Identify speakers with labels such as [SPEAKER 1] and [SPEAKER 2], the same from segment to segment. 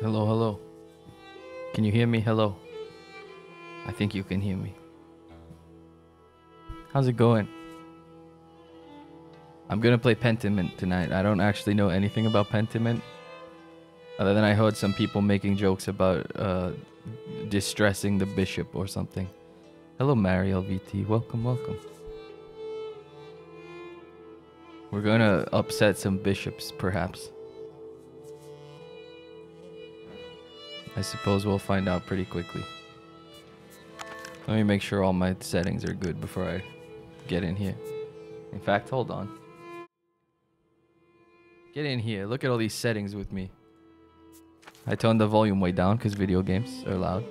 [SPEAKER 1] Hello, hello. Can you hear me? Hello. I think you can hear me. How's it going? I'm gonna play pentiment tonight. I don't actually know anything about pentiment, other than I heard some people making jokes about distressing the bishop or something. Hello, Mary LVT. Welcome, welcome. We're gonna upset some bishops, perhaps. I suppose we'll find out pretty quickly. Let me make sure all my settings are good before I get in here. In fact, hold on. Get in here. Look at all these settings with me. I toned the volume way down because video games are loud.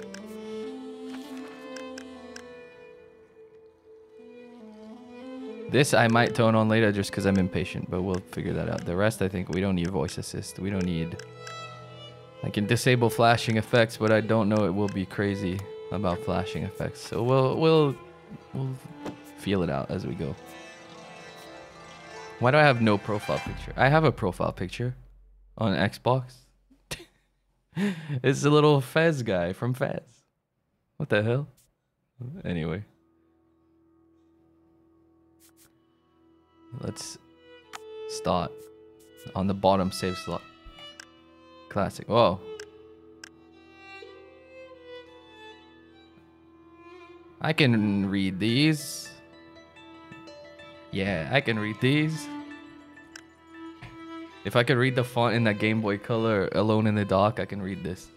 [SPEAKER 1] This I might tone on later just because I'm impatient, but we'll figure that out. The rest, I think we don't need voice assist. We don't need... I can disable flashing effects, but I don't know it will be crazy about flashing effects. So we'll feel it out as we go. Why do I have no profile picture? I have a profile picture on Xbox. It's the little Fez guy from Fez. What the hell? Anyway. Let's start on the bottom save slot. Classic. Whoa. I can read these. Yeah, I can read these. If I could read the font in that Game Boy Color Alone in the Dark, I can read this.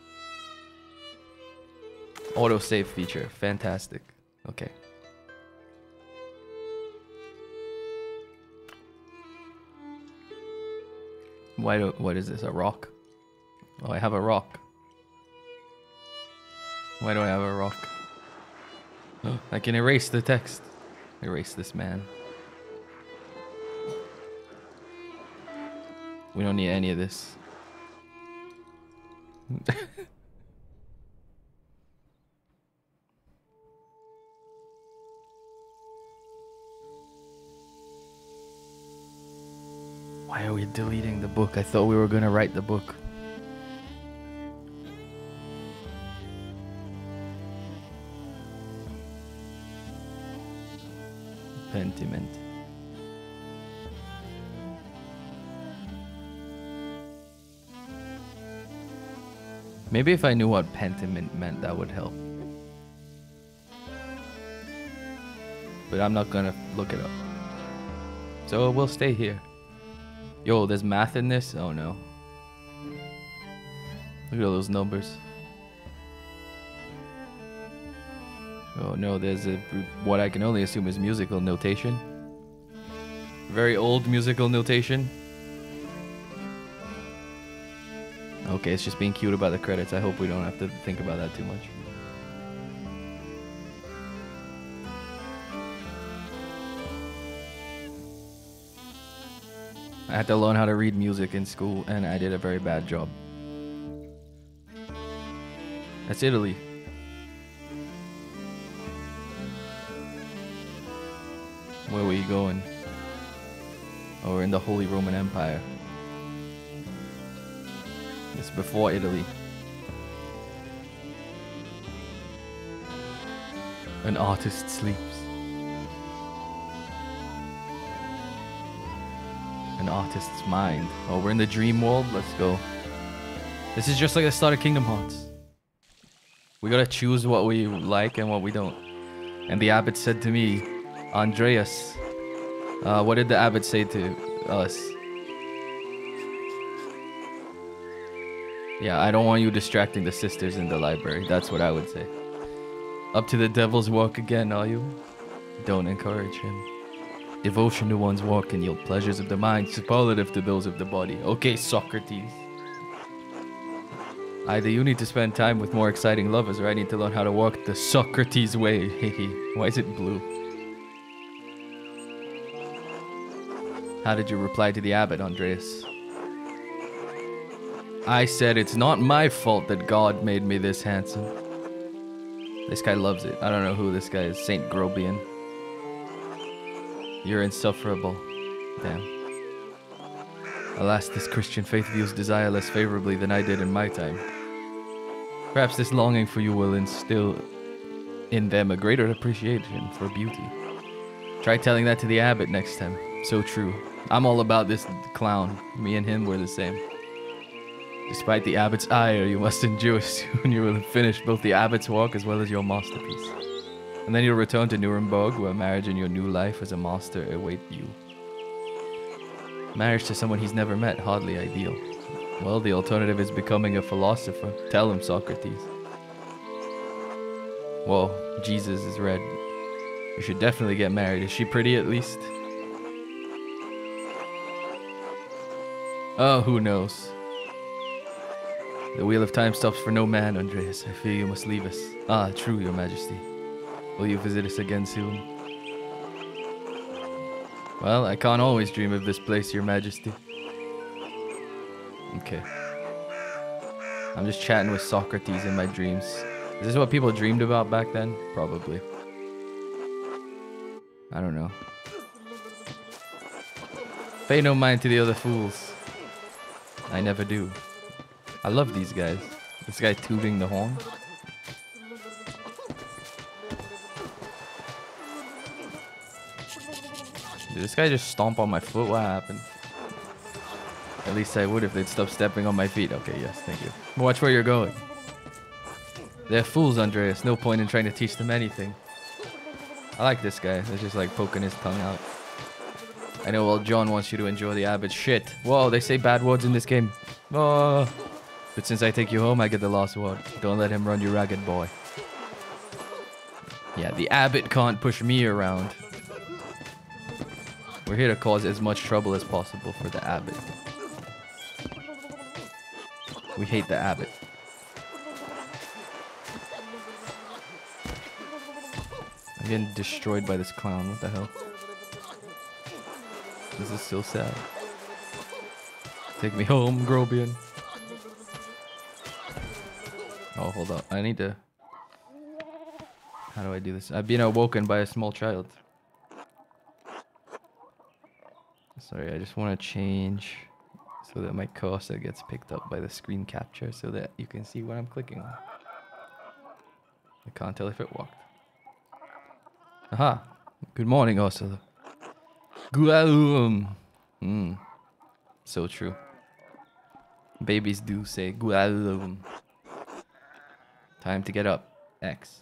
[SPEAKER 1] Autosave feature. Fantastic. Okay. What is this? A rock? Oh, I have a rock. Why do I have a rock? Oh, I can erase the text. Erase this man. We don't need any of this. Why are we deleting the book? I thought we were gonna write the book. Pentiment. Maybe if I knew what pentiment meant, that would help. But I'm not gonna look it up. So we'll stay here. Yo, there's math in this? Oh no. Look at all those numbers. Oh no, there's what I can only assume is musical notation. Very old musical notation. Okay, it's just being queued by the credits. I hope we don't have to think about that too much. I had to learn how to read music in school, and I did a very bad job. That's Italy. Where were you going? Oh, we're in the Holy Roman Empire. It's before Italy. An artist sleeps. An artist's mind. Oh, we're in the dream world? Let's go. This is just like the start of Kingdom Hearts. We gotta choose what we like and what we don't. And the abbot said to me, Andreas, what did the abbot say to us? Yeah, I don't want you distracting the sisters in the library. That's what I would say. Up to the devil's work again, are you? Don't encourage him. Devotion to one's work can yield pleasures of the mind, superlative to those of the body. Okay, Socrates. Either you need to spend time with more exciting lovers, or I need to learn how to work the Socrates way. Hehe. Why is it blue? How did you reply to the abbot, Andreas? I said it's not my fault that God made me this handsome. This guy loves it. I don't know who this guy is. Saint Grobian. You're insufferable. Damn. Alas, this Christian faith views desire less favorably than I did in my time. Perhaps this longing for you will instill in them a greater appreciation for beauty. Try telling that to the abbot next time. So true. I'm all about this clown. Me and him were the same. Despite the abbot's ire, you must endure. Soon you will have finished both the abbot's walk as well as your masterpiece. And then you'll return to Nuremberg, where marriage and your new life as a master await you. Marriage to someone he's never met, hardly ideal. Well, the alternative is becoming a philosopher. Tell him, Socrates. Whoa, Jesus is red. You should definitely get married. Is she pretty at least? Oh, who knows? The wheel of time stops for no man, Andreas. I fear you must leave us. Ah, true, your majesty. Will you visit us again soon? Well, I can't always dream of this place, your majesty. Okay. I'm just chatting with Socrates in my dreams. Is this what people dreamed about back then? Probably. I don't know. Pay no mind to the other fools. I never do. I love these guys. This guy tooting the horn. Did this guy just stomp on my foot? What happened? At least I would if they'd stop stepping on my feet. Okay, yes, thank you. Watch where you're going. They're fools, Andreas. No point in trying to teach them anything. I like this guy. They're just like poking his tongue out. I know, well, John wants you to enjoy the abbot's shit. Whoa, they say bad words in this game. Oh. But since I take you home, I get the last word. Don't let him run you ragged, boy. Yeah, the abbot can't push me around. We're here to cause as much trouble as possible for the abbot. We hate the abbot. I'm getting destroyed by this clown. What the hell? This is so sad. Take me home, Grobian. Oh, hold up. I need to... How do I do this? I've been awoken by a small child. Sorry, I just want to change so that my cursor gets picked up by the screen capture so that you can see what I'm clicking on. I can't tell if it worked. Aha! Good morning, Ursula. Gualum. So true. Babies do say Gualum. Time to get up. X.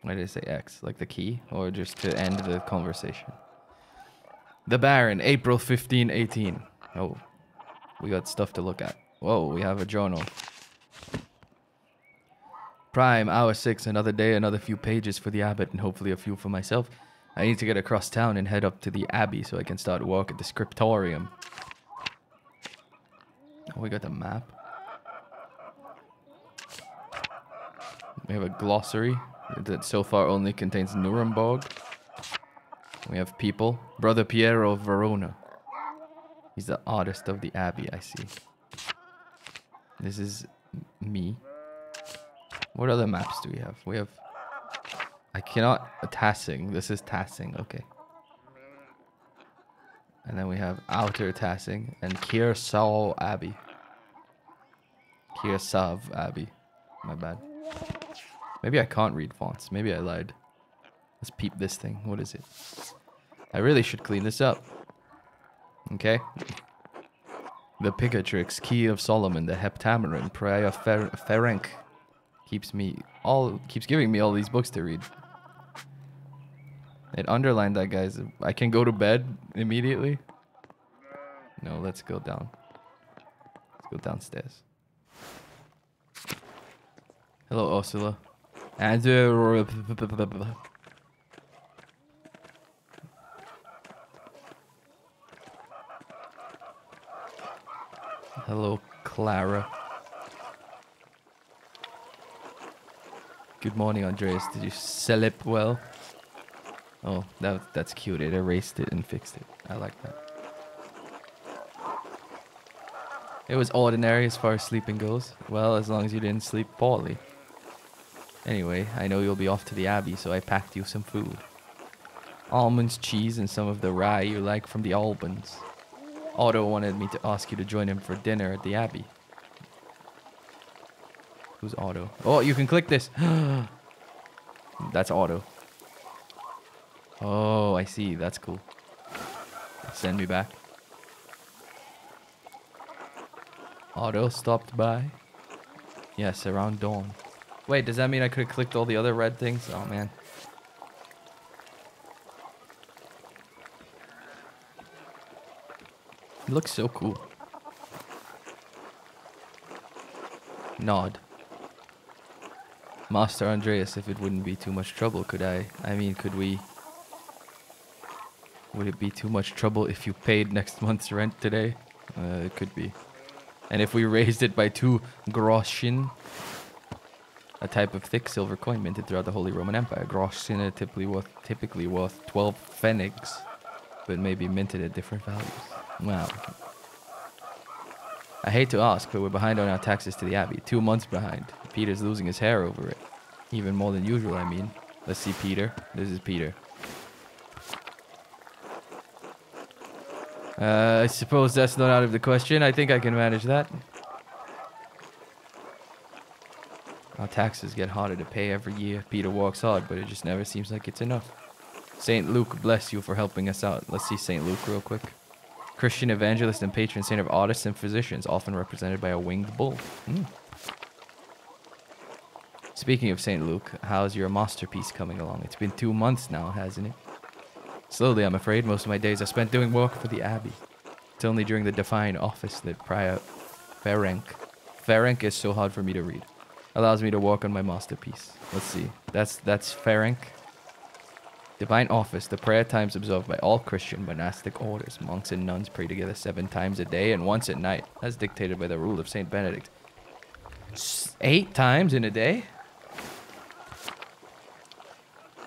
[SPEAKER 1] Why did I say X? Like the key? Or just to end the conversation? The Baron, April 15, 18. Oh, we got stuff to look at. Whoa, we have a journal. Prime, hour 6, another day, another few pages for the abbot, and hopefully a few for myself. I need to get across town and head up to the abbey so I can start work at the scriptorium. Oh, we got the map. We have a glossary that so far only contains Nuremberg. We have people. Brother Piero of Verona. He's the artist of the abbey, I see. This is me. What other maps do we have? We have... I cannot... Tassing. This is Tassing. Okay. And then we have Outer Tassing and Kiersau Abbey. Kiersav Abbey. My bad. Maybe I can't read fonts. Maybe I lied. Let's peep this thing. What is it? I really should clean this up. Okay. The Picatrix, Key of Solomon, the Heptameron, Prayer Ferenc keeps giving me all these books to read. It underlined that, guys. I can go to bed immediately. No, let's go down. Let's go downstairs. Hello, Ursula. And hello, Clara. Good morning, Andreas. Did you sleep well? Oh, that's cute. It erased it and fixed it. I like that. It was ordinary as far as sleeping goes. Well, as long as you didn't sleep poorly. Anyway, I know you'll be off to the abbey, so I packed you some food. Almonds, cheese, and some of the rye you like from the Albans. Otto wanted me to ask you to join him for dinner at the abbey. Who's auto? Oh, you can click this. That's auto. Oh, I see. That's cool. Send me back. Auto stopped by. Yes, around dawn. Wait, does that mean I could have clicked all the other red things? Oh, man. It looks so cool. Nod. Master Andreas, if it wouldn't be too much trouble, could could we... Would it be too much trouble if you paid next month's rent today? It could be. And if we raised it by 2 groschen, a type of thick silver coin minted throughout the Holy Roman Empire. Groschen are typically worth 12 pfennigs, but may be minted at different values. Wow. I hate to ask, but we're behind on our taxes to the Abbey. 2 months behind. Peter's losing his hair over it. Even more than usual, I mean. Let's see Peter. This is Peter. I suppose that's not out of the question. I think I can manage that. Our taxes get harder to pay every year. Peter works hard, but it just never seems like it's enough. St. Luke, bless you for helping us out. Let's see St. Luke real quick. Christian evangelist and patron saint of artists and physicians, often represented by a winged bull. Speaking of St. Luke, how's your masterpiece coming along? It's been 2 months now, hasn't it? Slowly, I'm afraid. Most of my days are spent doing work for the Abbey. It's only during the divine office that Prior Ferenc is so hard for me to read. Allows me to work on my masterpiece. Let's see. That's Ferenc. Divine office, the prayer times observed by all Christian monastic orders. Monks and nuns pray together 7 times a day and once at night, as dictated by the rule of Saint Benedict. 8 times in a day?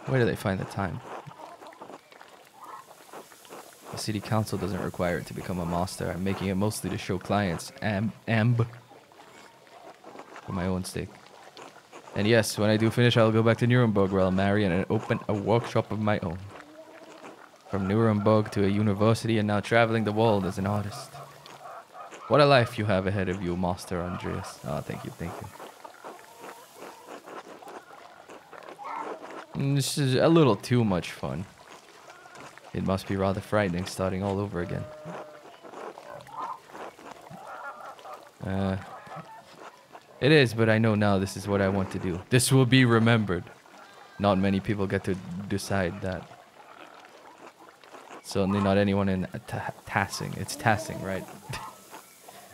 [SPEAKER 1] Where do they find the time? The city council doesn't require it to become a master. I'm making it mostly to show clients for my own sake. And yes, when I do finish, I'll go back to Nuremberg where I'll marry and open a workshop of my own. From Nuremberg to a university and now traveling the world as an artist. What a life you have ahead of you, Master Andreas. Oh, thank you, thank you. This is a little too much fun. It must be rather frightening starting all over again. It is, but I know now this is what I want to do. This will be remembered. Not many people get to decide that. Certainly not anyone in Tassing. It's Tassing, right?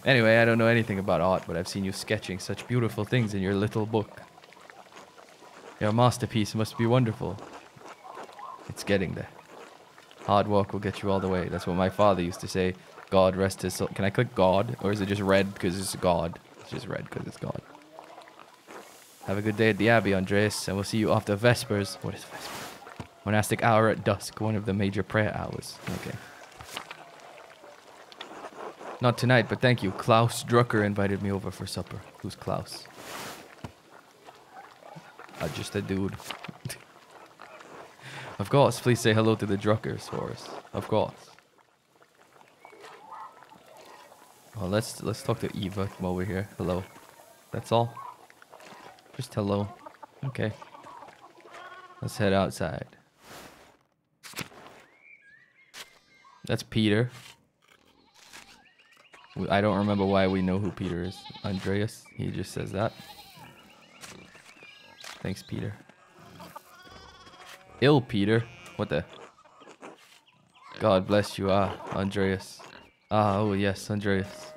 [SPEAKER 1] Anyway, I don't know anything about art, but I've seen you sketching such beautiful things in your little book. Your masterpiece must be wonderful. It's getting there. Hard work will get you all the way. That's what my father used to say. God rest his soul. Can I click God? Or is it just red because it's God? It's just red because it's God. Have a good day at the Abbey, Andreas, and we'll see you after Vespers. What is Vespers? Monastic hour at dusk, one of the major prayer hours. Okay. Not tonight, but thank you. Klaus Drucker invited me over for supper. Who's Klaus? Just a dude. Of course, please say hello to the Druckers for us. Of course. Well, let's talk to Eva while we're here. Hello. That's all. Just hello. Okay. Let's head outside. That's Peter. I don't remember why we know who Peter is. Andreas. He just says that. Thanks, Peter. Ill Peter. What the? God bless you, Andreas. Oh yes, Andreas.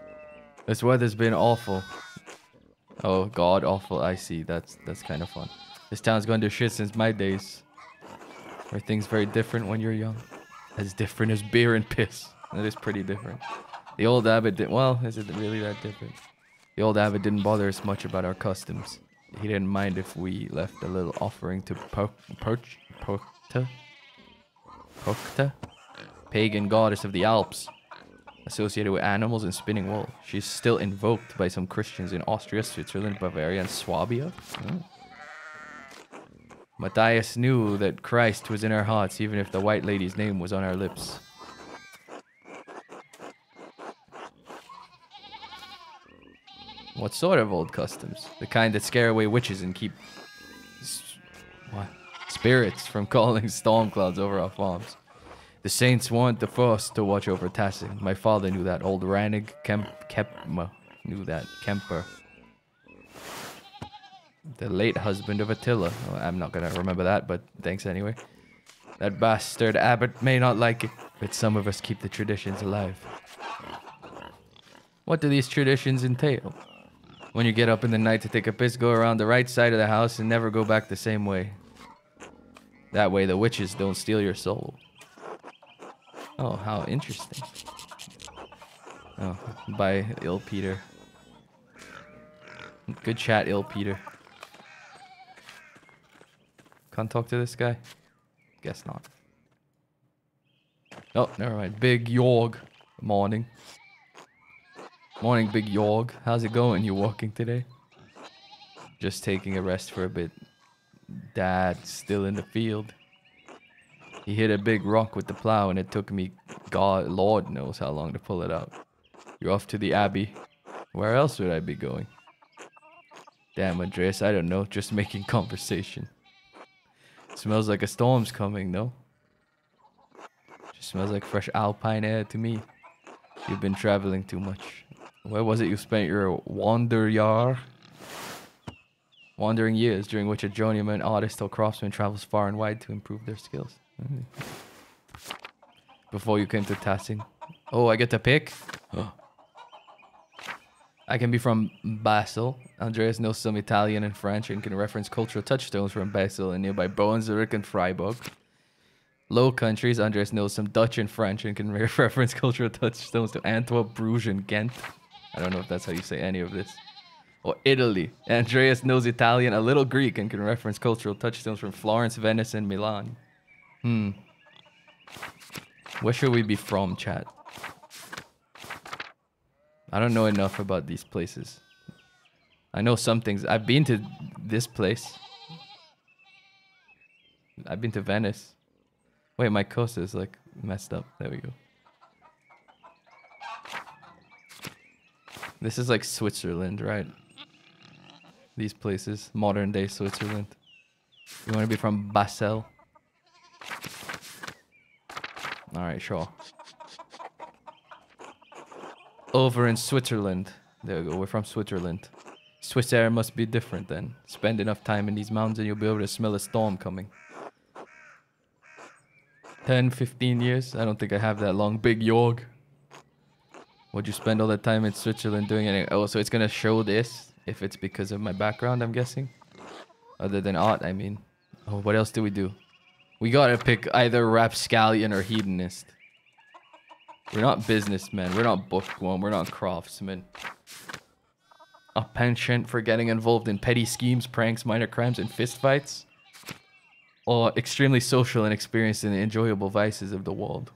[SPEAKER 1] This weather's been awful. Oh God, awful. I see. That's kind of fun. This town's gone to shit since my days. Everything's very different when you're young. As different as beer and piss. That is pretty different. The old abbot didn't. Well, is it really that different? The old abbot didn't bother us much about our customs. He didn't mind if we left a little offering to Pocta, pagan goddess of the Alps, associated with animals and spinning wool. She's still invoked by some Christians in Austria, Switzerland, Bavaria, and Swabia. Oh. Matthias knew that Christ was in our hearts, even if the white lady's name was on our lips. What sort of old customs? The kind that scare away witches and keep what? Spirits from calling storm clouds over our farms. The saints weren't the first to watch over Tassin. My father knew that. Old Ranig knew that. Kemper. The late husband of Attila. Oh, I'm not gonna remember that, but thanks anyway. That bastard abbot may not like it, but some of us keep the traditions alive. What do these traditions entail? When you get up in the night to take a piss, go around the right side of the house and never go back the same way. That way the witches don't steal your soul. Oh, how interesting. Oh, by Ill Peter. Good chat, Ill Peter. Can't talk to this guy? Guess not. Oh, never mind. Big Yorg. Morning. Morning, Big Yorg. How's it going? You walking today? Just taking a rest for a bit. Dad's still in the field. He hit a big rock with the plow and it took me, Lord knows how long to pull it out. You're off to the Abbey. Where else would I be going? Damn, Andreas, I don't know. Just making conversation. Smells like a storm's coming, no? Just smells like fresh alpine air to me. You've been traveling too much. Where was it you spent your wandering years, during which a journeyman, artist, or craftsman travels far and wide to improve their skills? Before you came to Tassin. Oh, I get to pick? I can be from Basel. Andreas knows some Italian and French and can reference cultural touchstones from Basel and nearby Bowen, Zurich, and Freiburg. Low Countries. Andreas knows some Dutch and French and can reference cultural touchstones to Antwerp, Bruges, and Ghent. I don't know if that's how you say any of this. Or Italy. Andreas knows Italian, a little Greek, and can reference cultural touchstones from Florence, Venice, and Milan. Where should we be from, chat? I don't know enough about these places. I know some things. I've been to this place. I've been to Venice. Wait, my cursor is like messed up. There we go. This is like Switzerland, right? These places. Modern day Switzerland. You want to be from Basel? Alright, sure. Over in Switzerland. There we go, we're from Switzerland. Swiss air must be different then. Spend enough time in these mountains and you'll be able to smell a storm coming. 10, 15 years? I don't think I have that long. Big Yorg. Would you spend all that time in Switzerland doing it? Oh, so it's gonna show this? If it's because of my background, I'm guessing? Other than art, I mean. Oh, what else do we do? We gotta pick either rapscallion or hedonist. We're not businessmen. We're not bookworm. We're not craftsmen. A penchant for getting involved in petty schemes, pranks, minor crimes, and fistfights? Or extremely social and experienced in the enjoyable vices of the world?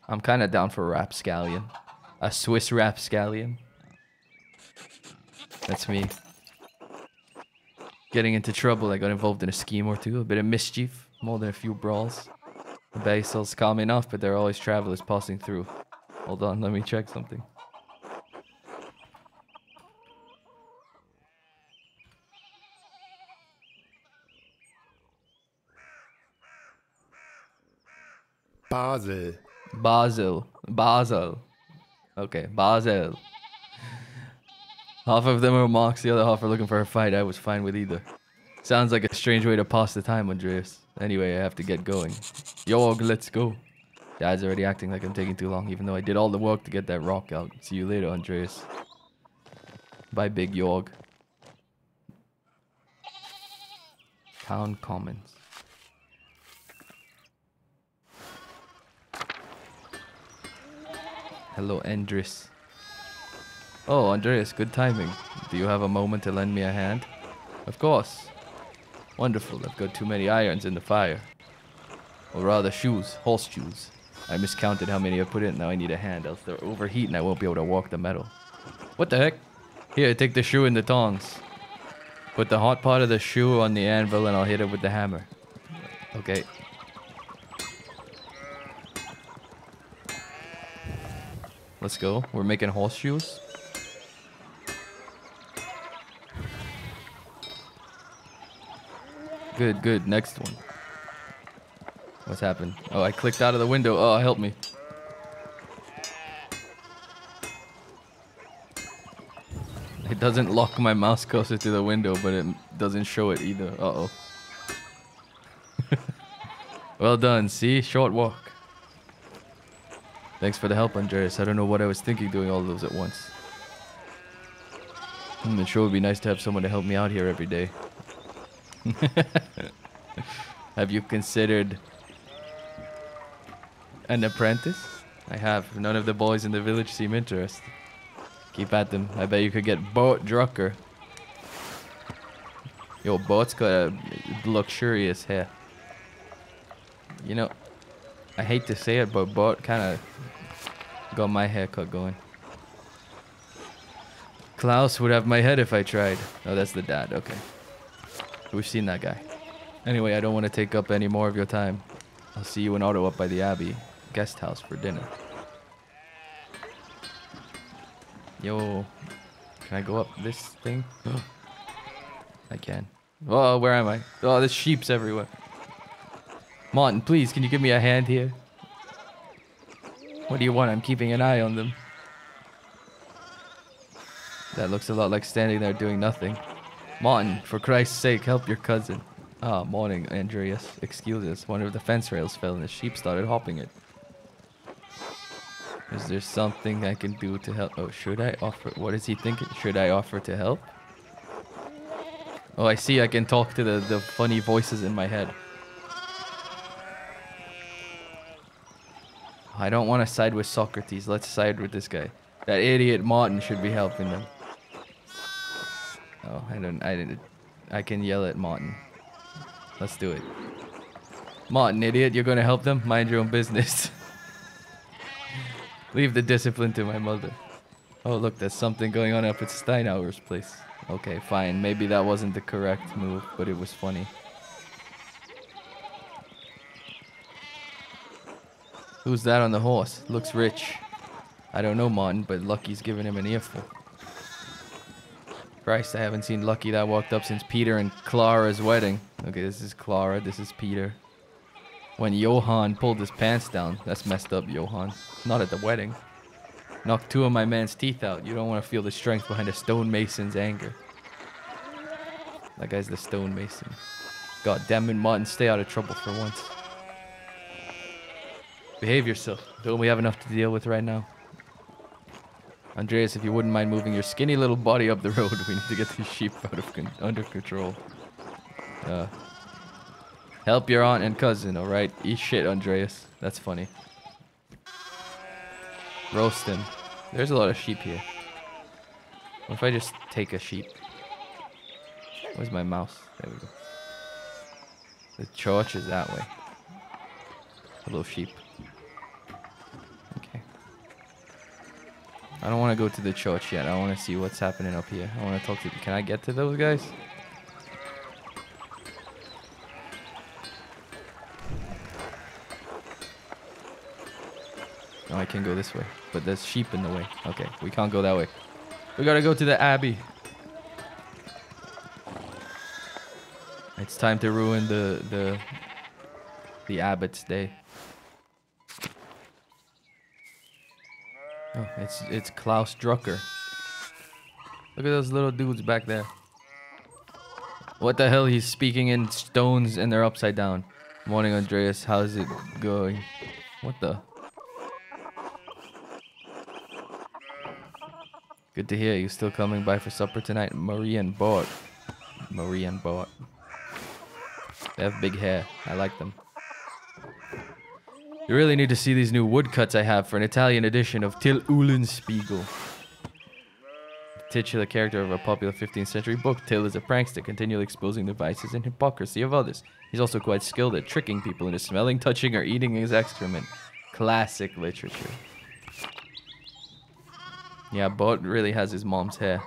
[SPEAKER 1] I'm kind of down for rapscallion. A Swiss rapscallion. That's me. Getting into trouble, I got involved in a scheme or two. A bit of mischief. More than a few brawls. The Basel's calm enough, but there are always travelers passing through. Hold on, let me check something.
[SPEAKER 2] Basel.
[SPEAKER 1] Basel. Basel. Okay, Basel. Half of them are monks, the other half are looking for a fight. I was fine with either. Sounds like a strange way to pass the time, Andreas. Anyway, I have to get going. Yorg, let's go. Dad's already acting like I'm taking too long, even though I did all the work to get that rock out. See you later, Andreas. Bye, Big Yorg. Town Commons. Hello, Andres. Oh, Andreas, good timing. Do you have a moment to lend me a hand? Of course. Wonderful, I've got too many irons in the fire. Or rather shoes, horseshoes. I miscounted how many I put in, now I need a hand, else they'll overheat and I won't be able to walk the metal. What the heck? Here, take the shoe and the tongs. Put the hot part of the shoe on the anvil and I'll hit it with the hammer. Okay. Let's go. We're making horseshoes. Good, good. Next one. What's happened? Oh, I clicked out of the window. Oh, help me. It doesn't lock my mouse cursor to the window, but it doesn't show it either. Uh-oh. Well done. See? Short walk. Thanks for the help, Andreas. I don't know what I was thinking doing all those at once. It sure would be nice to have someone to help me out here every day. Have you considered an apprentice? I have. None of the boys in the village seem interested. Keep at them. I bet you could get Bort Drucker. Yo, Bort's got a luxurious hair. You know, I hate to say it, but Bort kind of got my haircut going. Klaus would have my head if I tried. Oh, that's the dad. Okay. We've seen that guy. Anyway, I don't want to take up any more of your time. I'll see you in Otto up by the Abbey guest house for dinner. Yo, can I go up this thing? I can. Oh, where am I? Oh, there's sheeps everywhere. Martin, please, can you give me a hand here? What do you want? I'm keeping an eye on them. That looks a lot like standing there doing nothing. Martin, for Christ's sake, help your cousin. Ah, morning, Andreas. Excuse us. One of the fence rails fell and the sheep started hopping it. Is there something I can do to help? Oh, should I offer? What is he thinking? Should I offer to help? Oh, I see. I can talk to the funny voices in my head. I don't want to side with Socrates. Let's side with this guy. That idiot Martin should be helping them. Oh, I can yell at Martin. Let's do it. Martin, idiot, you're gonna help them? Mind your own business. Leave the discipline to my mother. Oh, look, there's something going on up at Steinhauer's place. Okay, fine. Maybe that wasn't the correct move, but it was funny. Who's that on the horse? Looks rich. I don't know, Martin, but Lucky's giving him an earful. Christ, I haven't seen Lucky that walked up since Peter and Clara's wedding. Okay, this is Clara, this is Peter. When Johann pulled his pants down. That's messed up, Johann. Not at the wedding. Knocked 2 of my man's teeth out. You don't want to feel the strength behind a stonemason's anger. That guy's the stonemason. God damn it, Martin, stay out of trouble for once. Behave yourself. Don't we have enough to deal with right now? Andreas, if you wouldn't mind moving your skinny little body up the road, we need to get these sheep out of under control. Help your aunt and cousin, alright? Eat shit, Andreas. That's funny. Roast him. There's a lot of sheep here. What if I just take a sheep? Where's my mouse? There we go. The church is that way. A little sheep. Okay. I don't want to go to the church yet. I want to see what's happening up here. I want to talk to... Can I get to those guys? No, I can go this way. But there's sheep in the way. Okay, we can't go that way. We gotta go to the Abbey. It's time to ruin the abbot's day. Oh, it's Klaus Drucker. Look at those little dudes back there. What the hell? He's speaking in stones and they're upside down. Morning, Andreas. How's it going? What the? Good to hear you still coming by for supper tonight. Marie and Bort. Marie and Bort. They have big hair. I like them. You really need to see these new woodcuts I have for an Italian edition of Till Eulenspiegel. Titular character of a popular 15th century book, Till is a prankster, continually exposing the vices and hypocrisy of others. He's also quite skilled at tricking people into smelling, touching, or eating his excrement. Classic literature. Yeah, Bort really has his mom's hair.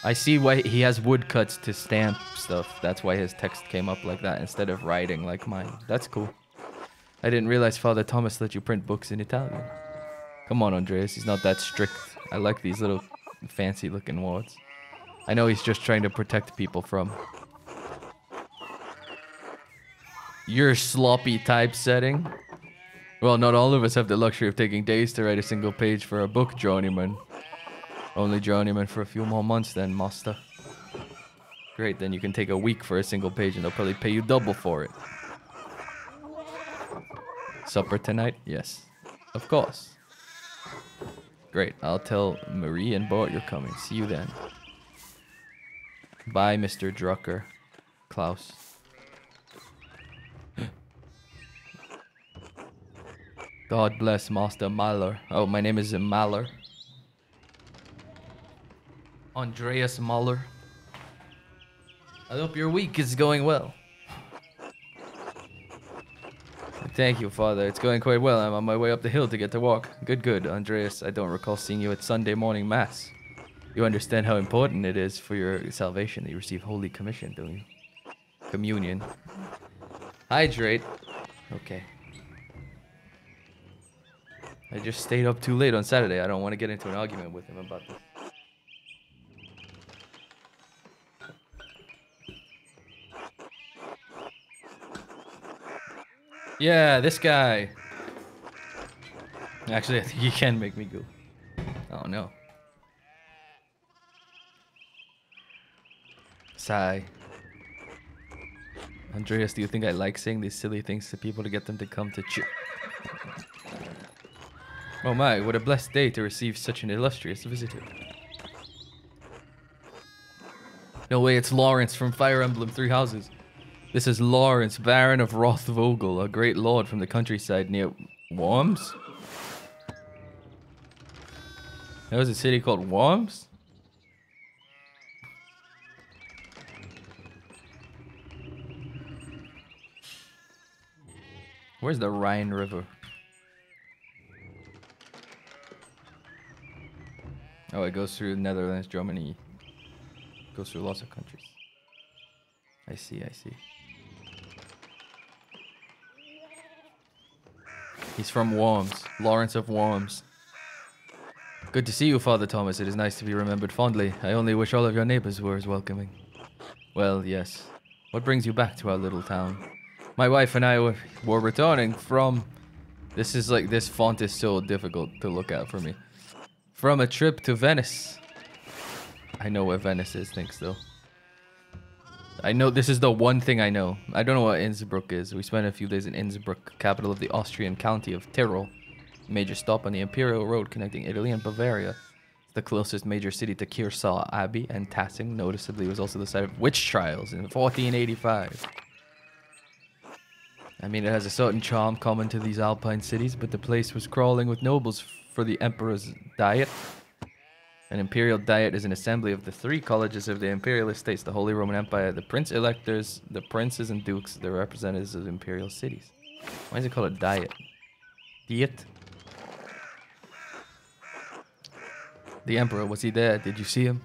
[SPEAKER 1] I see why he has woodcuts to stamp stuff. That's why his text came up like that instead of writing like mine. That's cool. I didn't realize Father Thomas let you print books in Italian. Come on, Andreas. He's not that strict. I like these little fancy looking words. I know he's just trying to protect people from your sloppy typesetting. Well, not all of us have the luxury of taking days to write a single page for a book, journeyman. Only journeyman for a few more months then, master. Great, then you can take a week for a single page and they'll probably pay you double for it. Supper tonight? Yes. Of course. Great, I'll tell Marie and Bart you're coming. See you then. Bye, Mr. Drucker. Klaus. God bless Master Mahler. Oh, my name is Mahler. Andreas Mahler. I hope your week is going well. Thank you, Father. It's going quite well. I'm on my way up the hill to get to walk. Good, good. Andreas, I don't recall seeing you at Sunday morning Mass. You understand how important it is for your salvation that you receive Holy Commission, don't you? Communion. Hydrate. Okay. I just stayed up too late on Saturday. I don't want to get into an argument with him about this. Yeah, this guy. Actually, I think he can make me go. Oh, no. Sigh. Andreas, do you think I like saying these silly things to people to get them to come to Oh my, what a blessed day to receive such an illustrious visitor. No way, it's Lawrence from Fire Emblem Three Houses. This is Lawrence, Baron of Rothvogel, a great lord from the countryside near Worms? There was a city called Worms? Where's the Rhine River? Oh, it goes through Netherlands, Germany. It goes through lots of countries. I see, I see. He's from Worms. Lawrence of Worms. Good to see you, Father Thomas. It is nice to be remembered fondly. I only wish all of your neighbors were as welcoming. Well, yes. What brings you back to our little town? My wife and I were returning from... This font is so difficult to look at for me. From a trip to Venice. I know where Venice is, thanks though. I know this is the one thing I know. I don't know what Innsbruck is. We spent a few days in Innsbruck, capital of the Austrian county of Tyrol. Major stop on the Imperial Road connecting Italy and Bavaria. It's the closest major city to Kearsarge Abbey, and Tassing, noticeably, was also the site of witch trials in 1485. I mean, it has a certain charm common to these alpine cities, but the place was crawling with nobles for the Emperor's Diet. An imperial diet is an assembly of the three colleges of the imperial estates, the Holy Roman Empire, the prince-electors, the princes and dukes, the representatives of imperial cities. Why is it called a diet? Diet? The Emperor, was he there? Did you see him?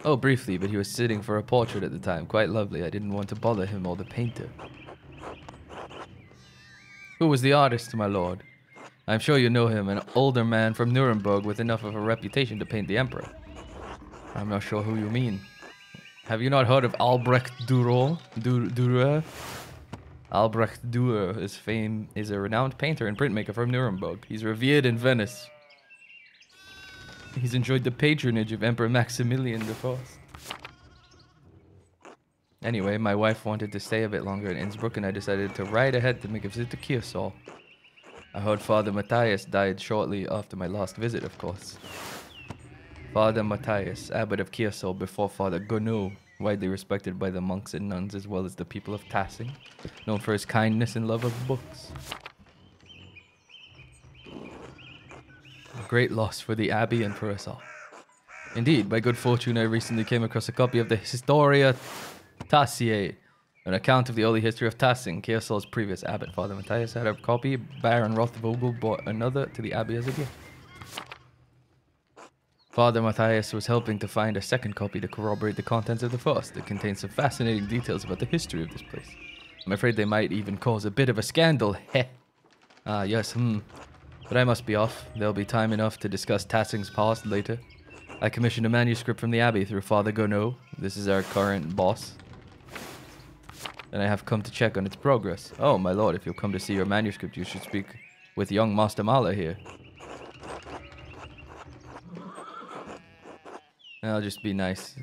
[SPEAKER 1] Oh, briefly, but he was sitting for a portrait at the time. Quite lovely. I didn't want to bother him or the painter. Who was the artist, my lord? I'm sure you know him, an older man from Nuremberg with enough of a reputation to paint the emperor. I'm not sure who you mean. Have you not heard of Albrecht Dürer? Albrecht Dürer is a renowned painter and printmaker from Nuremberg. He's revered in Venice. He's enjoyed the patronage of Emperor Maximilian I. Anyway, my wife wanted to stay a bit longer in Innsbruck, and I decided to ride ahead to make a visit to Kearsarge. I heard Father Matthias died shortly after my last visit, of course. Father Matthias, abbot of Kearsarge before Father Gounod, widely respected by the monks and nuns as well as the people of Tassing, known for his kindness and love of books. A great loss for the abbey and for us all. Indeed, by good fortune, I recently came across a copy of the Historia Tassiae, an account of the early history of Tassing. Kearsarge's previous abbot, Father Matthias, had a copy. Baron Rothvogel brought another to the abbey as a gift. Father Matthias was helping to find a second copy to corroborate the contents of the first. It contains some fascinating details about the history of this place. I'm afraid they might even cause a bit of a scandal. Heh. Ah, yes, But I must be off. There'll be time enough to discuss Tassing's past later. I commissioned a manuscript from the abbey through Father Gounod. This is our current boss. and I have come to check on its progress. Oh, my lord, if you'll come to see your manuscript, you should speak with young Master Mala here. I'll just be nice.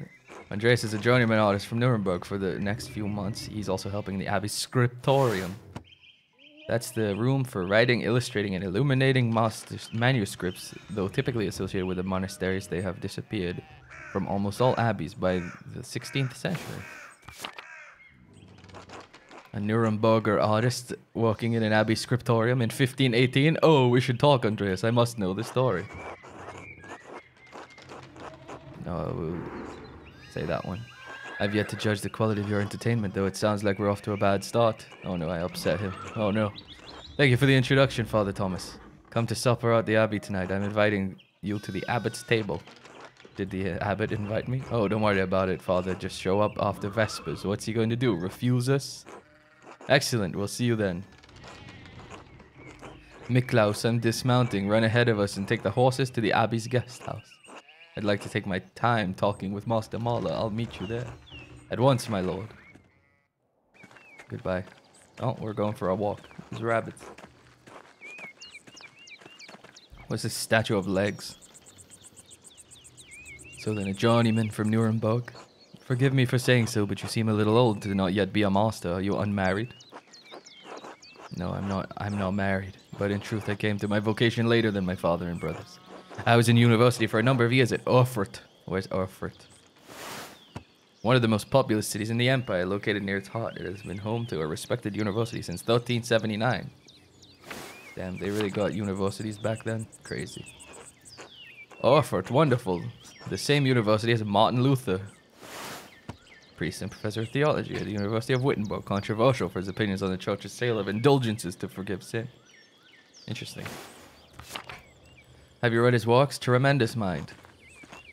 [SPEAKER 1] Andreas is a journeyman artist from Nuremberg for the next few months. He's also helping the Abbey's scriptorium. That's the room for writing, illustrating, and illuminating manuscripts. Though typically associated with the monasteries, they have disappeared from almost all abbeys by the 16th century. A Nuremberger artist working in an abbey scriptorium in 1518? Oh, we should talk, Andreas. I must know the story. No, we'll say that one. I've yet to judge the quality of your entertainment, though it sounds like we're off to a bad start. Oh no, I upset him. Oh no. Thank you for the introduction, Father Thomas. Come to supper at the Abbey tonight. I'm inviting you to the Abbot's table. Did the Abbot invite me? Oh, don't worry about it, Father. Just show up after Vespers. What's he going to do? Refuse us? Excellent. We'll see you then. Miklaus, I'm dismounting. Run ahead of us and take the horses to the Abbey's guest house. I'd like to take my time talking with Master Mala. I'll meet you there. At once, my lord. Goodbye. Oh, we're going for a walk. There's rabbits. What's this statue of legs? So then a journeyman from Nuremberg. Forgive me for saying so, but you seem a little old to not yet be a master. Are you unmarried? No, I'm not married. But in truth, I came to my vocation later than my father and brothers. I was in university for a number of years at Erfurt. Where's Erfurt? One of the most populous cities in the empire, located near its heart. It has been home to a respected university since 1379. Damn, they really got universities back then? Crazy. Erfurt, wonderful. The same university as Martin Luther. Priest and professor of theology at the University of Wittenberg. Controversial for his opinions on the church's sale of indulgences to forgive sin. Interesting. Have you read his works? Tremendous mind.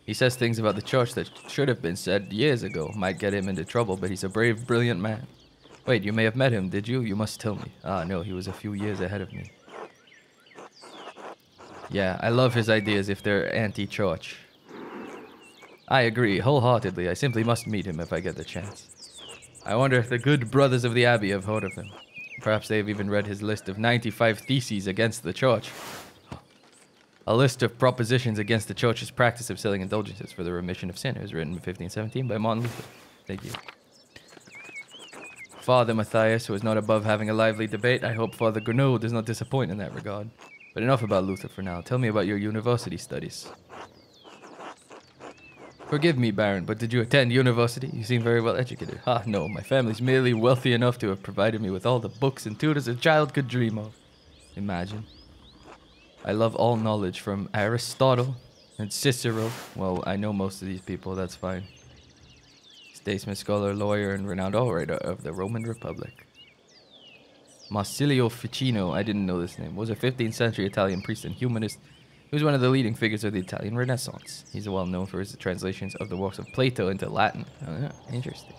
[SPEAKER 1] He says things about the church that should have been said years ago. Might get him into trouble, but he's a brave, brilliant man. Wait, you may have met him, did you? You must tell me. Ah, no, he was a few years ahead of me. Yeah, I love his ideas if they're anti-church. I agree, wholeheartedly. I simply must meet him if I get the chance. I wonder if the good brothers of the Abbey have heard of him. Perhaps they've even read his list of 95 theses against the church. A list of propositions against the church's practice of selling indulgences for the remission of sin. It was written in 1517 by Martin Luther. Thank you. Father Matthias was not above having a lively debate. I hope Father Gounod does not disappoint in that regard. But enough about Luther for now. Tell me about your university studies. Forgive me, Baron, but did you attend university? You seem very well educated. Ah, no, my family's merely wealthy enough to have provided me with all the books and tutors a child could dream of. Imagine. I love all knowledge from Aristotle and Cicero. Well, I know most of these people, that's fine. Statesman, scholar, lawyer, and renowned orator of the Roman Republic. Marsilio Ficino, I didn't know this name, was a 15th century Italian priest and humanist who was one of the leading figures of the Italian Renaissance. He's well known for his translations of the works of Plato into Latin. Oh, yeah, interesting.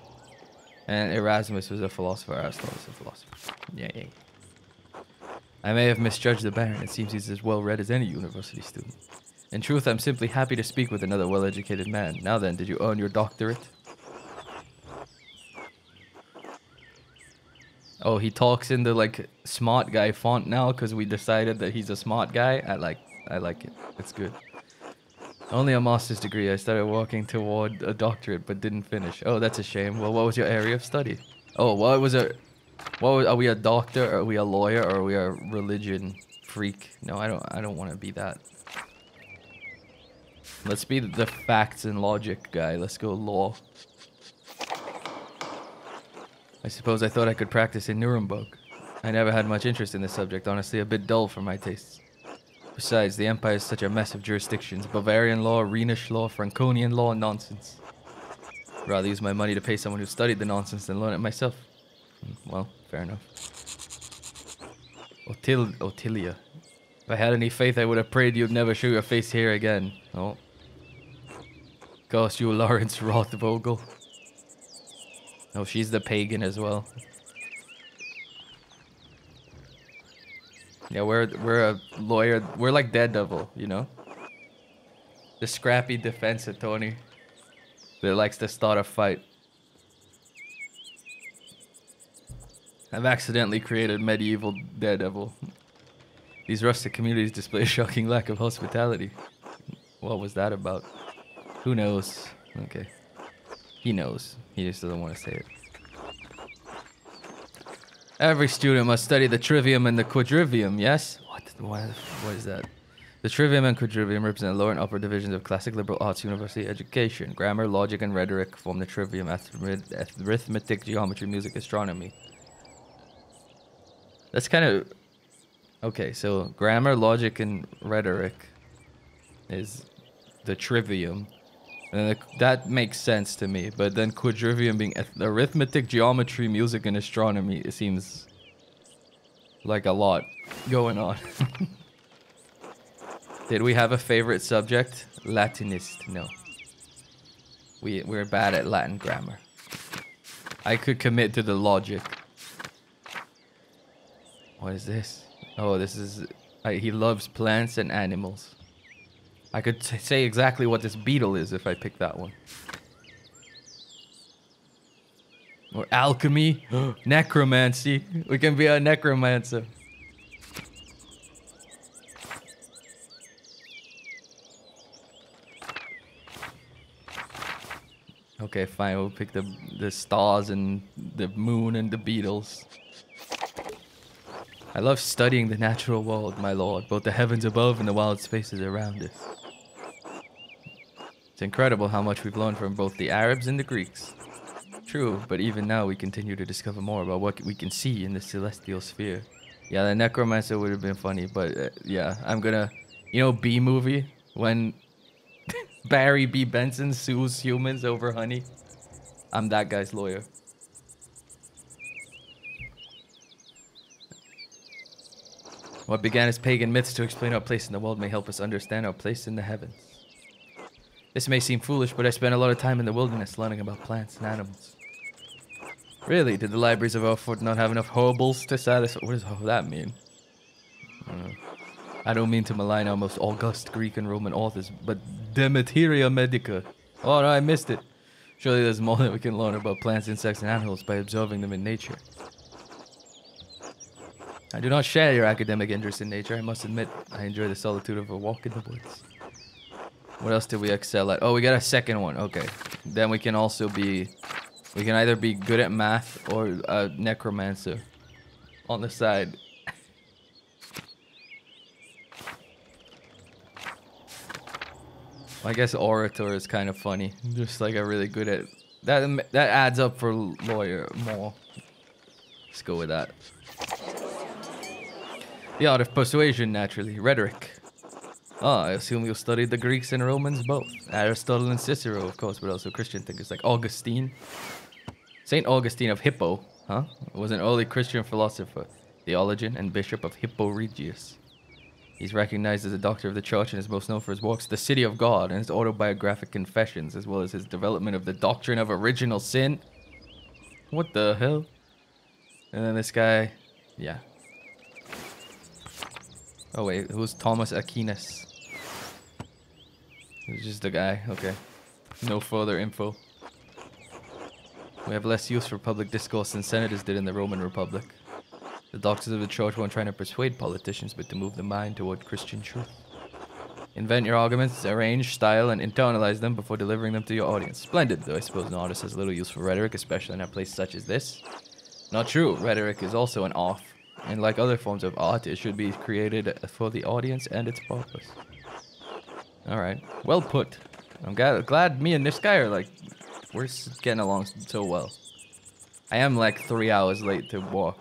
[SPEAKER 1] And Erasmus was a philosopher. Aristotle was a philosopher. Yay. I may have misjudged the Baron. It seems he's as well read as any university student. In truth, I'm simply happy to speak with another well-educated man. Now then, did you earn your doctorate? Oh, he talks in the, like, smart guy font now because we decided that he's a smart guy. I like it. It's good. Only a master's degree. I started working toward a doctorate but didn't finish. Oh, that's a shame. Well, what was your area of study? Oh, what was it? Are we a doctor? Are we a lawyer? Or are we a religion freak? No, I don't want to be that. Let's be the facts and logic guy. Let's go law. I suppose I thought I could practice in Nuremberg. I never had much interest in this subject, honestly, a bit dull for my tastes. Besides, the empire is such a mess of jurisdictions. Bavarian law, Rhenish law, Franconian law, nonsense. I'd rather use my money to pay someone who studied the nonsense than learn it myself. Well, fair enough. Ottilia. If I had any faith, I would have prayed you'd never show your face here again. Oh. Gosh, you Lawrence Rothvogel. Oh, she's the pagan as well. Yeah, we're a lawyer. We're like Daredevil, you know? The scrappy defense attorney that likes to start a fight. I've accidentally created medieval daredevil. These rustic communities display a shocking lack of hospitality. What was that about? Who knows? Okay. He knows. He just doesn't want to say it. Every student must study the trivium and the quadrivium, yes? What is that? The trivium and quadrivium represent lower and upper divisions of classic liberal arts university education. Grammar, logic, and rhetoric form the trivium, arithmetic, geometry, music, astronomy. That's kind of... Okay, so grammar, logic, and rhetoric is the trivium. And that makes sense to me. But then quadrivium being arithmetic, geometry, music, and astronomy, it seems like a lot going on. Did we have a favorite subject? Latinist, no. We're bad at Latin grammar. I could commit to the logic. What is this? Oh, this is... he loves plants and animals. I could say exactly what this beetle is if I pick that one. Or alchemy. Necromancy. We can be a necromancer. Okay, fine. We'll pick the stars and the moon and the beetles. I love studying the natural world, my lord. Both the heavens above and the wild spaces around us. It's incredible how much we've learned from both the Arabs and the Greeks. True, but even now we continue to discover more about what we can see in the celestial sphere. Yeah, the necromancer would have been funny, but yeah, I'm gonna... You know B-movie? When Barry B. Benson sues humans over honey? I'm that guy's lawyer. What began as pagan myths to explain our place in the world may help us understand our place in the heavens. This may seem foolish, but I spent a lot of time in the wilderness learning about plants and animals. Really? Did the libraries of our fort not have enough herbals to satisfy... What does that mean? I don't mean to malign our most august Greek and Roman authors, but De Materia Medica. Oh no, I missed it. Surely there's more that we can learn about plants, insects, and animals by observing them in nature. I do not share your academic interest in nature. I must admit, I enjoy the solitude of a walk in the woods. What else did we excel at? Oh, we got a second one. Okay. Then we can also be... We can either be good at math or a necromancer on the side. I guess orator is kind of funny. Just like a really good at... That adds up for lawyer more. Let's go with that. The art of persuasion, naturally. Rhetoric. Ah, I assume you studied the Greeks and Romans both. Aristotle and Cicero, of course, but also Christian thinkers like Augustine. Saint Augustine of Hippo, huh? Was an early Christian philosopher, theologian, and bishop of Hippo Regius. He's recognized as a doctor of the church and is most known for his works, The City of God, and his autobiographic confessions, as well as his development of the doctrine of original sin. What the hell? And then this guy, yeah. Oh wait, who's Thomas Aquinas? It's just a guy, okay. No further info. We have less use for public discourse than senators did in the Roman Republic. The doctors of the church weren't trying to persuade politicians, but to move the mind toward Christian truth. Invent your arguments, arrange, style, and internalize them before delivering them to your audience. Splendid, though I suppose an artist has little use for rhetoric, especially in a place such as this. Not true, rhetoric is also an art, and like other forms of art, it should be created for the audience and its purpose. Alright, well put. I'm glad me and this guy are like... We're getting along so well. I am like 3 hours late to walk.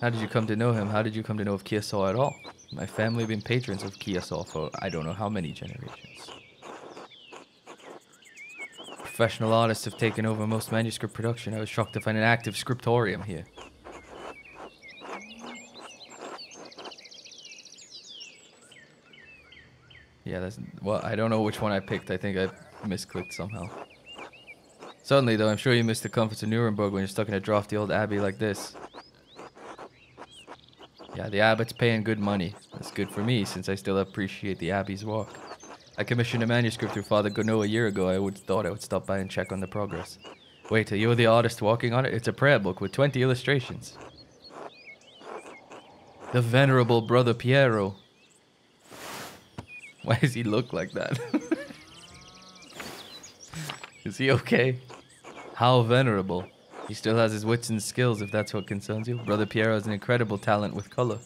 [SPEAKER 1] How did you come to know him? How did you come to know of Keesaw at all? My family have been patrons of Keesaw for I don't know how many generations. Professional artists have taken over most manuscript production. I was shocked to find an active scriptorium here. Yeah, that's... Well, I don't know which one I picked. I think I misclicked somehow. Suddenly, though, I'm sure you miss the comforts of Nuremberg when you're stuck in a drafty old abbey like this. Yeah, the abbot's paying good money. That's good for me, since I still appreciate the abbey's work. I commissioned a manuscript through Father Gounod a year ago. I thought I would stop by and check on the progress. Wait, are you the artist walking on it? It's a prayer book with 20 illustrations. The venerable brother Piero. Why does he look like that? Is he okay? How venerable. He still has his wits and skills, if that's what concerns you. Brother Piero has an incredible talent with color.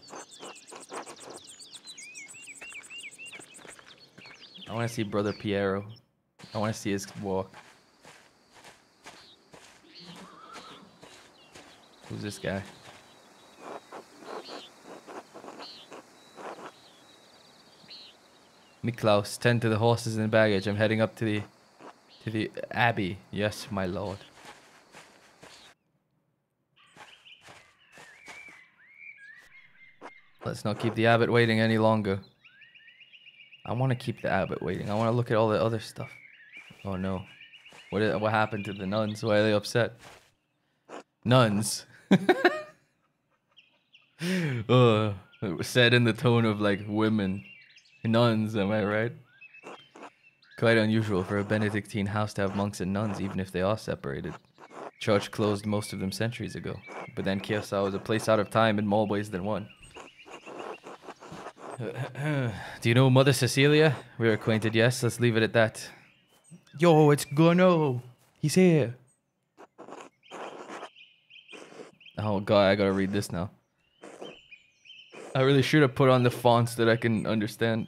[SPEAKER 1] I want to see Brother Piero. I want to see his walk. Who's this guy? Miklaus, tend to the horses and baggage. I'm heading up to the abbey. Yes, my lord. Let's not keep the abbot waiting any longer. I want to keep the abbot waiting. I want to look at all the other stuff. Oh no. What happened to the nuns? Why are they upset? Nuns. It was said in the tone of like women. Nuns, am I right? Quite unusual for a Benedictine house to have monks and nuns, even if they are separated. Church closed most of them centuries ago. But then Kiersau was a place out of time in more ways than one. Do you know Mother Cecilia? We're acquainted, yes. Let's leave it at that. Yo, it's Gono. He's here. Oh god, I gotta read this now. I really should have put on the fonts that I can understand.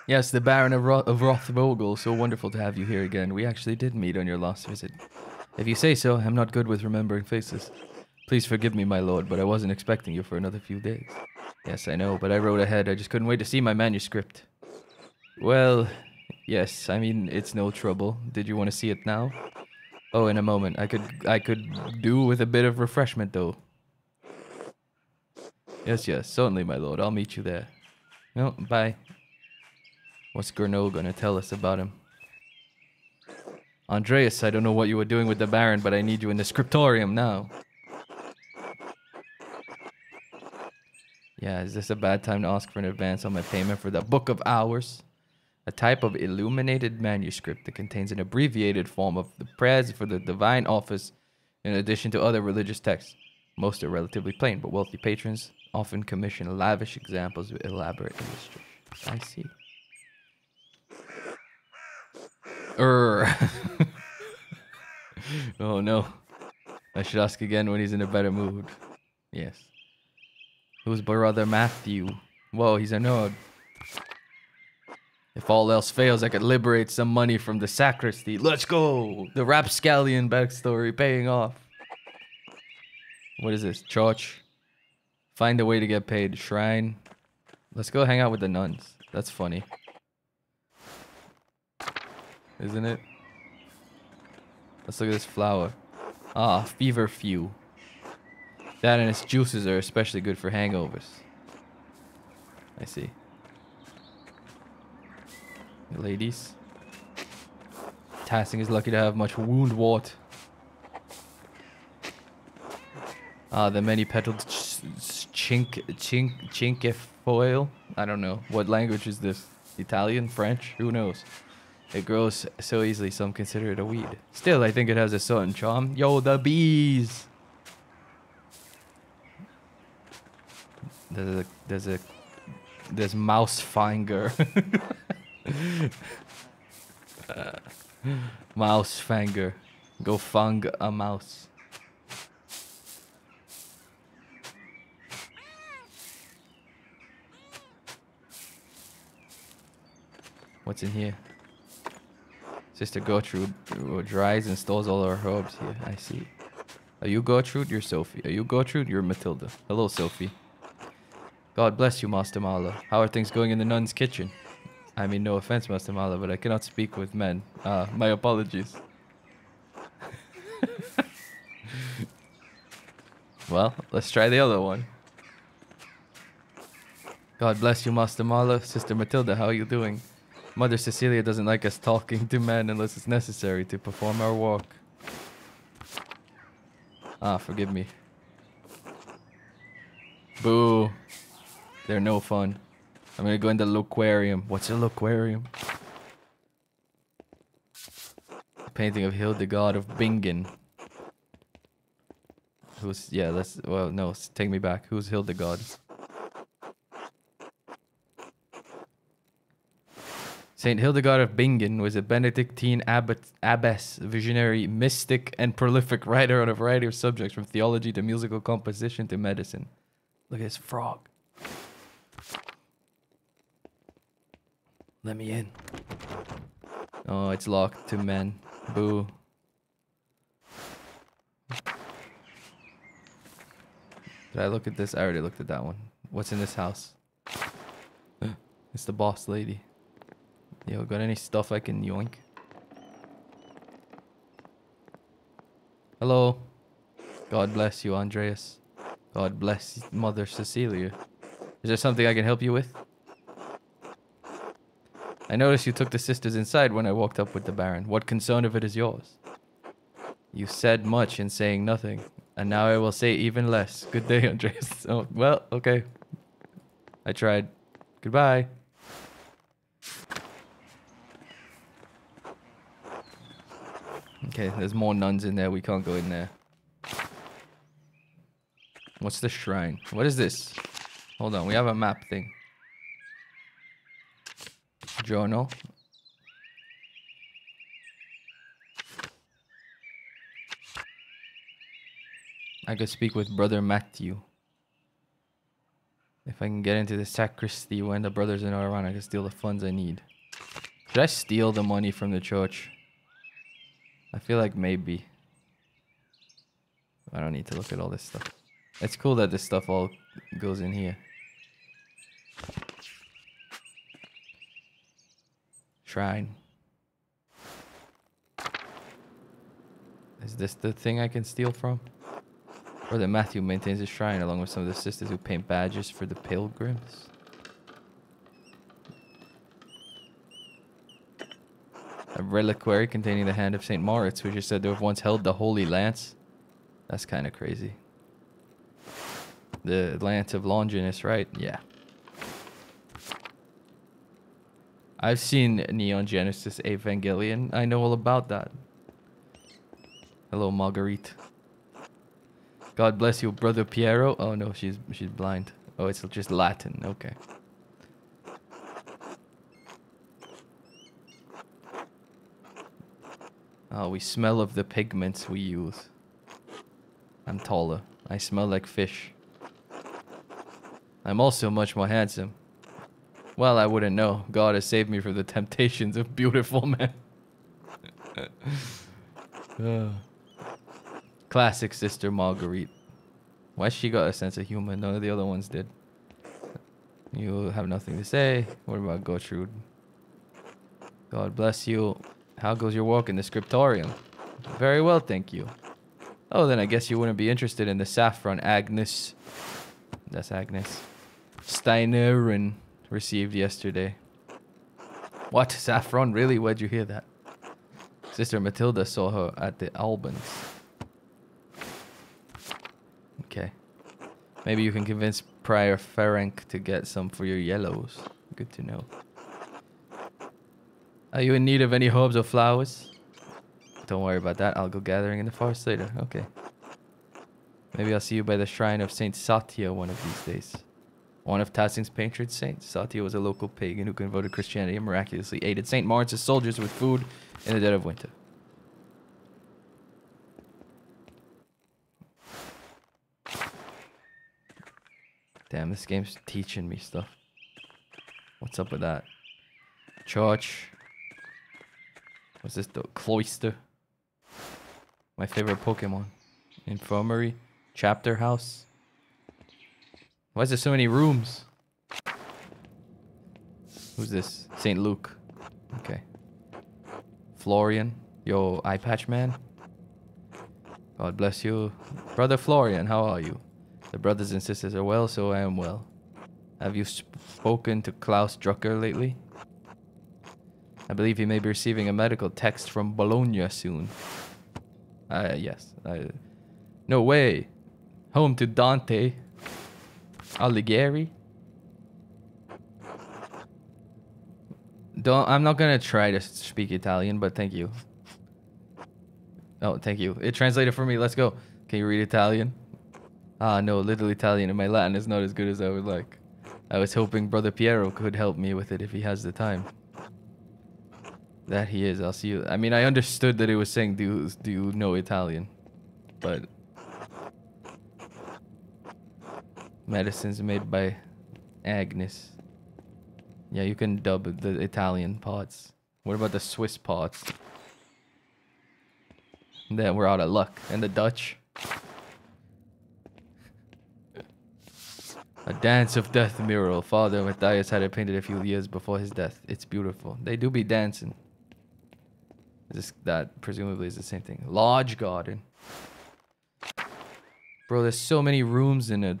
[SPEAKER 1] Yes, the Baron of Rothvogel. So wonderful to have you here again. We actually did meet on your last visit. If you say so, I'm not good with remembering faces. Please forgive me, my lord, but I wasn't expecting you for another few days. Yes, I know, but I wrote ahead. I just couldn't wait to see my manuscript. Well, yes, I mean, it's no trouble. Did you want to see it now? Oh, in a moment. I could do with a bit of refreshment, though. Yes, certainly, my lord. I'll meet you there. No, bye. What's Gurno gonna tell us about him? Andreas, I don't know what you were doing with the Baron, but I need you in the scriptorium now. Yeah, is this a bad time to ask for an advance on my payment for the Book of Hours? A type of illuminated manuscript that contains an abbreviated form of the prayers for the divine office in addition to other religious texts. Most are relatively plain, but wealthy patrons often commission lavish examples with elaborate illustrations. I see. Oh no. I should ask again when he's in a better mood. Yes. Who's brother Matthew? Whoa, he's a nerd. If all else fails, I could liberate some money from the sacristy. Let's go! The rapscallion backstory paying off. What is this? Church? Find a way to get paid. Shrine? Let's go hang out with the nuns. That's funny. Isn't it? Let's look at this flower. Ah, feverfew. That and its juices are especially good for hangovers. I see. Ladies. Tassing is lucky to have much wound wart. Ah, the many petaled cinquefoil. I don't know. What language is this? Italian? French? Who knows? It grows so easily, some consider it a weed. Still, I think it has a certain charm. Yo, the bees! There's mouse finger. Mouse finger. Go fung a mouse. What's in here? Sister Gertrude dries and stores all our herbs here. I see. Are you Gertrude? You're Sophie. Are you Gertrude? You're Matilda. Hello, Sophie. God bless you, Master Mala. How are things going in the nun's kitchen? I mean, no offense, Master Mala, but I cannot speak with men. My apologies. Well, let's try the other one. God bless you, Master Mala. Sister Matilda, how are you doing? Mother Cecilia doesn't like us talking to men unless it's necessary to perform our work. Ah, forgive me. Boo. They're no fun. I'm gonna go in the loquarium. What's a loquarium? painting of Hildegard of Bingen. Who's, yeah, let's, well, no, take me back. Who's Hildegard? Saint Hildegard of Bingen was a Benedictine abbess, visionary, mystic, and prolific writer on a variety of subjects, from theology to musical composition to medicine. Look at this frog. Let me in. Oh, it's locked to men. Boo. Did I look at this? I already looked at that one. What's in this house? It's the boss lady. Yo, got any stuff I can yoink? Hello. God bless you, Andreas. God bless Mother Cecilia. Is there something I can help you with? I noticed you took the sisters inside when I walked up with the Baron. What concern of it is yours? You said much in saying nothing, and now I will say even less. Good day, Andreas. Oh, well, okay. I tried. Goodbye. Okay, there's more nuns in there. We can't go in there. What's the shrine? What is this? Hold on, we have a map thing. Journal. I could speak with Brother Matthew. If I can get into the sacristy when the brothers are not around, I can steal the funds I need. Should I steal the money from the church? I feel like maybe. I don't need to look at all this stuff. It's cool that this stuff all goes in here. Shrine. Is this the thing I can steal from? Brother Matthew maintains a shrine along with some of the sisters who paint badges for the pilgrims. A reliquary containing the hand of St. Moritz, which is said to have once held the Holy Lance. That's kind of crazy. The Lance of Longinus, right? Yeah. I've seen Neon Genesis Evangelion. I know all about that. Hello, Marguerite. God bless you, Brother Piero. Oh no, she's blind. Oh, it's just Latin. Okay. Oh, we smell of the pigments we use. I'm taller. I smell like fish. I'm also much more handsome. Well, I wouldn't know. God has saved me from the temptations of beautiful men. Classic Sister Marguerite. Why she got a sense of humor? None of the other ones did. You have nothing to say. What about Gertrude? God bless you. How goes your walk in the scriptorium? Very well, thank you. Oh, then I guess you wouldn't be interested in the saffron Agnes. That's Agnes. Steinerin received yesterday. What? Saffron? Really? Where'd you hear that? Sister Matilda saw her at the Albans. Okay. Maybe you can convince Prior Ferenc to get some for your yellows. Good to know. Are you in need of any herbs or flowers? Don't worry about that. I'll go gathering in the forest later. Okay. Maybe I'll see you by the shrine of Saint Satya one of these days. One of Tassing's patron saints. Satya was a local pagan who converted to Christianity and miraculously aided Saint Moritz's soldiers with food in the dead of winter. Damn, this game's teaching me stuff. What's up with that? Church. What's this? The cloister. My favorite Pokemon. Infirmary. Chapter house. Why is there so many rooms? Who's this? St. Luke. Okay. Florian. Yo, eye patch man. God bless you. Brother Florian, how are you? The brothers and sisters are well, so I am well. Have you spoken to Klaus Drucker lately? I believe he may be receiving a medical text from Bologna soon. Yes. No way. Home to Dante Alighieri. I'm not gonna try to speak Italian, but thank you. Oh, thank you. It translated for me. Let's go. Can you read Italian? Ah, no, little Italian, and my Latin is not as good as I would like. I was hoping Brother Piero could help me with it if he has the time. That he is. I'll see you. I mean, I understood that it was saying, do you know Italian? But medicines made by Agnes. Yeah, you can dub the Italian pots. What about the Swiss pots? Then we're out of luck. And the Dutch. A dance of death mural. Father Matthias had it painted a few years before his death. It's beautiful. They do be dancing. That presumably is the same thing. Lodge garden. Bro, there's so many rooms in a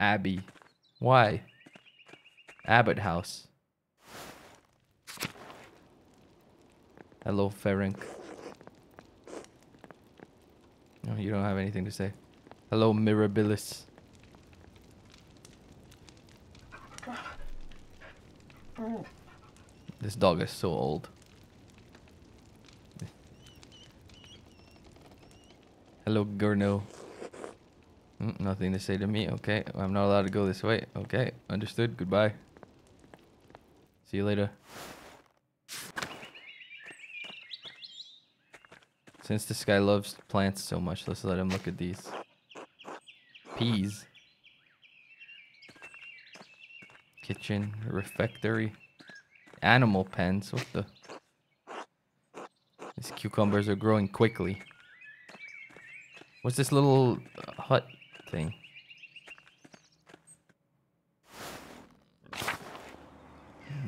[SPEAKER 1] abbey. Why? Abbot house. Hello, Ferenc. No, you don't have anything to say. Hello, Mirabilis. This dog is so old. Hello, Gurno. Nothing to say to me. Okay, I'm not allowed to go this way. Okay, understood. Goodbye. See you later. Since this guy loves plants so much, let's let him look at these. Peas. Kitchen, refectory. Animal pens. What the? These cucumbers are growing quickly. What's this little hut thing?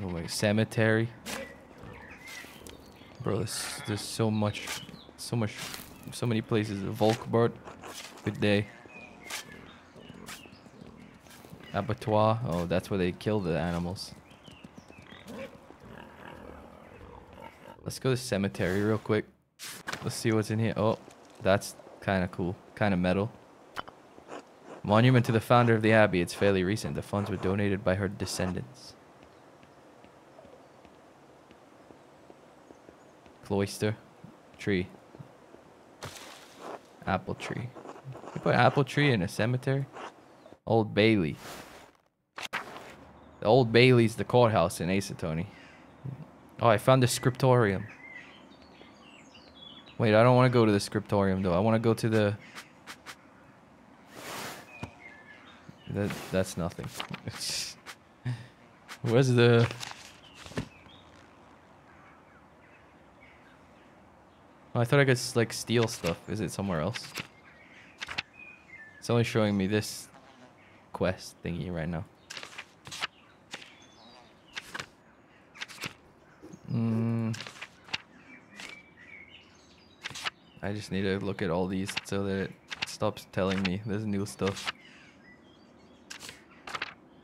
[SPEAKER 1] Oh my, cemetery. Bro, there's so many places. Volkbart. Good day. Abattoir. Oh, that's where they kill the animals. Let's go to the cemetery real quick. Let's see what's in here. Oh, that's kind of cool. Kind of metal. Monument to the founder of the abbey. It's fairly recent. The funds were donated by her descendants. Cloister. Tree. Apple tree. You put apple tree in a cemetery? Old Bailey. The Old Bailey's the courthouse in Acetone. Oh, I found the scriptorium. Wait, I don't want to go to the scriptorium though. I want to go to the... That's nothing. Where's the... Oh, I thought I could like steal stuff. Is it somewhere else? It's only showing me this quest thingy right now. I just need to look at all these so that it stops telling me there's new stuff.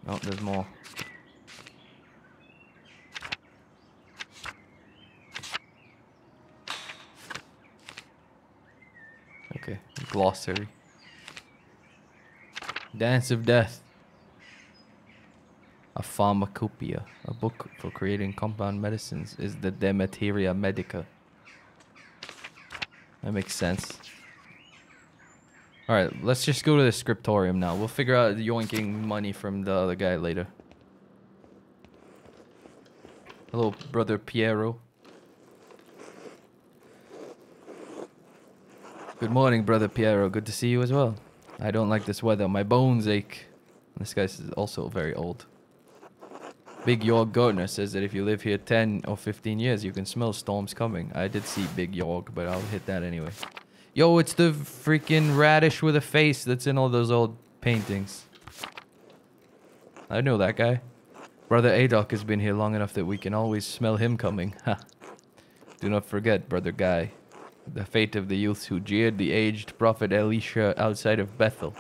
[SPEAKER 1] Oh, there's more. Okay, glossary. Dance of Death. A pharmacopoeia, a book for creating compound medicines, is the De Materia Medica. That makes sense. Alright, let's just go to the scriptorium now. We'll figure out yoinking money from the other guy later. Hello, Brother Piero. Good morning, Brother Piero. Good to see you as well. I don't like this weather. My bones ache. This guy's also very old. Big Jorg Gardner says that if you live here 10 or 15 years, you can smell storms coming. I did see Big Jorg, but I'll hit that anyway. Yo, it's the freaking radish with a face that's in all those old paintings. I know that guy. Brother Adok has been here long enough that we can always smell him coming. Ha. Do not forget, Brother Guy, the fate of the youths who jeered the aged prophet Elisha outside of Bethel.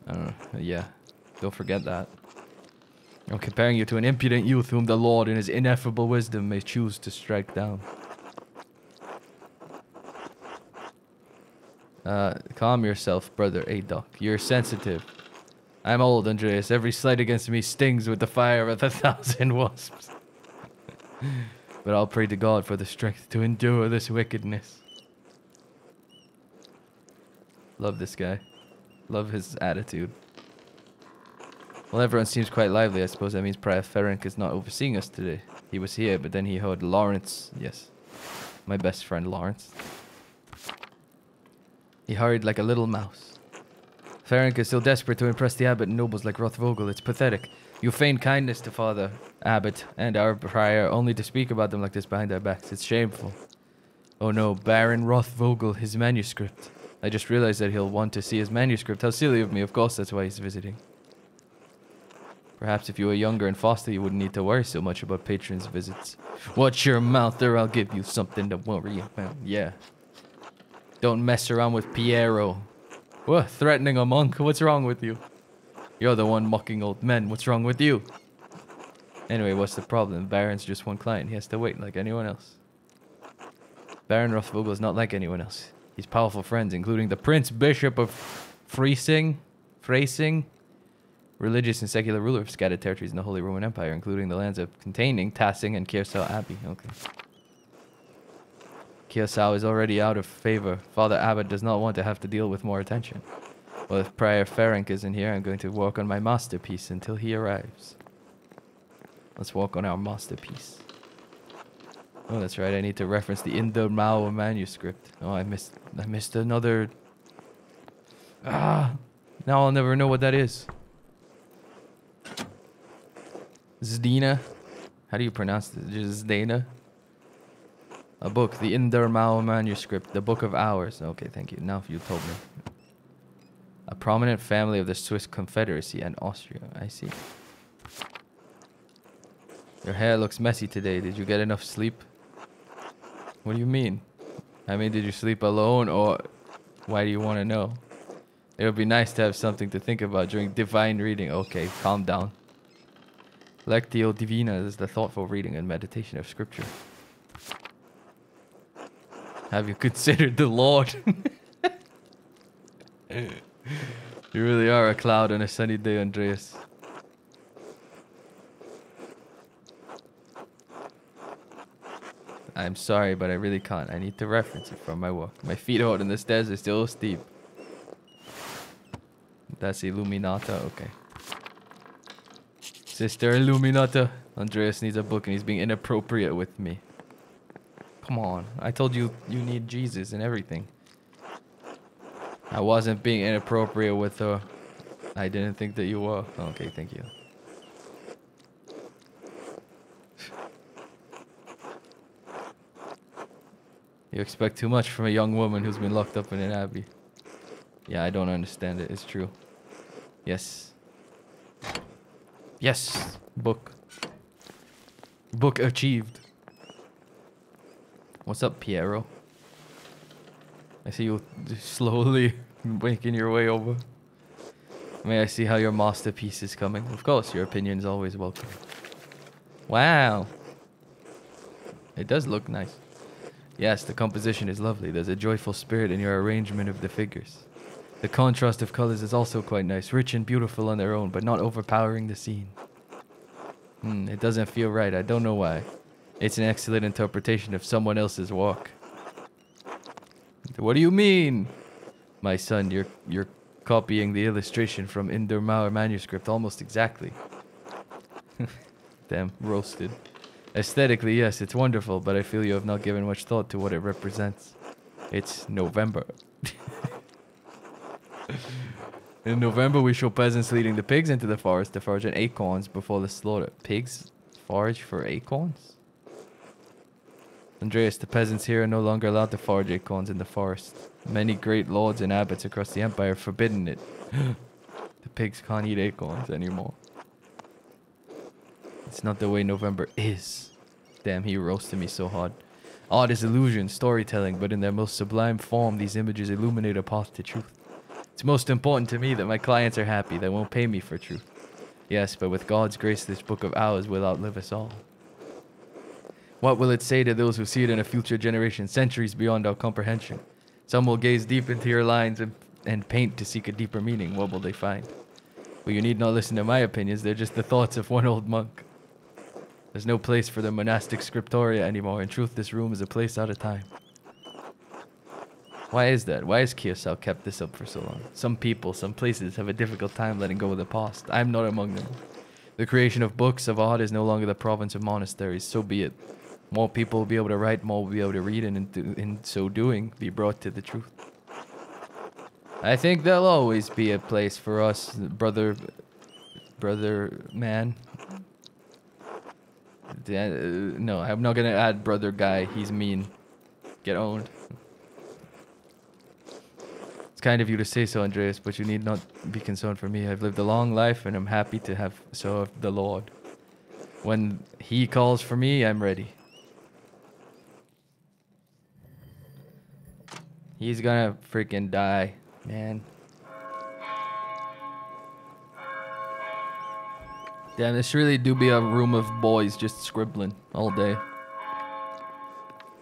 [SPEAKER 1] I don't know. Yeah, don't forget that. I'm comparing you to an impudent youth whom the Lord in his ineffable wisdom may choose to strike down. Calm yourself, Brother Adok. You're sensitive. I'm old, Andreas. Every slight against me stings with the fire of 1,000 wasps. But I'll pray to God for the strength to endure this wickedness. Love this guy. Love his attitude. Well, everyone seems quite lively. I suppose that means Prior Ferenc is not overseeing us today. He was here, but then he heard Lawrence. Yes. My best friend, Lawrence. He hurried like a little mouse. Ferenc is still desperate to impress the abbot and nobles like Rothvogel. It's pathetic. You feign kindness to Father Abbot and our prior, only to speak about them like this behind our backs. It's shameful. Oh no, Baron Rothvogel, his manuscript. I just realized that he'll want to see his manuscript. How silly of me. Of course that's why he's visiting. Perhaps if you were younger and foster, you wouldn't need to worry so much about patrons' visits. Watch your mouth or I'll give you something to worry about. Yeah. Don't mess around with Piero. What? Threatening a monk? What's wrong with you? You're the one mocking old men. What's wrong with you? Anyway, what's the problem? Baron's just one client. He has to wait like anyone else. Baron Rothvogel is not like anyone else. He's powerful friends, including the Prince Bishop of Freising, religious and secular ruler of scattered territories in the Holy Roman Empire, including the lands of containing Tassing and Kiersau Abbey. Okay. Kiersau is already out of favor. Father Abbot does not want to have to deal with more attention. Well, if Prior Ferenc isn't here, I'm going to work on my masterpiece until he arrives. Let's work on our masterpiece. Oh, that's right. I need to reference the Indermau manuscript. Oh, I missed another. Now I'll never know what that is. Zdena? How do you pronounce this? Just Zdena? A book, the Indermau manuscript, the Book of Hours. Okay, thank you. Now you told me. A prominent family of the Swiss Confederacy and Austria. I see. Your hair looks messy today. Did you get enough sleep? What do you mean? I mean, did you sleep alone or why do you want to know? It would be nice to have something to think about during divine reading. Okay, calm down. Lectio Divina is the thoughtful reading and meditation of scripture. Have you considered the Lord? You really are a cloud on a sunny day, Andreas. I'm sorry, but I really can't. I need to reference it from my work. My feet out in the stairs are still steep. That's Illuminata? Okay. Sister Illuminata. Andreas needs a book and he's being inappropriate with me. Come on. I told you you need Jesus and everything. I wasn't being inappropriate with her. I didn't think that you were. Okay, thank you. You expect too much from a young woman who's been locked up in an abbey. Yeah, I don't understand it. It's true. Yes. Yes. Book. Book achieved. What's up, Piero? I see you slowly making your way over. May I see how your masterpiece is coming? Of course, your opinion is always welcome. Wow. It does look nice. Yes, the composition is lovely. There's a joyful spirit in your arrangement of the figures. The contrast of colors is also quite nice, rich and beautiful on their own, but not overpowering the scene. It doesn't feel right. I don't know why. It's an excellent interpretation of someone else's work. What do you mean? My son, you're copying the illustration from Indermauer manuscript almost exactly. Damn, roasted. Aesthetically, yes, it's wonderful, but I feel you have not given much thought to what it represents. It's November. In November, we show peasants leading the pigs into the forest to forage on acorns before the slaughter. Pigs forage for acorns? Andreas, the peasants here are no longer allowed to forage acorns in the forest. Many great lords and abbots across the empire have forbidden it. The pigs can't eat acorns anymore. It's not the way November is. Damn, he roasted me so hard. Art is illusion, storytelling, but in their most sublime form, these images illuminate a path to truth. It's most important to me that my clients are happy. They won't pay me for truth. Yes, but with God's grace, this book of ours will outlive us all. What will it say to those who see it in a future generation, centuries beyond our comprehension? Some will gaze deep into your lines and paint to seek a deeper meaning. What will they find? Well, you need not listen to my opinions. They're just the thoughts of one old monk. There's no place for the monastic scriptoria anymore. In truth, this room is a place out of time. Why is that? Why has Kiyosau kept this up for so long? Some people, some places have a difficult time letting go of the past. I'm not among them. The creation of books of art is no longer the province of monasteries. So be it. More people will be able to write, more will be able to read, and in so doing, be brought to the truth. I think there'll always be a place for us, brother man. No, I'm not gonna add brother guy. He's mean. Get owned. It's kind of you to say so, Andreas, but you need not be concerned for me. I've lived a long life, and I'm happy to have served the Lord. When he calls for me, I'm ready. He's gonna freaking die, man. Damn, this really do be a room of boys just scribbling all day.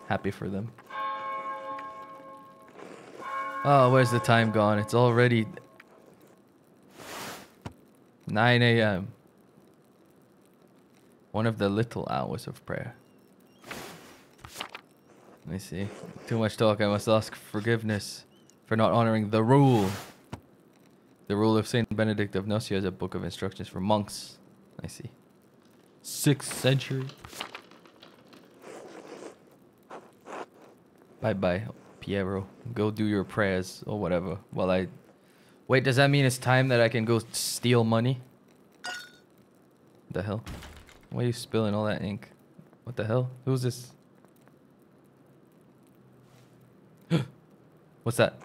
[SPEAKER 1] Happy for them. Oh, where's the time gone? It's already 9 a.m. One of the little hours of prayer. Let me see. Too much talk. I must ask forgiveness for not honoring the rule. The rule of Saint Benedict of Nursia is a book of instructions for monks. I see. 6th century. Bye-bye, Piero. Go do your prayers or whatever while I... Wait, does that mean it's time that I can go steal money? What the hell? Why are you spilling all that ink? What the hell? Who's this? What's that?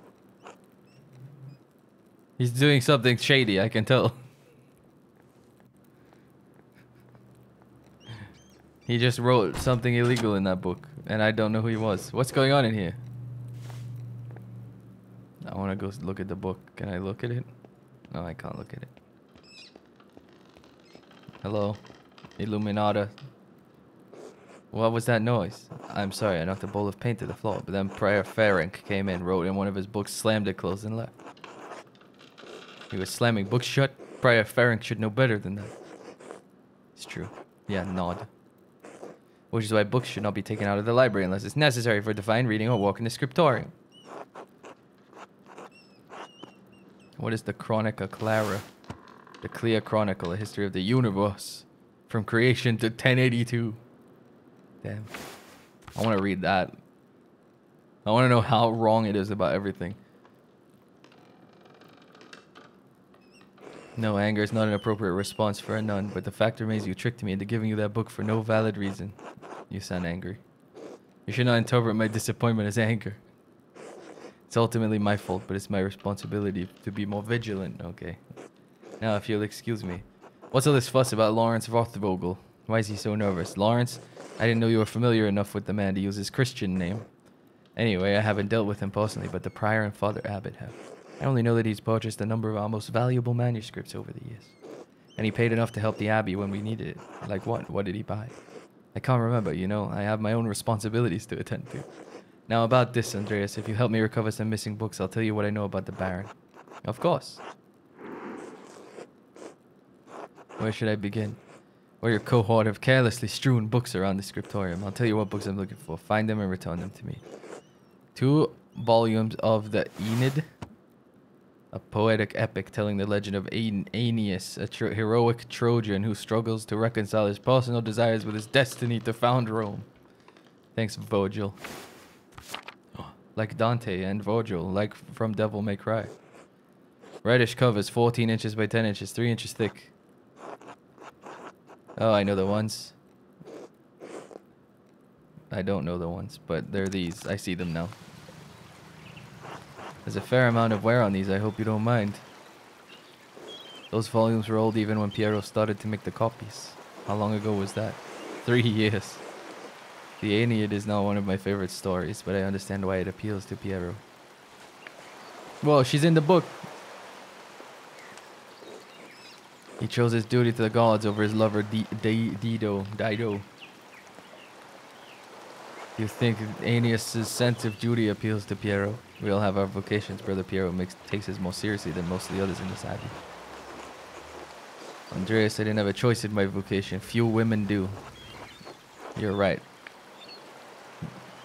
[SPEAKER 1] He's doing something shady, I can tell. He just wrote something illegal in that book, and I don't know who he was. What's going on in here? I want to go look at the book. Can I look at it? No, I can't look at it. Hello? Illuminata. What was that noise? I'm sorry, I knocked a bowl of paint to the floor, but then Prior Ferenc came in, wrote in one of his books, slammed it closed, and left. He was slamming books shut. Prior Ferenc should know better than that. It's true. Yeah, nod. Which is why books should not be taken out of the library unless it's necessary for divine reading or walk in the scriptorium. What is the Chronica Clara? The Clea Chronicle, a history of the universe. From creation to 1082. Damn. I want to read that. I want to know how wrong it is about everything. No, anger is not an appropriate response for a nun, but the fact remains you tricked me into giving you that book for no valid reason. You sound angry. You should not interpret my disappointment as anger. It's ultimately my fault, but it's my responsibility to be more vigilant. Okay. Now, if you'll excuse me. What's all this fuss about Lawrence Rothvogel? Why is he so nervous? Lawrence, I didn't know you were familiar enough with the man to use his Christian name. Anyway, I haven't dealt with him personally, but the prior and Father Abbot have. I only know that he's purchased a number of our most valuable manuscripts over the years. And he paid enough to help the Abbey when we needed it. Like what? What did he buy? I can't remember, you know. I have my own responsibilities to attend to. Now about this, Andreas, if you help me recover some missing books, I'll tell you what I know about the Baron. Of course. Where should I begin? Or your cohort have carelessly strewn books around the scriptorium. I'll tell you what books I'm looking for. Find them and return them to me. 2 volumes of the Aeneid, a poetic epic telling the legend of Aeneas, a heroic Trojan who struggles to reconcile his personal desires with his destiny to found Rome. Thanks, Virgil. Like Dante and Virgil, like from Devil May Cry. Reddish covers, 14 inches by 10 inches, 3 inches thick. Oh, I know the ones. I don't know the ones, but they're these. I see them now. There's a fair amount of wear on these, I hope you don't mind. Those volumes were old even when Piero started to make the copies. How long ago was that? 3 years. The Aeneid is not one of my favorite stories, but I understand why it appeals to Piero. Well, she's in the book. He chose his duty to the gods over his lover Dido. You think Aeneas' sense of duty appeals to Piero? We all have our vocations. Brother Piero takes us more seriously than most of the others in this abbey. Andreas, I didn't have a choice in my vocation. Few women do. You're right.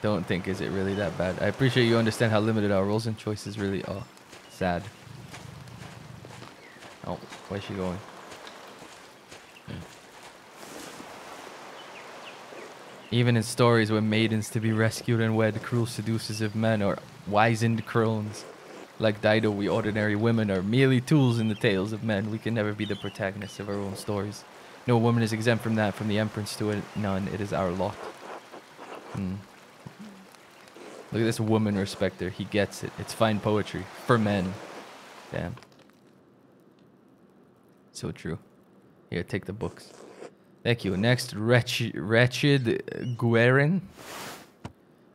[SPEAKER 1] don't think is it really that bad. I appreciate you understand how limited our roles and choices really are. Sad. Oh, where's she going? Even in stories where maidens to be rescued and wed, cruel seducers of men, or wizened crones like Dido, we ordinary women are merely tools in the tales of men. We can never be the protagonists of our own stories. No woman is exempt from that, from the empress to a nun. It is our lot. Look at this woman respecter. He gets it. It's fine poetry. For men. Damn. So true. Here, take the books. Thank you. Next, Wretched Guerin.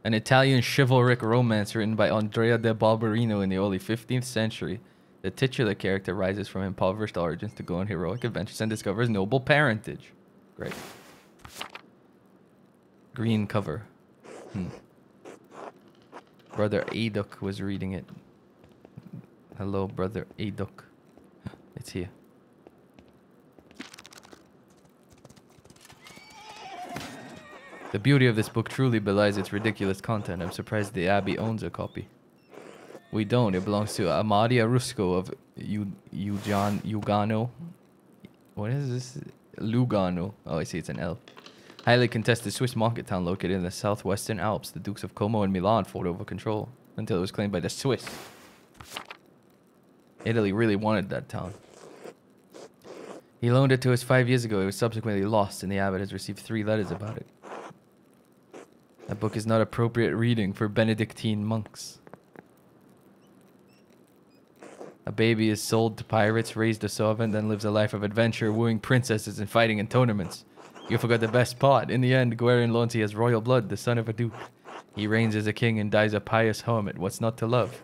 [SPEAKER 1] An Italian chivalric romance written by Andrea de Barberino in the early 15th century. The titular character rises from impoverished origins to go on heroic adventures and discovers noble parentage. Great. Green cover. Brother Aduk was reading it. Hello, Brother Aduk. It's here. The beauty of this book truly belies its ridiculous content. I'm surprised the Abbey owns a copy. We don't. It belongs to Amadia Rusco of Ugano. What is this? Lugano. Oh, I see. It's an L. Highly contested Swiss market town located in the southwestern Alps. The Dukes of Como and Milan fought over control until it was claimed by the Swiss. Italy really wanted that town. He loaned it to us 5 years ago. It was subsequently lost, and the abbot has received 3 letters about it. That book is not appropriate reading for Benedictine monks. A baby is sold to pirates, raised a servant, then lives a life of adventure, wooing princesses and fighting in tournaments. You forgot the best part. In the end, Guerin learns he has royal blood, the son of a duke. He reigns as a king and dies a pious hermit. What's not to love?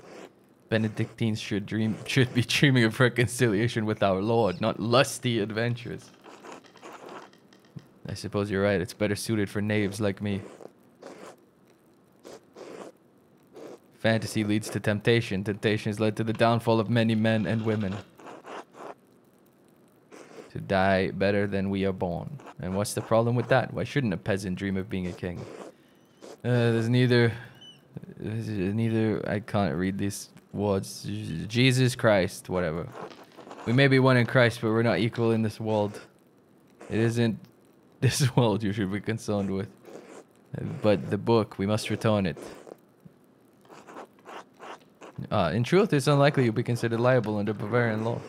[SPEAKER 1] Benedictines should be dreaming of reconciliation with our Lord, not lusty adventures. I suppose you're right. It's better suited for knaves like me. Fantasy leads to temptation. Temptation has led to the downfall of many men and women. To die better than we are born. And what's the problem with that? Why shouldn't a peasant dream of being a king? There's neither... I can't read these words. Jesus Christ, whatever. We may be one in Christ, but we're not equal in this world. It isn't this world you should be concerned with. But the book, we must return it. In truth, it's unlikely you'll be considered liable under Bavarian law.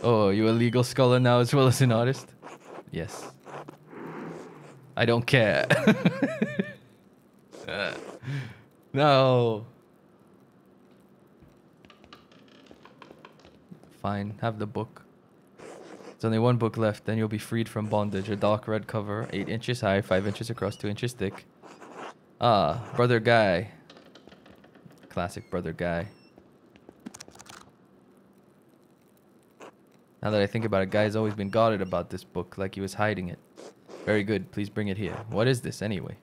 [SPEAKER 1] Oh, are you a legal scholar now as well as an artist? Yes. I don't care. No. Fine, have the book. There's only 1 book left, then you'll be freed from bondage. A dark red cover, 8 inches high, 5 inches across, 2 inches thick. Brother Guy. Classic Brother Guy. Now that I think about it, Guy's always been guarded about this book, like he was hiding it. Very good, please bring it here. What is this, anyway?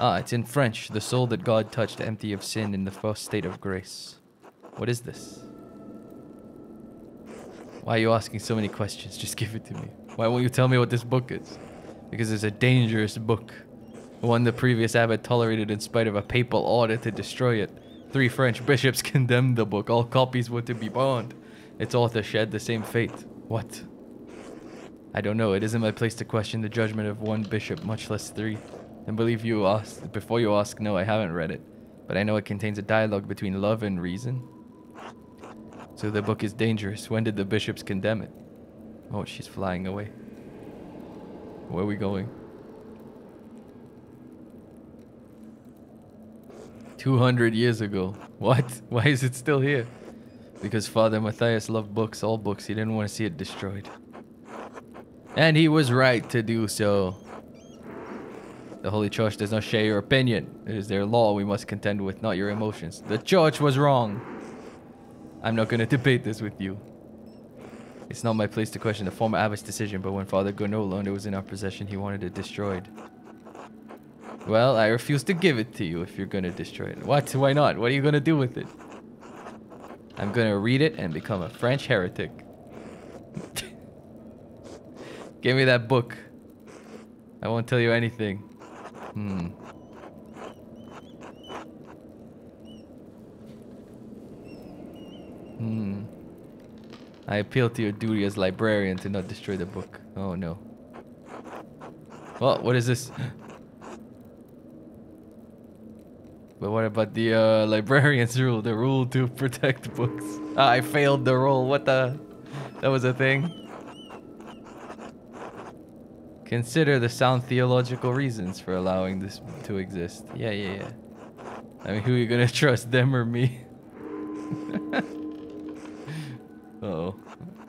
[SPEAKER 1] It's in French. The soul that God touched, empty of sin, in the first state of grace. What is this? Why are you asking so many questions? Just give it to me. Why won't you tell me what this book is? Because it's a dangerous book. One the previous abbot tolerated in spite of a papal order to destroy it. 3 French bishops condemned the book. All copies were to be burned. Its author shared the same fate. What? I don't know. It isn't my place to question the judgment of 1 bishop, much less 3. And before you ask, no, I haven't read it. But I know it contains a dialogue between love and reason. So the book is dangerous. When did the bishops condemn it? Oh, she's flying away. Where are we going? 200 years ago. What? Why is it still here? Because Father Matthias loved books, all books. He didn't want to see it destroyed. And he was right to do so. The Holy Church does not share your opinion. It is their law we must contend with, not your emotions. The Church was wrong. I'm not going to debate this with you. It's not my place to question the former abbot's decision, but when Father Gounod learned it was in our possession, he wanted it destroyed. Well, I refuse to give it to you if you're going to destroy it. What? Why not? What are you going to do with it? I'm going to read it and become a French heretic. Give me that book. I won't tell you anything. I appeal to your duty as librarian to not destroy the book. Oh no. Well, what is this? But what about the librarian's rule? The rule to protect books. Ah, I failed the roll. What the? That was a thing. Consider the sound theological reasons for allowing this to exist. Yeah. I mean, who are you gonna trust, them or me? Uh-oh.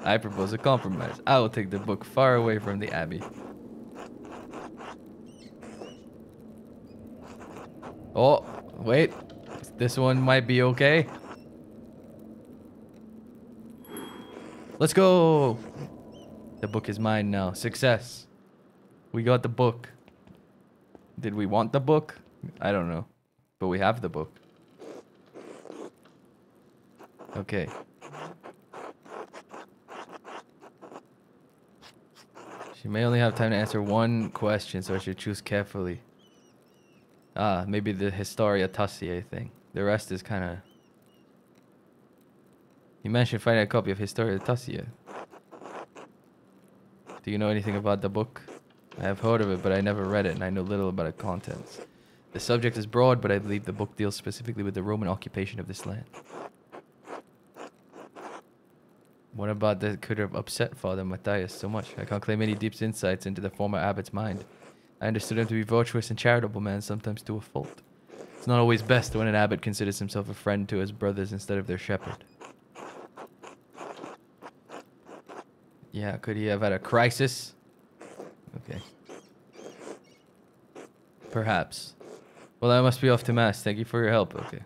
[SPEAKER 1] I propose a compromise. I will take the book far away from the abbey. Oh, wait. This one might be okay. Let's go. The book is mine now. Success. We got the book. Did we want the book? I don't know. But we have the book. Okay. She may only have time to answer one question, so I should choose carefully. Ah, maybe the Historia Tassier thing. The rest is kind of... You mentioned finding a copy of Historia Tassier. Do you know anything about the book? I have heard of it, but I never read it, and I know little about its contents. The subject is broad, but I believe the book deals specifically with the Roman occupation of this land. What about that could have upset Father Matthias so much? I can't claim any deep insights into the former abbot's mind. I understood him to be virtuous and charitable man, sometimes to a fault. It's not always best when an abbot considers himself a friend to his brothers instead of their shepherd. Yeah, could he have had a crisis? Okay. Perhaps. Well, I must be off to mass. Thank you for your help. Okay.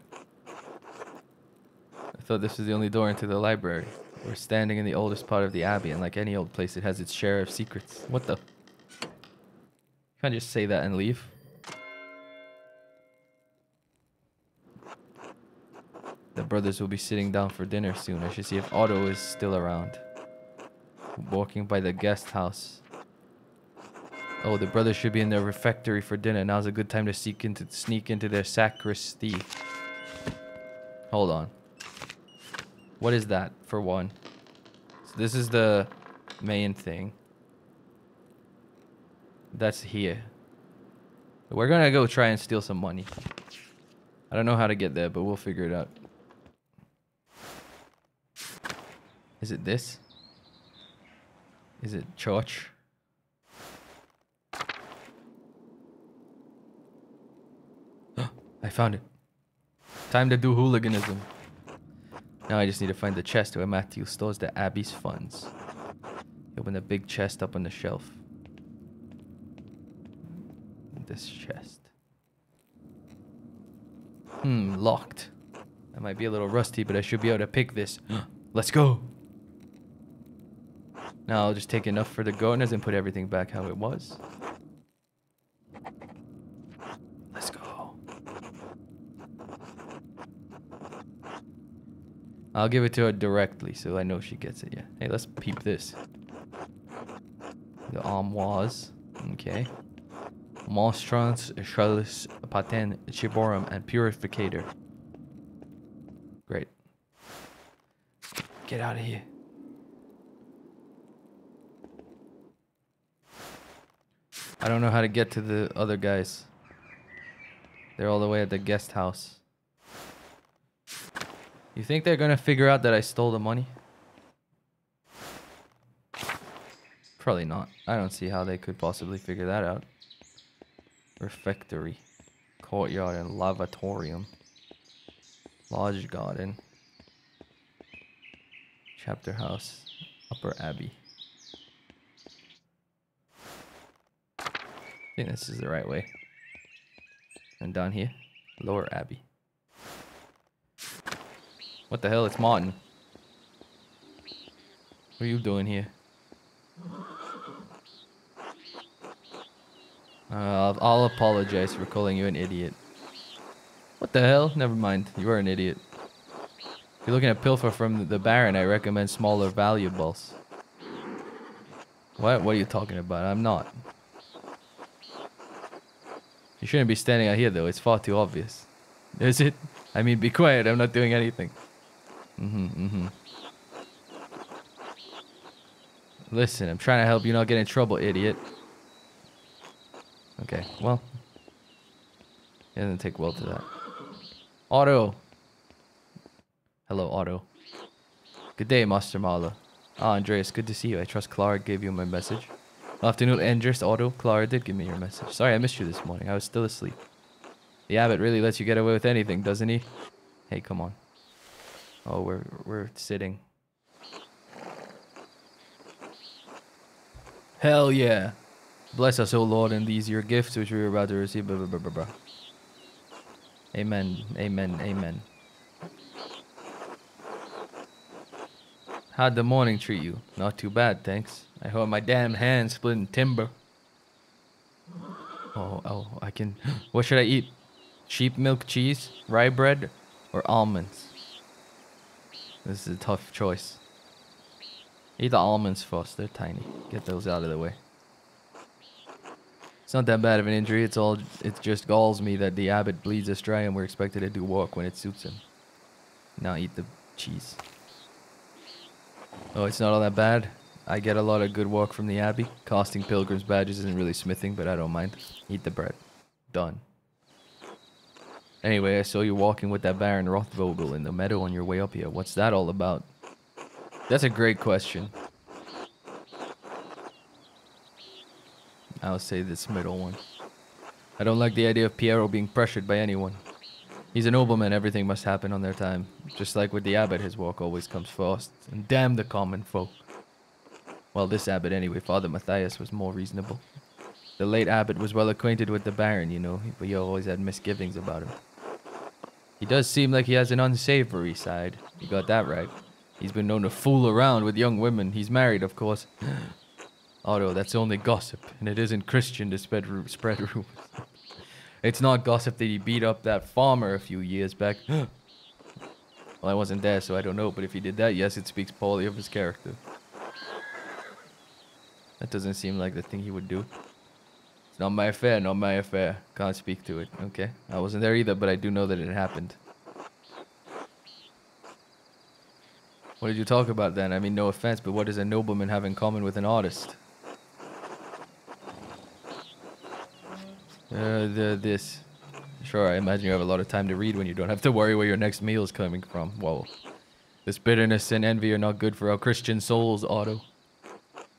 [SPEAKER 1] I thought this was the only door into the library. We're standing in the oldest part of the abbey, and like any old place, it has its share of secrets. What the? You can't just say that and leave. The brothers will be sitting down for dinner soon. I should see if Otto is still around. Walking by the guest house. Oh, the brothers should be in their refectory for dinner. Now's a good time to sneak into their sacristy. Hold on. What is that, for one? So this is the main thing. That's here. We're gonna go try and steal some money. I don't know how to get there, but we'll figure it out. Is it this? Is it church? I found it. Time to do hooliganism. Now I just need to find the chest where Matthew stores the Abbey's funds. Open the big chest up on the shelf. This chest. Locked. I might be a little rusty, but I should be able to pick this. Let's go. Now I'll just take enough for the gardeners and put everything back how it was. Let's go. I'll give it to her directly so I know she gets it, yeah. Hey, let's peep this. The armoires. Okay. Monstrance, Chalice, Paten, Chiborum, and Purificator. Great. Get out of here. I don't know how to get to the other guys. They're all the way at the guest house. You think they're gonna figure out that I stole the money? Probably not. I don't see how they could possibly figure that out. Refectory, courtyard, and lavatorium. Lodge garden. Chapter house. Upper Abbey. I think this is the right way. And down here, Lower Abbey. What the hell? It's Martin. What are you doing here? I'll apologize for calling you an idiot. What the hell? Never mind. You are an idiot. If you're looking at pilfer from the Baron, I recommend smaller valuables. What? What are you talking about? I'm not. You shouldn't be standing out here, though. It's far too obvious. Is it? I mean, be quiet. I'm not doing anything. Listen, I'm trying to help you not get in trouble, idiot. Okay, well. It doesn't take well to that. Otto. Hello, Otto. Good day, Master Mala. Ah, Andreas, good to see you. I trust Clara gave you my message. Afternoon, Andreas, Otto. Clara did give me your message. Sorry I missed you this morning. I was still asleep. The abbot really lets you get away with anything, doesn't he? Hey, come on. Oh, we're sitting. Hell yeah. Bless us, O Lord, and these your gifts which we are about to receive. Blah, blah, blah, blah, blah. Amen. Amen. Amen. How'd the morning treat you? Not too bad, thanks. I hope my damn hand splitting timber. Oh, I can... What should I eat? Sheep milk cheese, rye bread, or almonds? This is a tough choice. Eat the almonds first, they're tiny. Get those out of the way. It's not that bad of an injury, it just galls me that the abbot bleeds us dry and we're expected to do work when it suits him. Now eat the cheese. Oh, it's not all that bad. I get a lot of good work from the abbey. Costing pilgrims' badges isn't really smithing, but I don't mind. Eat the bread. Done. Anyway, I saw you walking with that Baron Rothvogel in the meadow on your way up here. What's that all about? That's a great question. I'll say this middle one. I don't like the idea of Piero being pressured by anyone. He's a nobleman, everything must happen on their time. Just like with the abbot, his work always comes first. And damn the common folk. Well, this abbot anyway, Father Matthias, was more reasonable. The late abbot was well acquainted with the Baron, you know, but he always had misgivings about him. He does seem like he has an unsavory side. You got that right. He's been known to fool around with young women. He's married, of course. Otto, that's only gossip, and it isn't Christian to spread rumors. It's not gossip that he beat up that farmer a few years back. Well, I wasn't there, so I don't know, but if he did that, yes, it speaks poorly of his character. That doesn't seem like the thing he would do. It's not my affair, not my affair. Can't speak to it, okay? I wasn't there either, but I do know that it happened. What did you talk about then? I mean, no offense, but what does a nobleman have in common with an artist? This. Sure, I imagine you have a lot of time to read when you don't have to worry where your next meal is coming from. Whoa. This bitterness and envy are not good for our Christian souls, Otto.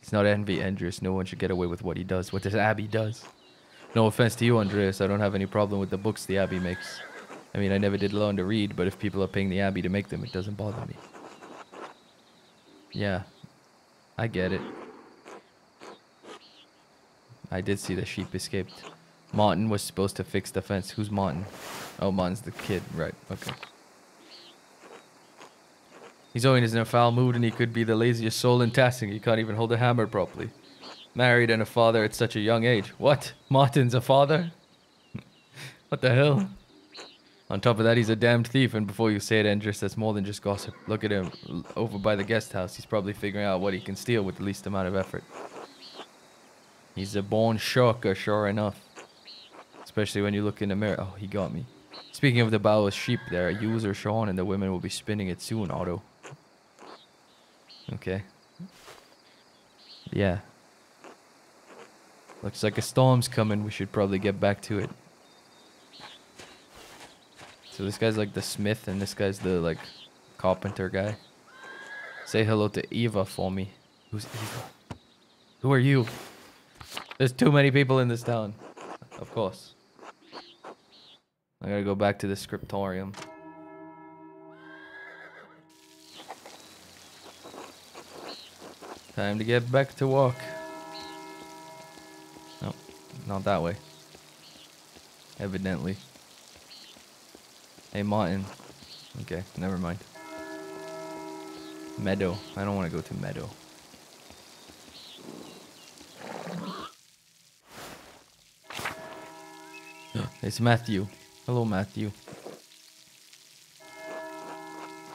[SPEAKER 1] It's not envy, Andreas. No one should get away with what he does, what this abbey does. No offense to you, Andreas. I don't have any problem with the books the abbey makes. I mean, I never did learn to read, but if people are paying the abbey to make them, it doesn't bother me. Yeah, I get it. I did see the sheep escaped. Martin was supposed to fix the fence. Who's Martin? Oh, Martin's the kid. Right, okay. He's always in a foul mood and he could be the laziest soul in Tassing. He can't even hold a hammer properly. Married and a father at such a young age. What? Martin's a father? What the hell? On top of that, he's a damned thief, and before you say it, Andres, that's more than just gossip. Look at him, over by the guest house. He's probably figuring out what he can steal with the least amount of effort. He's a born shirker, sure enough. Especially when you look in the mirror. Oh, he got me. Speaking of the bowless sheep, there are ewes are shorn, and the women will be spinning it soon, Otto. Okay. Yeah. Looks like a storm's coming. We should probably get back to it. So this guy's like the smith, and this guy's the, like, carpenter guy. Say hello to Eva for me. Who's Eva? Who are you? There's too many people in this town. Of course. I gotta go back to the scriptorium. Time to get back to work. No, not that way. Evidently. Hey, Martin. Okay, never mind. Meadow. I don't want to go to Meadow. It's Matthew. Hello, Matthew.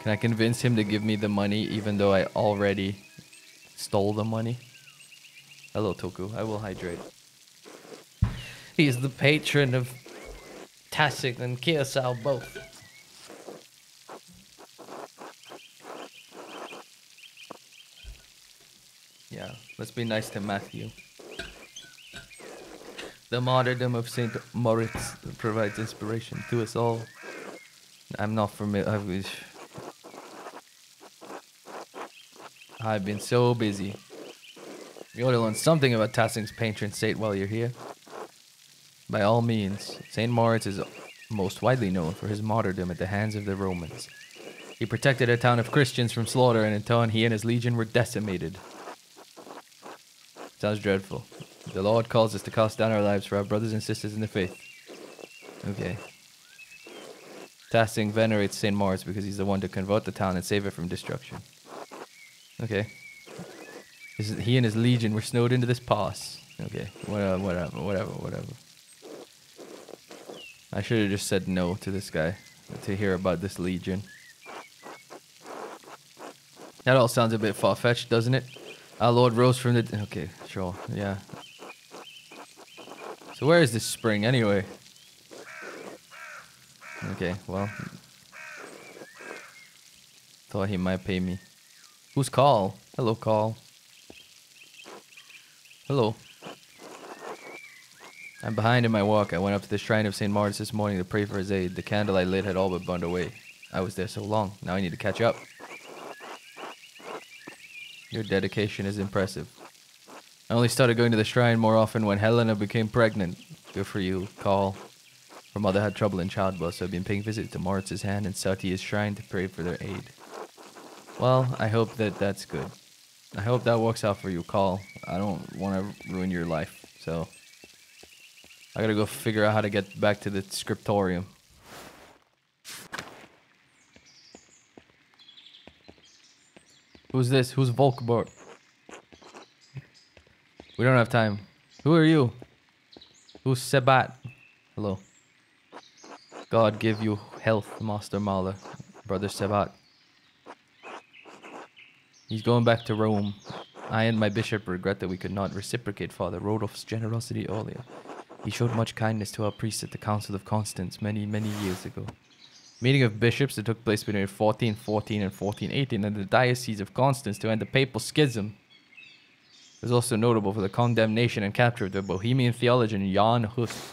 [SPEAKER 1] Can I convince him to give me the money even though I already stole the money? Hello, Toku. I will hydrate. He is the patron of Tassing and Kiosao both. Yeah. Let's be nice to Matthew. The martyrdom of Saint Moritz provides inspiration to us all. I'm not familiar. I've been so busy. You ought to learn something about Tassing's patron saint while you're here. By all means, Saint Moritz is most widely known for his martyrdom at the hands of the Romans. He protected a town of Christians from slaughter, and in turn he and his legion were decimated. Sounds dreadful. The Lord calls us to cast down our lives for our brothers and sisters in the faith. Okay. Tassing venerates Saint Moritz because he's the one to convert the town and save it from destruction. Okay. He and his legion were snowed into this pass. Okay. Whatever. I should have just said no to this guy to hear about this legion. That all sounds a bit far-fetched, doesn't it? Our Lord rose from the... Okay, sure, yeah. So where is this spring, anyway? Okay, well... Thought he might pay me. Who's Carl? Hello, Carl. Hello. I'm behind in my walk. I went up to the shrine of St. Moritz this morning to pray for his aid. The candle I lit had all but burned away. I was there so long. Now I need to catch up. Your dedication is impressive. I only started going to the shrine more often when Helena became pregnant. Good for you, Carl. Her mother had trouble in childbirth, so I've been paying visit to Moritz's hand and Satia's shrine to pray for their aid. Well, I hope that's good. I hope that works out for you, Carl. I don't want to ruin your life, so... I gotta go figure out how to get back to the scriptorium. Who's this? Who's Volkbart? We don't have time. Who are you? Who's Sebat? Hello. God give you health, Master Mahler. Brother Sebat. He's going back to Rome. I and my bishop regret that we could not reciprocate Father Rodolph's generosity earlier. He showed much kindness to our priests at the Council of Constance many years ago. Meeting of bishops that took place between 1414 and 1418 in the Diocese of Constance to end the Papal Schism. It was also notable for the condemnation and capture of the Bohemian theologian Jan Hus.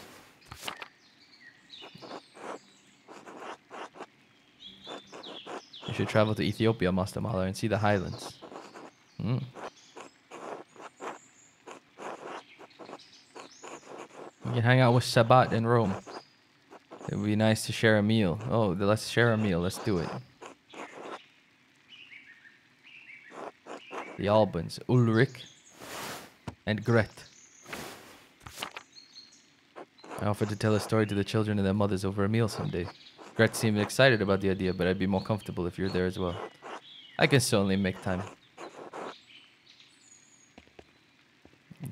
[SPEAKER 1] You should travel to Ethiopia, Master Mahler, and see the highlands. You can hang out with Sabat in Rome. It would be nice to share a meal. Oh, let's share a meal. Let's do it. The Albans, Ulrich and Gret. I offered to tell a story to the children and their mothers over a meal someday. Gret seemed excited about the idea, but I'd be more comfortable if you're there as well. I can certainly make time.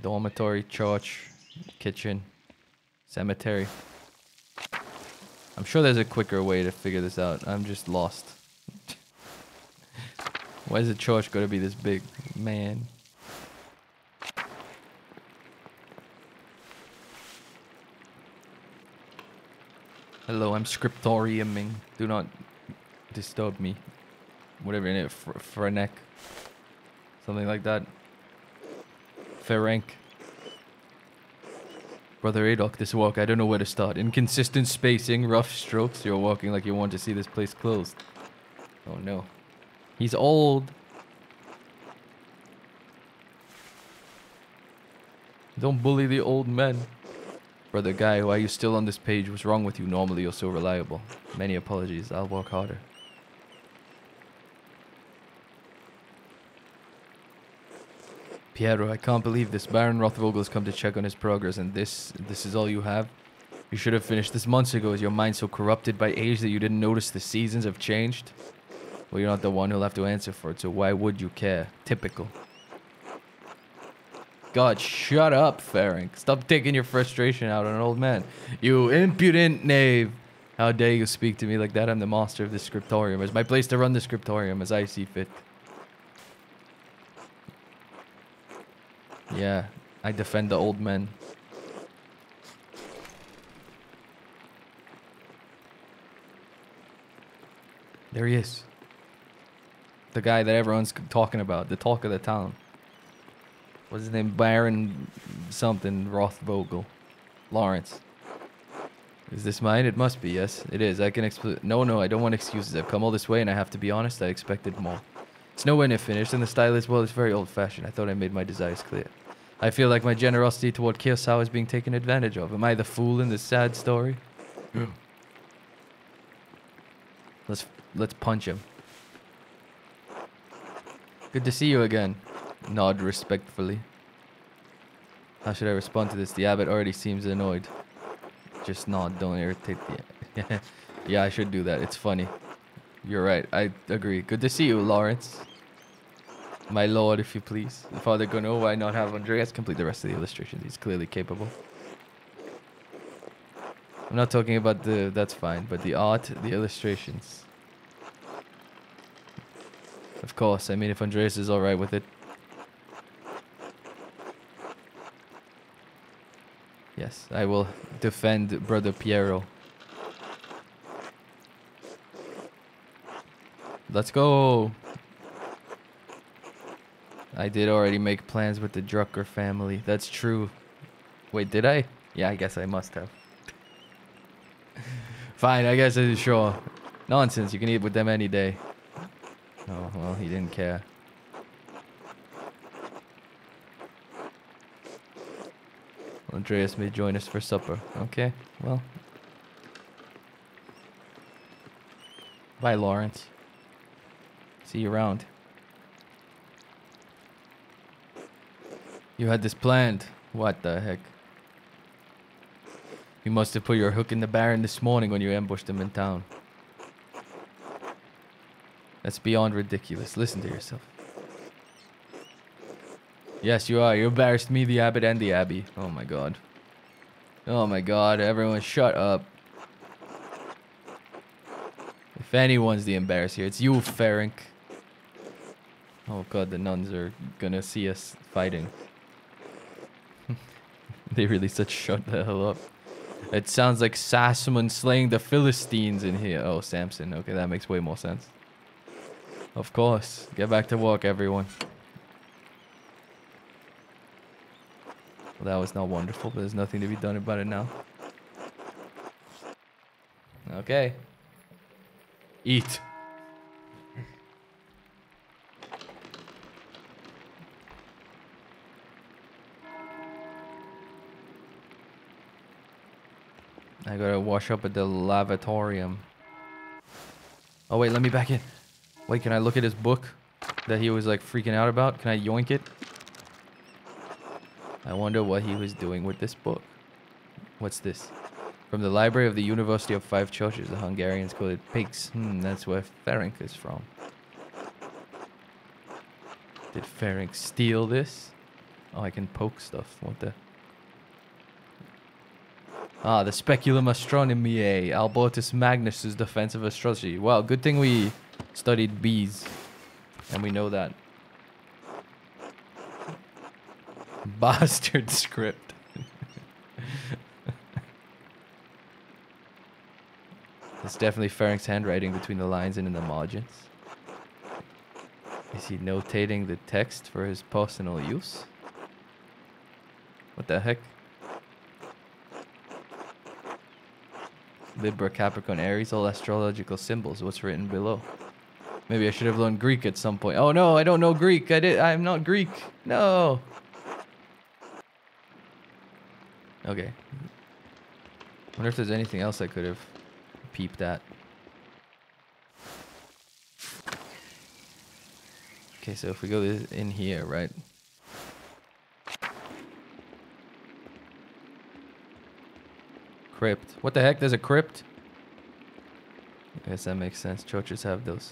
[SPEAKER 1] Dormitory, church, kitchen, cemetery. I'm sure there's a quicker way to figure this out. I'm just lost. Why is the church going to be this big? Man. Hello, I'm scriptoriuming. Do not disturb me. Whatever in it, Frenek. Something like that. Ferenc. Brother Adolf, this walk, I don't know where to start. Inconsistent spacing, rough strokes. You're walking like you want to see this place closed. Oh no. He's old. Don't bully the old men. Brother Guy, why are you still on this page? What's wrong with you? Normally you're so reliable. Many apologies. I'll work harder. Piero, I can't believe this. Baron Rothvogel has come to check on his progress, and this is all you have? You should have finished this months ago. Is your mind so corrupted by age that you didn't notice the seasons have changed? Well, you're not the one who'll have to answer for it, so why would you care? Typical. God, shut up, Ferenc. Stop taking your frustration out on an old man. You impudent knave. How dare you speak to me like that? I'm the master of this scriptorium. It's my place to run the scriptorium as I see fit. Yeah, I defend the old men. There he is. The guy that everyone's talking about. The talk of the town. What's his name? Baron something Rothvogel. Lawrence. Is this mine? It must be, yes. It is. I can No, I don't want excuses. I've come all this way and I have to be honest, I expected more. It's nowhere near finished and the style is, well, it's very old-fashioned. I thought I made my desires clear. I feel like my generosity toward Kiyosao is being taken advantage of. Am I the fool in this sad story? Let's punch him. Good to see you again. Nod respectfully. How should I respond to this? The abbot already seems annoyed. Just nod, don't irritate the... Yeah, I should do that. It's funny. You're right. I agree. Good to see you, Lawrence. My lord, if you please. Father Gono, why not have Andreas complete the rest of the illustrations? He's clearly capable. I'm not talking about the... That's fine. But the art, the illustrations. Of course. I mean, if Andreas is alright with it. Yes, I will defend Brother Piero. Let's go. I did already make plans with the Drucker family. That's true. Wait, did I? Yeah, I guess I must have. Fine, I guess I sure. Nonsense, you can eat with them any day. Oh, well, he didn't care. Andreas may join us for supper. Okay, well. Bye, Lawrence. See you around. You had this planned. What the heck? You must have put your hook in the Baron this morning when you ambushed him in town. That's beyond ridiculous. Listen to yourself. Yes, you are. You embarrassed me, the abbot, and the abbey. Oh my god. Oh my god. Everyone shut up. If anyone's the embarrassed here, it's you, Ferenc. Oh god, the nuns are gonna see us fighting. They really said shut the hell up. It sounds like Sassamon slaying the Philistines in here. Oh, Samson. Okay, that makes way more sense. Of course. Get back to work, everyone. Well, that was not wonderful, but there's nothing to be done about it now. Okay. Eat. I gotta wash up at the lavatorium. Oh wait, let me back in. Wait, can I look at his book that he was like freaking out about? Can I yoink it? I wonder what he was doing with this book. What's this? From the library of the University of Five Churches, the Hungarians call it pigs. That's where Ferenc is from. Did Ferenc steal this? Oh, I can poke stuff. What the... Ah, the Speculum Astronomiae, Albertus Magnus's Defense of Astrology. Well, good thing we studied bees. And we know that. Bastard script. It's definitely Ferenc's handwriting between the lines and in the margins. Is he notating the text for his personal use? What the heck? Libra, Capricorn, Aries, all astrological symbols. What's written below? Maybe I should have learned Greek at some point. Oh no, I don't know Greek. I'm not Greek. No. Okay. Wonder if there's anything else I could have peeped at. Okay, so if we go in here, right? Crypt. What the heck? There's a crypt? I guess that makes sense. Churches have those.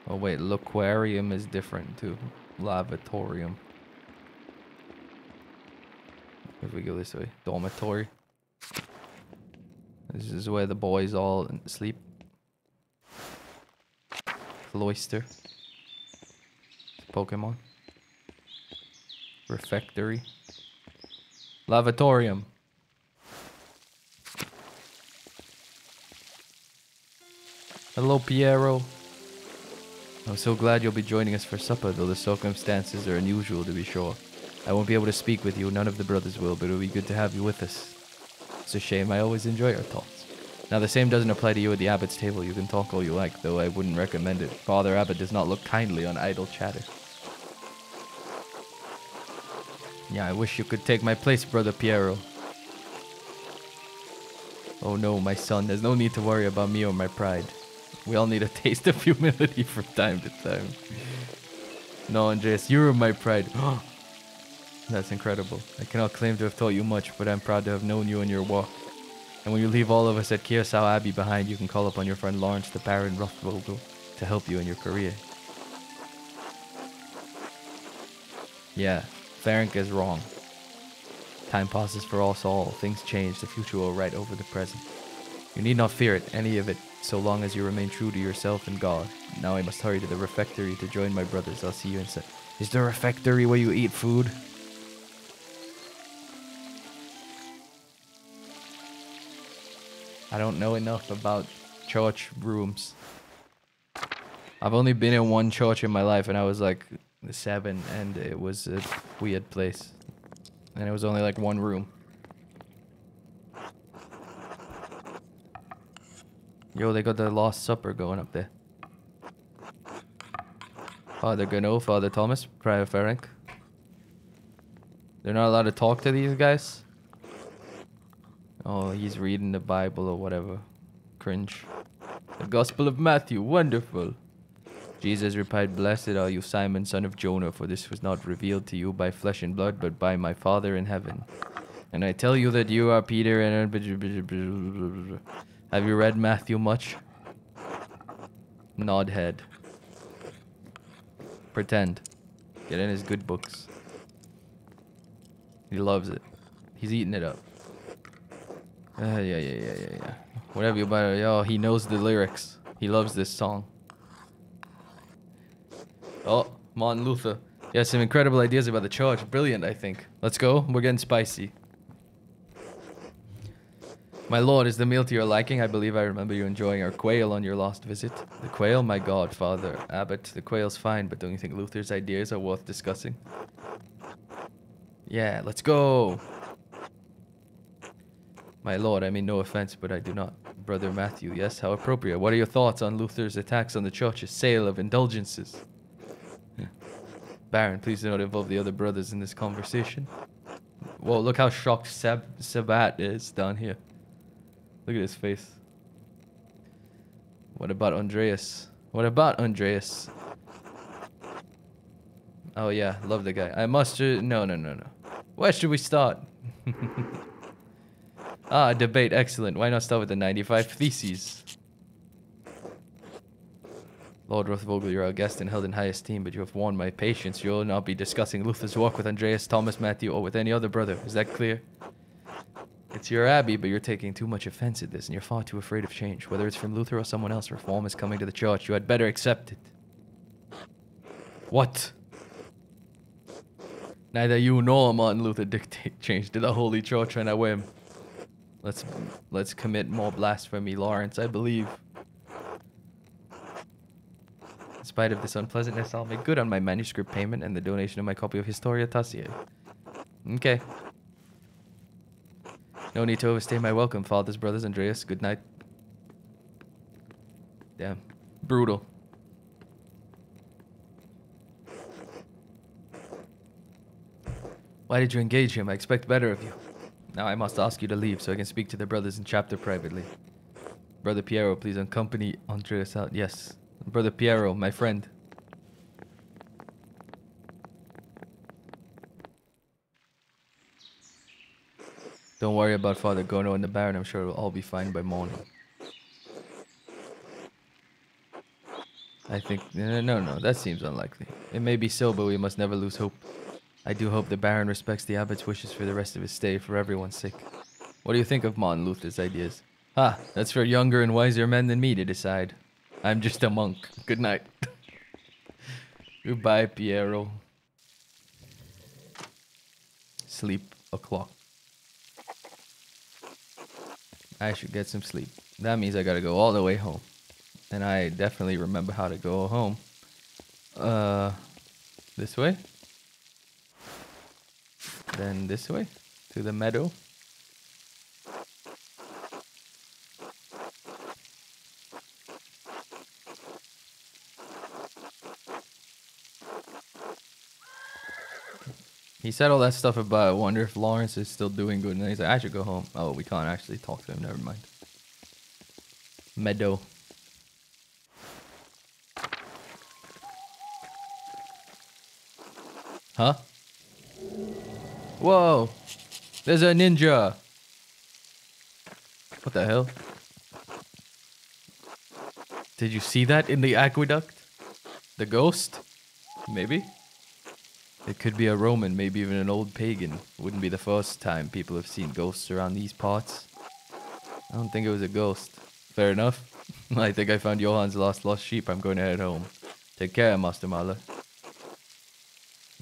[SPEAKER 1] Oh wait, loquarium is different too. Lavatorium. If we go this way. Dormitory. This is where the boys all sleep. Cloister. Pokemon. Refectory. Lavatorium. Hello, Piero. I'm so glad you'll be joining us for supper, though the circumstances are unusual to be sure. I won't be able to speak with you, none of the brothers will, but it'll be good to have you with us. It's a shame, I always enjoy our talks. Now the same doesn't apply to you at the abbot's table. You can talk all you like, though I wouldn't recommend it. Father Abbot does not look kindly on idle chatter. Yeah, I wish you could take my place, Brother Piero. Oh no, my son, there's no need to worry about me or my pride. We all need a taste of humility from time to time. No, Andreas, you're my pride. That's incredible. I cannot claim to have taught you much, but I'm proud to have known you in your walk. And when you leave all of us at Kirsau Abbey behind, you can call upon your friend Lawrence the Baron Rothvogel to help you in your career. Yeah, Ferenc is wrong. Time passes for us all. Things change. The future will right over the present. You need not fear it, any of it, so long as you remain true to yourself and God. Now I must hurry to the refectory to join my brothers. I'll see you inside. Is the refectory where you eat food? I don't know enough about church rooms. I've only been in one church in my life, and I was like 7, and it was a weird place. And it was only like one room. Yo, they got the Last Supper going up there. Father Gano, Father Thomas, Prior Ferenc. They're not allowed to talk to these guys? Oh, he's reading the Bible or whatever. Cringe. The Gospel of Matthew, wonderful. Jesus replied, Blessed are you, Simon, son of Jonah, for this was not revealed to you by flesh and blood, but by my Father in heaven. And I tell you that you are Peter and... Have you read Matthew much? Nod head. Pretend. Get in his good books. He loves it. He's eating it up. Yeah. Whatever you buy, yo, he knows the lyrics. He loves this song. Oh, Martin Luther. Yeah, some incredible ideas about the church. Brilliant, I think. Let's go. We're getting spicy. My lord, is the meal to your liking? I believe I remember you enjoying our quail on your last visit. The quail? My god, Father Abbot. The quail's fine, but don't you think Luther's ideas are worth discussing? Yeah, let's go. My lord, I mean no offense, but I do not. Brother Matthew, yes, how appropriate. What are your thoughts on Luther's attacks on the church's sale of indulgences? Baron, please do not involve the other brothers in this conversation. Whoa, look how shocked Sabat is down here. Look at his face. What about Andreas? What about Andreas? Oh yeah, love the guy. I must... No. Where should we start? Debate, excellent. Why not start with the 95 Theses? Lord Rothvogel, you're our guest and held in high esteem, but you have warned my patience. You'll not be discussing Luther's work with Andreas, Thomas, Matthew, or with any other brother. Is that clear? It's your abbey, but you're taking too much offense at this, and you're far too afraid of change. Whether it's from Luther or someone else, reform is coming to the church. You had better accept it. What? Neither you nor Martin Luther dictate change to the Holy Church on a whim. Let's commit more blasphemy, Lawrence, I believe. In spite of this unpleasantness, I'll make good on my manuscript payment and the donation of my copy of Historia Tassiae. Okay. No need to overstay my welcome, fathers, brothers, Andreas. Good night. Damn. Brutal. Why did you engage him? I expect better of you. Now I must ask you to leave so I can speak to the brothers in chapter privately. Brother Piero, please accompany Andreas out. Yes. Brother Piero, my friend. Don't worry about Father Gono and the Baron. I'm sure it'll all be fine by morning. I think... No. That seems unlikely. It may be so, but we must never lose hope. I do hope the Baron respects the Abbot's wishes for the rest of his stay, for everyone's sake. What do you think of Martin Luther's ideas? That's for younger and wiser men than me to decide. I'm just a monk. Good night. Goodbye, Piero. Sleep o'clock. I should get some sleep. That means I gotta go all the way home. And I definitely remember how to go home. This way? Then this way to the meadow. He said all that stuff about, I wonder if Lawrence is still doing good. And he's like, I should go home. Oh, we can't actually talk to him. Never mind. Meadow. Huh? Whoa. There's a ninja. What the hell? Did you see that in the aqueduct? The ghost? Maybe? It could be a Roman, maybe even an old pagan. Wouldn't be the first time people have seen ghosts around these parts. I don't think it was a ghost. Fair enough. I think I found Johann's lost sheep. I'm going to head home. Take care, Master Marla.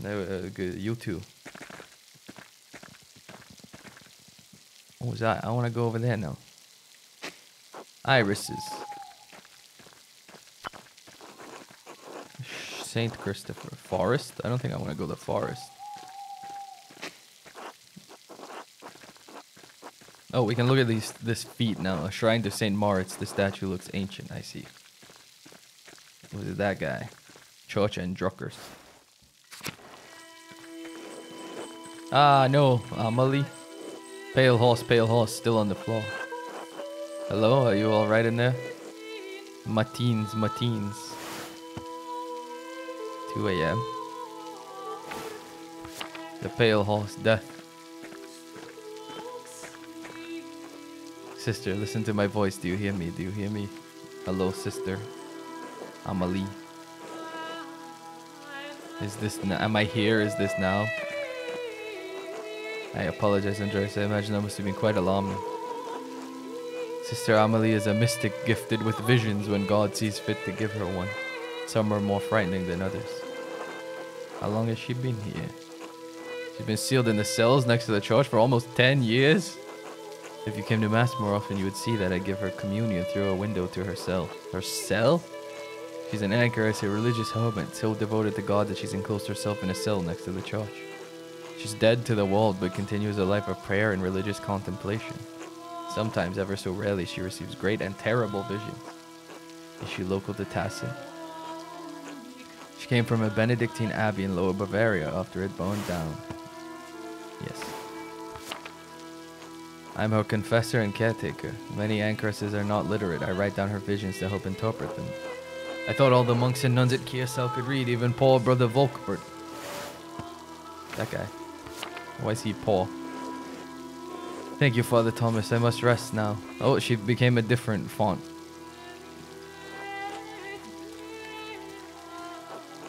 [SPEAKER 1] No, good. You too. What was that? I want to go over there now. Irises. Saint Christopher. Forest? I don't think I want to go to the forest. Oh, we can look at this feat now. A shrine to Saint Moritz. The statue looks ancient. I see. Was it that guy? Church and Druckers. Ah, no. Amelie. Pale horse, still on the floor. Hello, are you alright in there? Matines. 2 a.m. The pale horse, death. Sister, listen to my voice. Do you hear me? Do you hear me? Hello, sister. Amelie. Is this... Am I here? Is this now? I apologize, Andres. I imagine that must have been quite alarming. Sister Amelie is a mystic gifted with visions when God sees fit to give her one. Some are more frightening than others. How long has she been here? She's been sealed in the cells next to the church for almost 10 years? If you came to Mass more often, you would see that I give her communion through a window to her cell. Her cell? She's an anchoress, a religious hermit, so devoted to God that she's enclosed herself in a cell next to the church. She's dead to the world, but continues a life of prayer and religious contemplation. Sometimes, ever so rarely, she receives great and terrible visions. Is she local to Tassel? She came from a Benedictine abbey in Lower Bavaria after it burned down. Yes. I'm her confessor and caretaker. Many anchoresses are not literate. I write down her visions to help interpret them. I thought all the monks and nuns at Kiersal could read, even poor brother Volkbert. That guy. Why is he poor? Thank you, Father Thomas. I must rest now. Oh, she became a different font.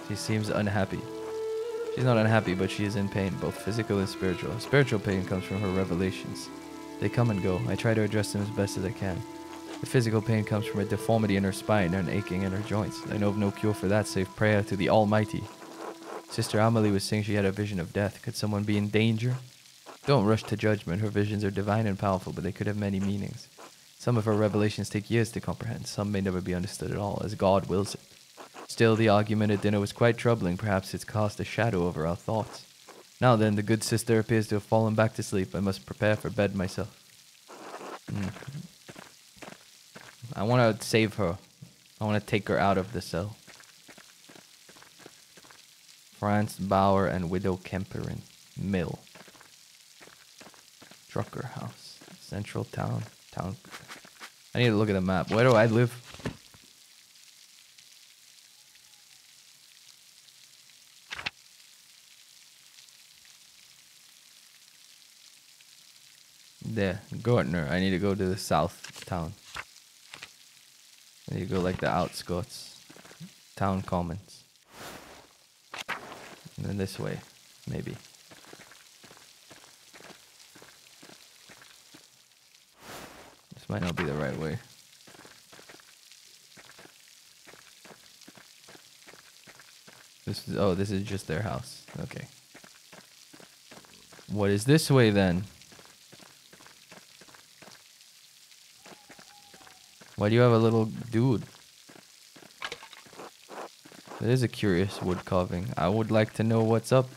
[SPEAKER 1] She seems unhappy. She's not unhappy, but she is in pain, both physical and spiritual. Spiritual pain comes from her revelations. They come and go. I try to address them as best as I can. The physical pain comes from a deformity in her spine and aching in her joints. I know of no cure for that save prayer to the Almighty. Sister Amelie was saying she had a vision of death. Could someone be in danger? Don't rush to judgment. Her visions are divine and powerful, but they could have many meanings. Some of her revelations take years to comprehend. Some may never be understood at all, as God wills it. Still, the argument at dinner was quite troubling. Perhaps it's cast a shadow over our thoughts. Now then, the good sister appears to have fallen back to sleep. I must prepare for bed myself. I want to save her. I want to take her out of the cell. Franz Bauer and Widow Kemperin. Mill. Drucker House. Central town. I need to look at the map. Where do I live? There. Gardner. I need to go to the south town. I need to go like the outskirts. Town commons. And then this way. Maybe. This might not be the right way. This is just their house. Okay. What is this way then? Why do you have a little dude? It is a curious wood carving. I would like to know what's up.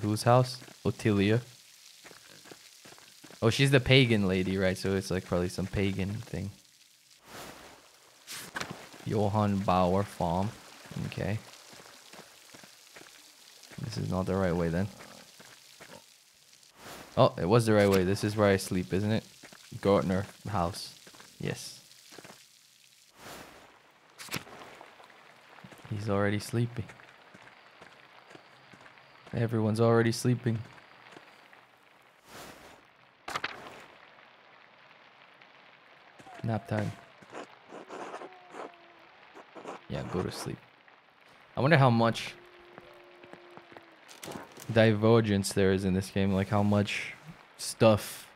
[SPEAKER 1] Whose house? Ottilia. Oh, she's the pagan lady, right? So it's like probably some pagan thing. Johann Bauer Farm. Okay. This is not the right way then. Oh, it was the right way. This is where I sleep, isn't it? Gartner house. Yes. He's already sleeping. Everyone's already sleeping. Nap time. Yeah, go to sleep. I wonder how much divergence there is in this game. Like how much stuff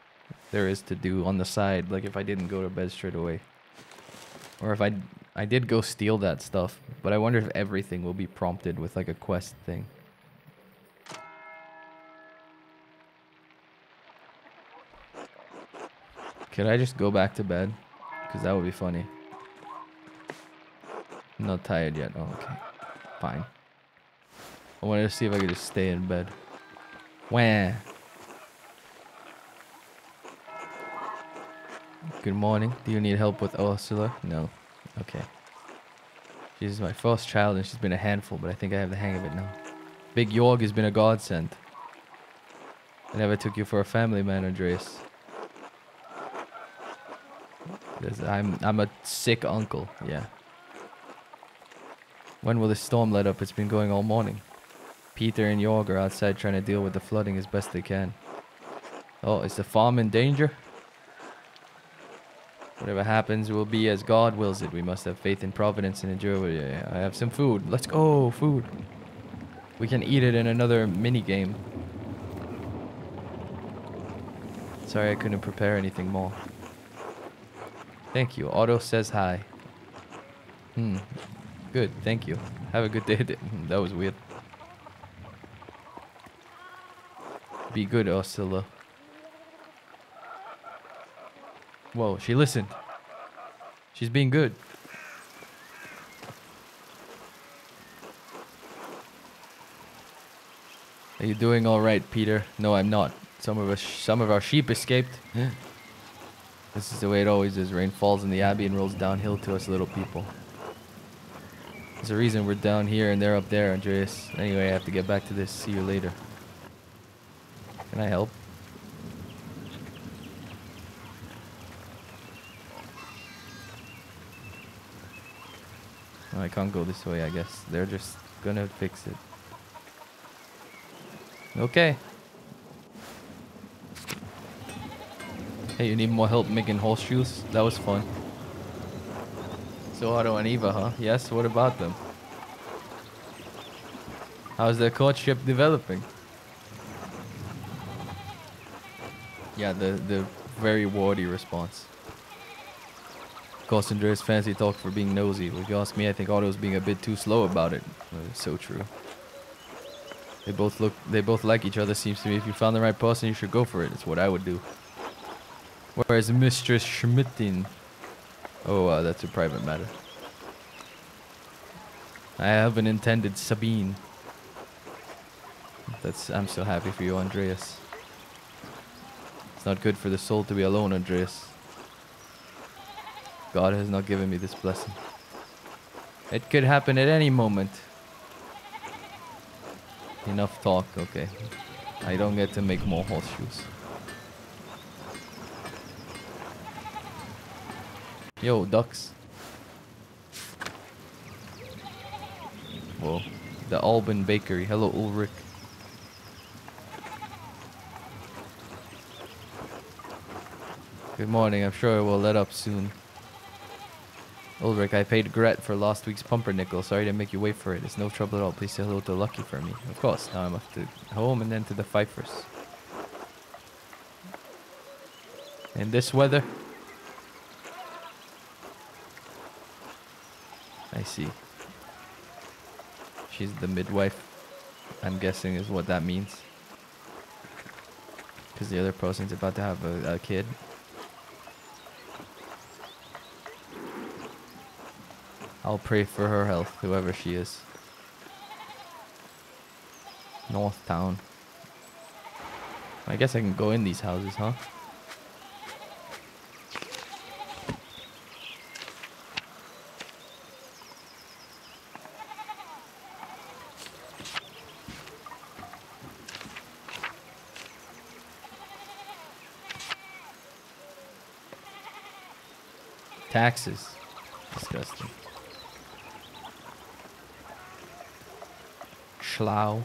[SPEAKER 1] there is to do on the side. Like if I didn't go to bed straight away. Or if I did go steal that stuff. But I wonder if everything will be prompted with like a quest thing. Could I just go back to bed? Because that would be funny. I'm not tired yet. Oh, okay. Fine. I wanted to see if I could just stay in bed. Wah. Good morning. Do you need help with Ursula? No. Okay. She's my first child and she's been a handful, but I think I have the hang of it now. Big Jorg has been a godsend. I never took you for a family man, Andreas. I'm a sick uncle, yeah. When will the storm let up? It's been going all morning. Peter and Jorg are outside trying to deal with the flooding as best they can. Oh, is the farm in danger? Whatever happens will be as God wills it. We must have faith in Providence and endure. Yeah, I have some food. Let's go, food. We can eat it in another mini game. Sorry I couldn't prepare anything more. Thank you. Otto says hi. Good, thank you. Have a good day. That was weird. Be good, Ursula. Whoa, she listened. She's being good. Are you doing all right, Peter? No, I'm not. Some of our sheep escaped. This is the way it always is. Rain falls in the abbey and rolls downhill to us little people. There's a reason we're down here and they're up there, Andreas. Anyway, I have to get back to this. See you later. Can I help? Oh, I can't go this way, I guess. They're just gonna fix it. Okay. Hey, you need more help making horseshoes? That was fun. So Otto and Eva, huh? Yes, what about them? How's their courtship developing? Yeah, the very wordy response. Of course, Andreas fancy talk for being nosy. If you ask me, I think Otto's being a bit too slow about it. So true. They both like each other, seems to me. If you found the right person, you should go for it. It's what I would do. Whereas Mistress Schmidtin? Oh, that's a private matter. I haven't intended Sabine. I'm so happy for you, Andreas. It's not good for the soul to be alone, Andreas. God has not given me this blessing. It could happen at any moment. Enough talk, okay. I don't get to make more horseshoes. Yo, ducks. Whoa. The Alban Bakery. Hello, Ulrich. Good morning. I'm sure it will let up soon. Ulrich, I paid Gret for last week's pumpernickel. Sorry to make you wait for it. It's no trouble at all. Please say hello to Lucky for me. Of course. Now I'm off to home and then to the Pfeiffers. In this weather? I see. She's the midwife. I'm guessing is what that means. Because the other person's about to have a kid. I'll pray for her health, whoever she is. North Town. I guess I can go in these houses, huh? Taxes. Disgusting. Schlau.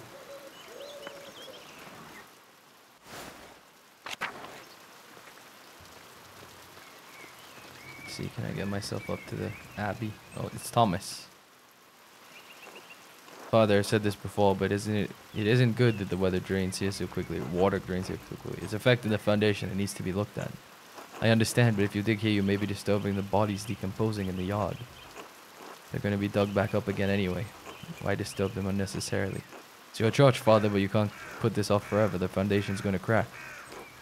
[SPEAKER 1] Let's see, can I get myself up to the Abbey? Oh, it's Thomas. Father, I said this before, but it isn't good that the weather drains here so quickly. Water drains here so quickly. It's affecting the foundation. It needs to be looked at. I understand, but if you dig here, you may be disturbing the bodies decomposing in the yard. They're going to be dug back up again anyway. Why disturb them unnecessarily? It's your church, Father, but you can't put this off forever. The foundation's going to crack.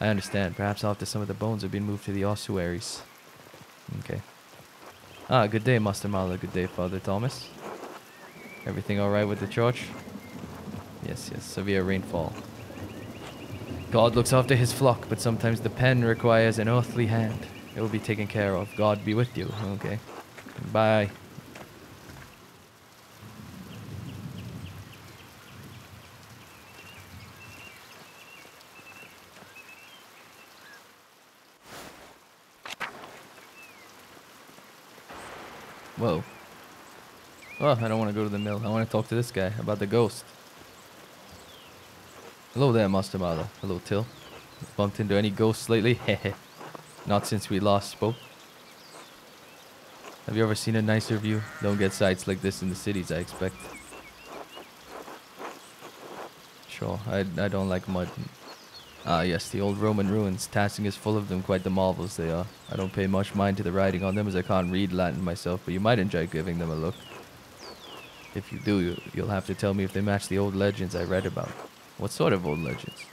[SPEAKER 1] I understand. Perhaps after some of the bones have been moved to the ossuaries. Okay. Ah, good day, Master Mala. Good day, Father Thomas. Everything alright with the church? Yes, yes. Severe rainfall. God looks after his flock, but sometimes the pen requires an earthly hand. It will be taken care of. God be with you. Okay. Bye. Whoa. Oh, I don't want to go to the mill. I want to talk to this guy about the ghost. Hello there, Master Mala. Hello, Till. Bumped into any ghosts lately? Hehe. Not since we last spoke. Have you ever seen a nicer view? Don't get sights like this in the cities, I expect. Sure, I don't like mud. Ah, yes, the old Roman ruins. Tassing is full of them, quite the marvels they are. I don't pay much mind to the writing on them as I can't read Latin myself, but you might enjoy giving them a look. If you do, you'll have to tell me if they match the old legends I read about. What sort of old legends?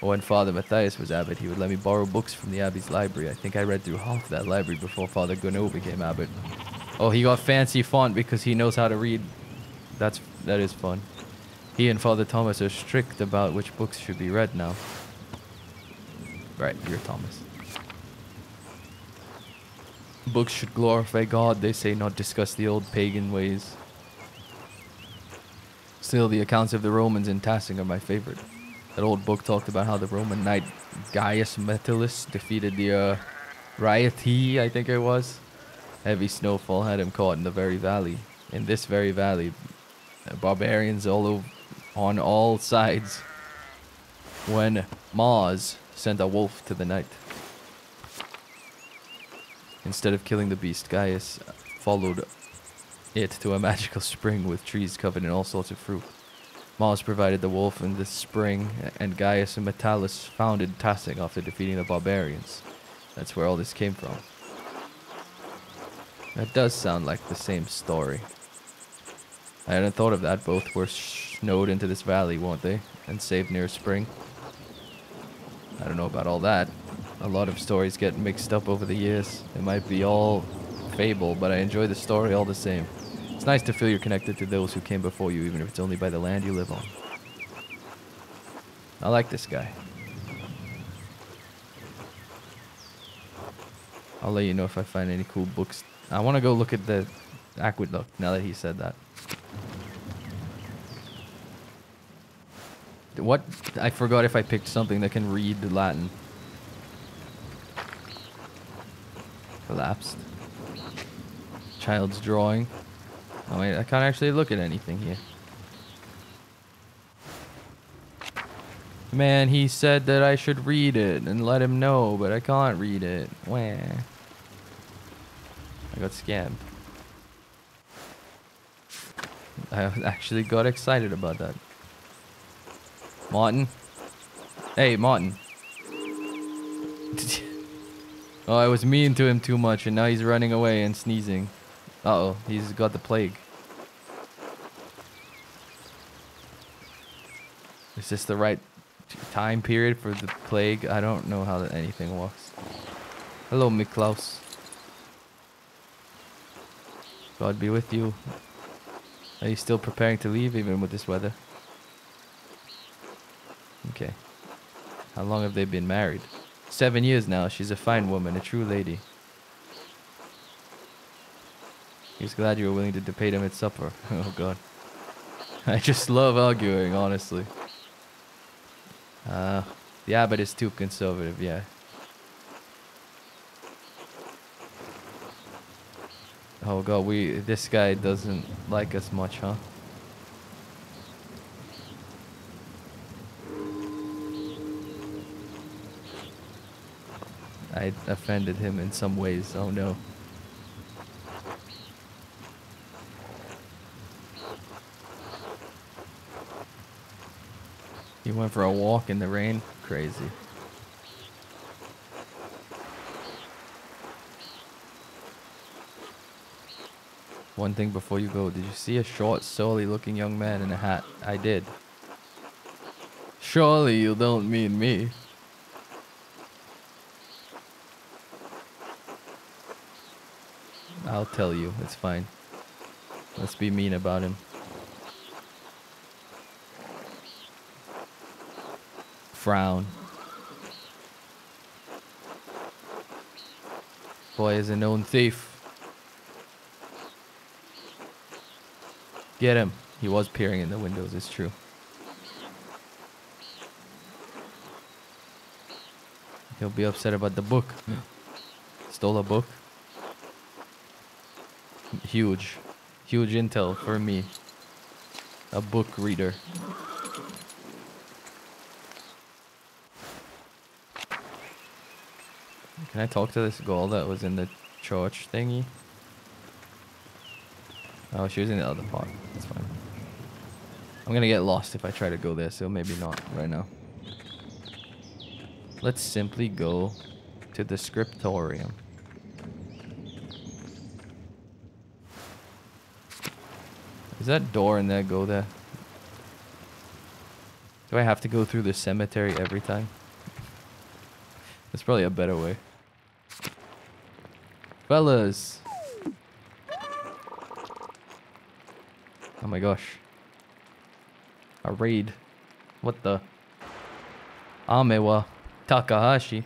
[SPEAKER 1] Well, when Father Matthias was abbot, he would let me borrow books from the abbey's library. I think I read through half that library before Father Gounod became abbot. Oh, he got fancy font because he knows how to read. That is fun. He and Father Thomas are strict about which books should be read now. Right, you're Thomas. Books should glorify God, they say, not discuss the old pagan ways. Still, the accounts of the Romans in Tassing are my favorite. That old book talked about how the Roman knight Gaius Metellus defeated the Riotii, I think it was. Heavy snowfall had him caught in the very valley. In this very valley, barbarians on all sides. When Mars sent a wolf to the knight. Instead of killing the beast, Gaius followed it to a magical spring with trees covered in all sorts of fruit. Mars provided the wolf in the spring, and Gaius and Metellus founded Tassing after defeating the barbarians. That's where all this came from. That does sound like the same story. I hadn't thought of that. Both were snowed into this valley, weren't they? And saved near a spring. I don't know about all that. A lot of stories get mixed up over the years. It might be all fable, but I enjoy the story all the same. It's nice to feel you're connected to those who came before you, even if it's only by the land you live on. I like this guy. I'll let you know if I find any cool books. I want to go look at the aqueduct now that he said that. What? I forgot if I picked something that can read Latin. Collapsed. Child's drawing. Oh wait, I can't actually look at anything here. Man, he said that I should read it and let him know, but I can't read it. Wah. I got scammed. I actually got excited about that. Martin? Hey, Martin. Oh, I was mean to him too much, and now he's running away and sneezing. Uh-oh, he's got the plague. Is this the right time period for the plague? I don't know how anything works. Hello, Miklaus. God be with you. Are you still preparing to leave, even with this weather? Okay. How long have they been married? 7 years now. She's a fine woman, a true lady. He's glad you were willing to debate him at supper. Oh, God. I just love arguing, honestly. The abbot is too conservative, yeah. Oh god, this guy doesn't like us much, huh? I offended him in some ways. Oh no. He went for a walk in the rain. Crazy. One thing before you go, did you see a short, surly looking young man in a hat? I did. Surely you don't mean me. I'll tell you, it's fine. Let's be mean about him. Frown. Boy is a known thief. Get him. He was peering in the windows, it's true. He'll be upset about the book. Stole a book. Huge. Huge intel for me. A book reader. Can I talk to this girl that was in the church thingy? Oh, she was in the other part. That's fine. I'm gonna get lost if I try to go there, so maybe not right now. Let's simply go to the scriptorium. Is that door in there? Go there. Do I have to go through the cemetery every time? That's probably a better way. Fellas! Oh my gosh. A raid. What the? Amewa Takahashi.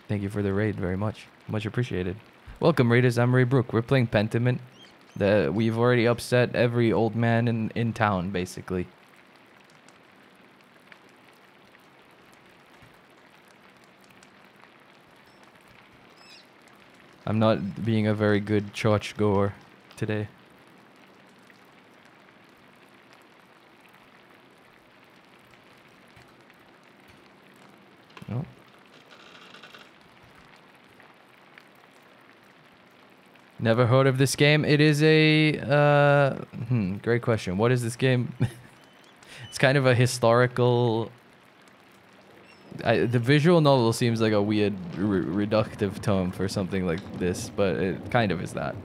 [SPEAKER 1] Thank you for the raid very much. Much appreciated. Welcome raiders, I'm Ray Brook. We're playing Pentiment. We've already upset every old man in town, basically. I'm not being a very good church goer today. Oh. Never heard of this game. It is a great question. What is this game? It's kind of a historical. The visual novel seems like a weird reductive term for something like this, but it kind of is that.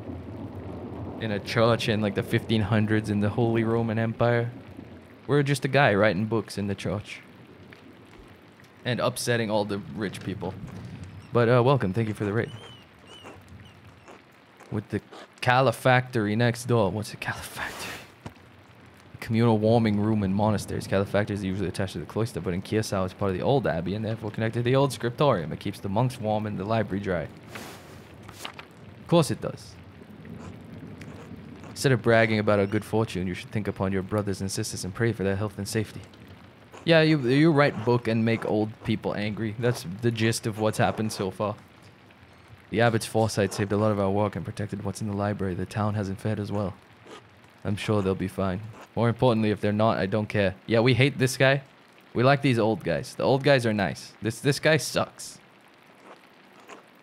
[SPEAKER 1] In a church in like the 1500s in the Holy Roman Empire, we're just a guy writing books in the church and upsetting all the rich people. But welcome, thank you for the raid. With the calefactory next door. What's a calefactory? Communal warming room in monasteries. Calefactories are usually attached to the cloister, but in Kiosau it's part of the old abbey and therefore connected to the old scriptorium. It keeps the monks warm and the library dry. Of course it does. Instead of bragging about our good fortune, you should think upon your brothers and sisters and pray for their health and safety. Yeah, you write book and make old people angry. That's the gist of what's happened so far. The abbot's foresight saved a lot of our work and protected what's in the library. The town hasn't fared as well. I'm sure they'll be fine. More importantly, if they're not, I don't care. Yeah, we hate this guy. We like these old guys. The old guys are nice. This guy sucks.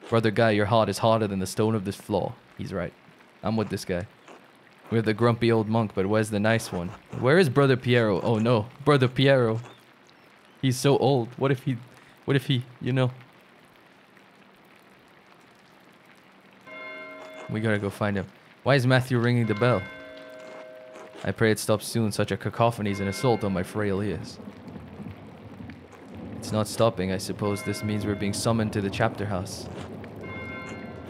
[SPEAKER 1] Brother guy, your heart is harder than the stone of this floor. He's right. I'm with this guy. We're the grumpy old monk, but where's the nice one? Where is Brother Piero? Oh no, Brother Piero. He's so old. What if he, you know? We gotta go find him. Why is Matthew ringing the bell? I pray it stops soon. Such a cacophony is an assault on my frail ears. It's not stopping. I suppose this means we're being summoned to the chapter house.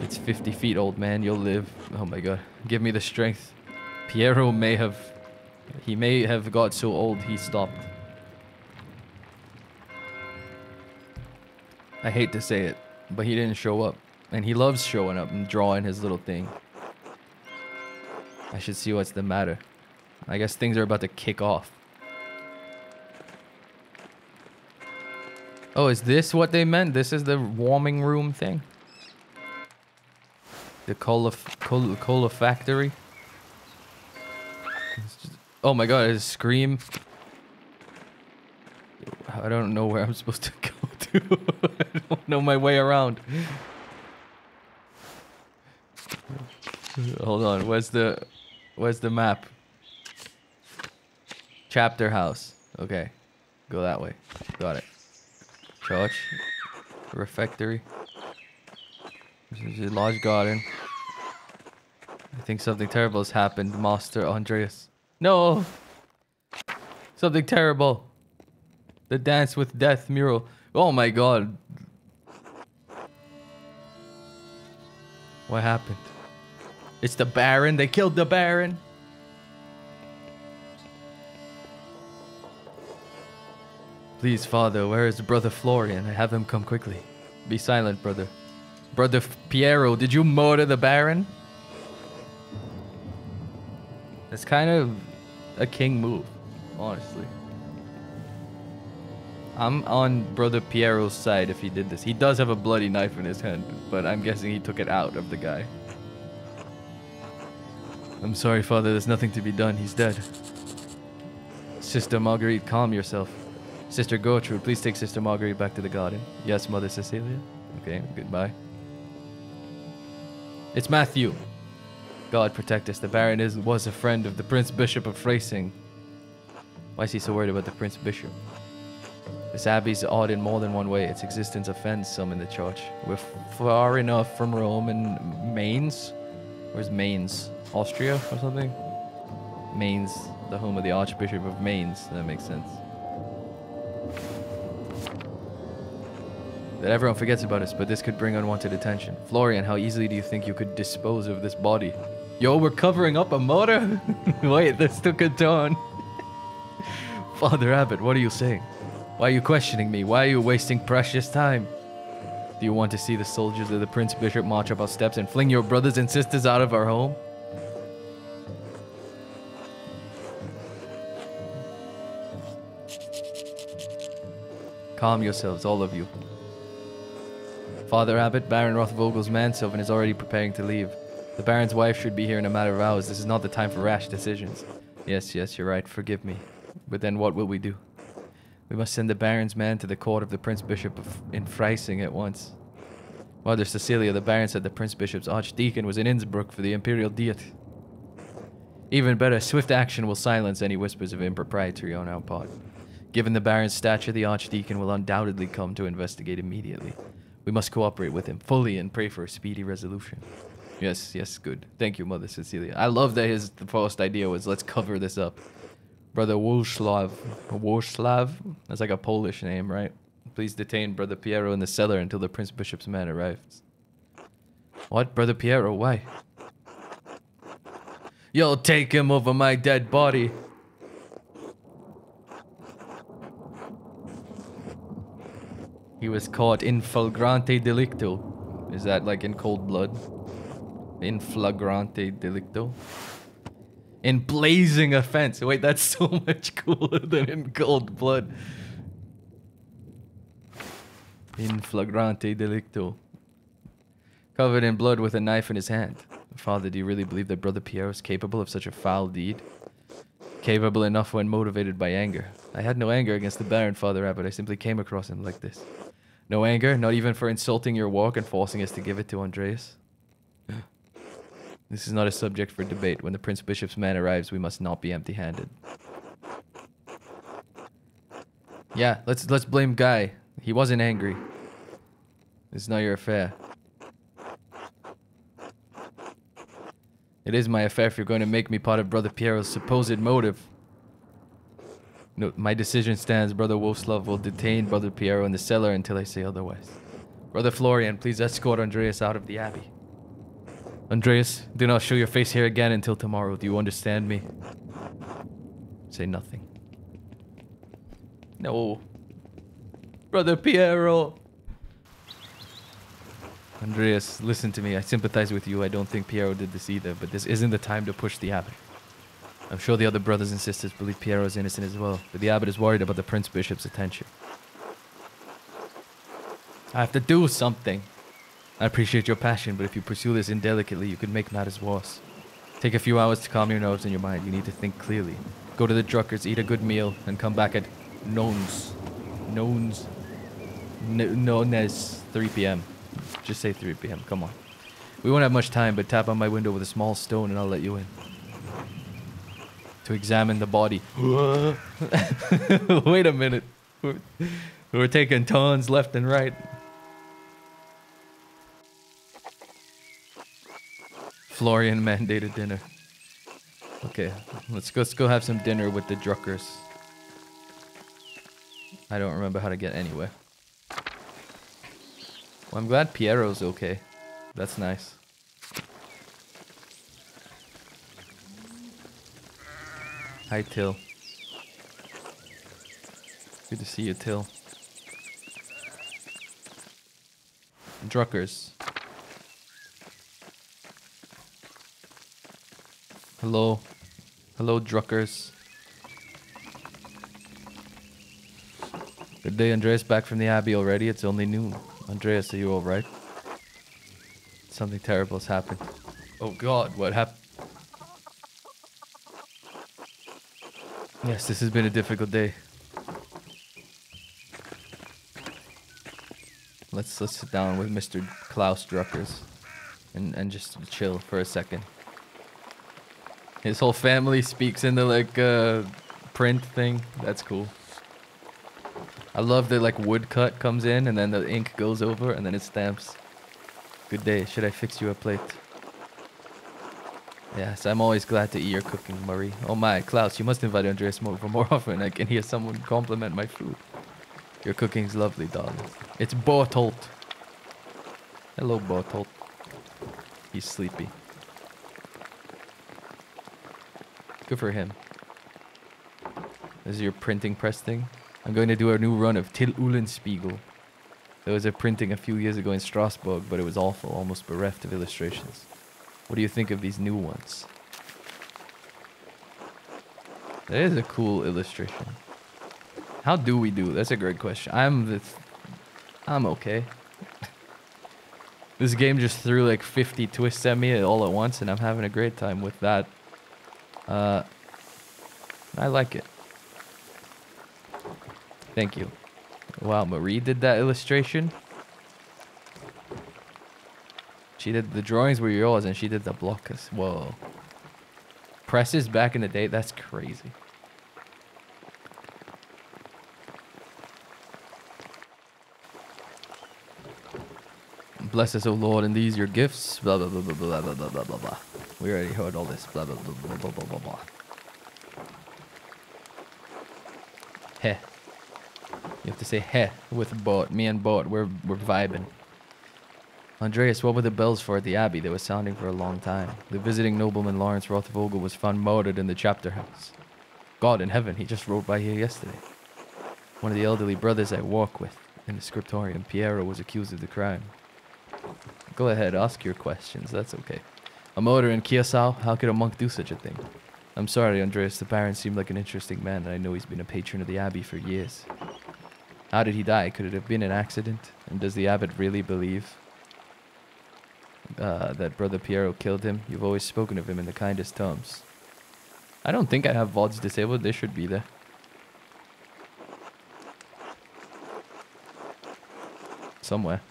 [SPEAKER 1] It's 50 feet, old man. You'll live. Oh my god. Give me the strength. Piero may have got so old he stopped. I hate to say it, but he didn't show up. And he loves showing up and drawing his little thing. I should see what's the matter. I guess things are about to kick off. Oh, is this what they meant? This is the warming room thing? The cola factory. Oh my god, it's a scream. I don't know where I'm supposed to go to. I don't know my way around. Hold on, where's the map? Chapter house. Okay. Go that way. Got it. Church. Refectory. This is a large garden. I think something terrible has happened, Master Andreas. No! Something terrible. The Dance with Death mural. Oh my god. What happened? It's the Baron. They killed the Baron. Please, Father, where is Brother Florian? I have him come quickly. Be silent, brother. Brother Piero, did you murder the Baron? That's kind of a king move, honestly. I'm on Brother Piero's side if he did this. He does have a bloody knife in his hand, but I'm guessing he took it out of the guy. I'm sorry, Father, there's nothing to be done. He's dead. Sister Marguerite, calm yourself. Sister Gertrude, please take Sister Marguerite back to the garden. Yes, Mother Cecilia. Okay, goodbye. It's Matthew. God protect us. The Baron was a friend of the Prince Bishop of Freising. Why is he so worried about the Prince Bishop? This abbey's odd in more than one way. Its existence offends some in the church. We're far enough from Rome and Mainz. Where's Mainz? Austria or something? Mainz, the home of the Archbishop of Mainz. That makes sense. That everyone forgets about us, but this could bring unwanted attention. Florian, how easily do you think you could dispose of this body? Yo, we're covering up a murder? Wait, this took a turn. Father Abbot, what are you saying? Why are you questioning me? Why are you wasting precious time? Do you want to see the soldiers of the Prince Bishop march up our steps and fling your brothers and sisters out of our home? Calm yourselves, all of you. Father Abbot, Baron Rothvogel's manservant is already preparing to leave. The Baron's wife should be here in a matter of hours. This is not the time for rash decisions. Yes, you're right. Forgive me. But then what will we do? We must send the Baron's man to the court of the Prince Bishop in Freising at once. Mother Cecilia, the Baron said the Prince Bishop's archdeacon was in Innsbruck for the imperial diet. Even better, swift action will silence any whispers of impropriety on our part. Given the Baron's stature, the archdeacon will undoubtedly come to investigate immediately. We must cooperate with him fully and pray for a speedy resolution. Yes, good. Thank you, Mother Cecilia. I love that his first idea was, let's cover this up. Brother Włoslav? That's like a Polish name, right? Please detain Brother Piero in the cellar until the Prince Bishop's man arrives. What? Brother Piero? Why? You'll take him over my dead body. He was caught in flagrante delicto. Is that like in cold blood? In flagrante delicto? In blazing offense. Wait, that's so much cooler than in cold blood. In flagrante delicto. Covered in blood with a knife in his hand. Father, do you really believe that Brother Piero is capable of such a foul deed? Capable enough when motivated by anger. I had no anger against the Baron, Father Abbot. I simply came across him like this. No anger, not even for insulting your work and forcing us to give it to Andreas. This is not a subject for debate. When the Prince Bishop's man arrives, we must not be empty-handed. Yeah, let's blame Guy. He wasn't angry. It's not your affair. It is my affair if you're going to make me part of Brother Piero's supposed motive. No, my decision stands. Brother Włoslav will detain Brother Piero in the cellar until I say otherwise. Brother Florian, please escort Andreas out of the abbey. Andreas, do not show your face here again until tomorrow. Do you understand me? Say nothing. No. Brother Piero. Andreas, listen to me. I sympathize with you. I don't think Piero did this either, but this isn't the time to push the abbot. I'm sure the other brothers and sisters believe Piero is innocent as well, but the abbot is worried about the Prince Bishop's attention. I have to do something. I appreciate your passion, but if you pursue this indelicately, you could make matters worse. Take a few hours to calm your nerves and your mind. You need to think clearly. Go to the Druckers, eat a good meal, and come back at nones. Nones, 3 p.m. Just say 3 p.m. Come on. We won't have much time, but tap on my window with a small stone and I'll let you in. To examine the body. Wait a minute. We're taking tons left and right. Florian mandated dinner. Okay, let's go have some dinner with the Druckers. I don't remember how to get anywhere. Well, I'm glad Piero's okay. That's nice. Hi, Till. Good to see you, Till. Druckers. Hello. Hello, Druckers. Good day, Andreas. Back from the Abbey already? It's only noon. Andreas, are you alright? Something terrible has happened. Oh god, what happened? Yes, this has been a difficult day. Let's sit down with Mr. Klaus Druckers and just chill for a second. His whole family speaks in the like print thing. That's cool. I love that like woodcut comes in and then the ink goes over and then it stamps. Good day. Should I fix you a plate? Yes, I'm always glad to eat your cooking, Murray. Oh my, Klaus, you must invite Andreas over more often. I can hear someone compliment my food. Your cooking's lovely, darling. It's Bortolt. Hello, Bortolt. He's sleepy. Good for him. This is your printing press thing. I'm going to do a new run of Till Uhlenspiegel. There was a printing a few years ago in Strasbourg, but it was awful, almost bereft of illustrations. What do you think of these new ones? That is a cool illustration. How do we do? That's a great question. I'm okay. This game just threw like 50 twists at me all at once, and I'm having a great time with that. I like it. Thank you. Wow, Marie did that illustration. She did the drawings were yours, and she did the block. Whoa. Presses back in the day. That's crazy. Bless us, O Lord, and these your gifts. Blah blah blah blah blah blah blah blah blah blah. We already heard all this. Blah blah blah blah blah blah blah blah. Heh. You have to say heh with Bot. Me and Bot, we're vibing. Andreas, what were the bells for at the Abbey? They were sounding for a long time. The visiting nobleman Lawrence Rothvogel was found murdered in the chapter house. God in heaven, he just rode by here yesterday. One of the elderly brothers I walk with in the scriptorium, Piero, was accused of the crime. Go ahead, ask your questions, that's okay. A murder in Kiosau? How could a monk do such a thing? I'm sorry, Andreas, the Baron seemed like an interesting man, and I know he's been a patron of the Abbey for years. How did he die? Could it have been an accident? And does the abbot really believe that Brother Piero killed him? You've always spoken of him in the kindest terms. I don't think I have VODs disabled. They should be there. Somewhere.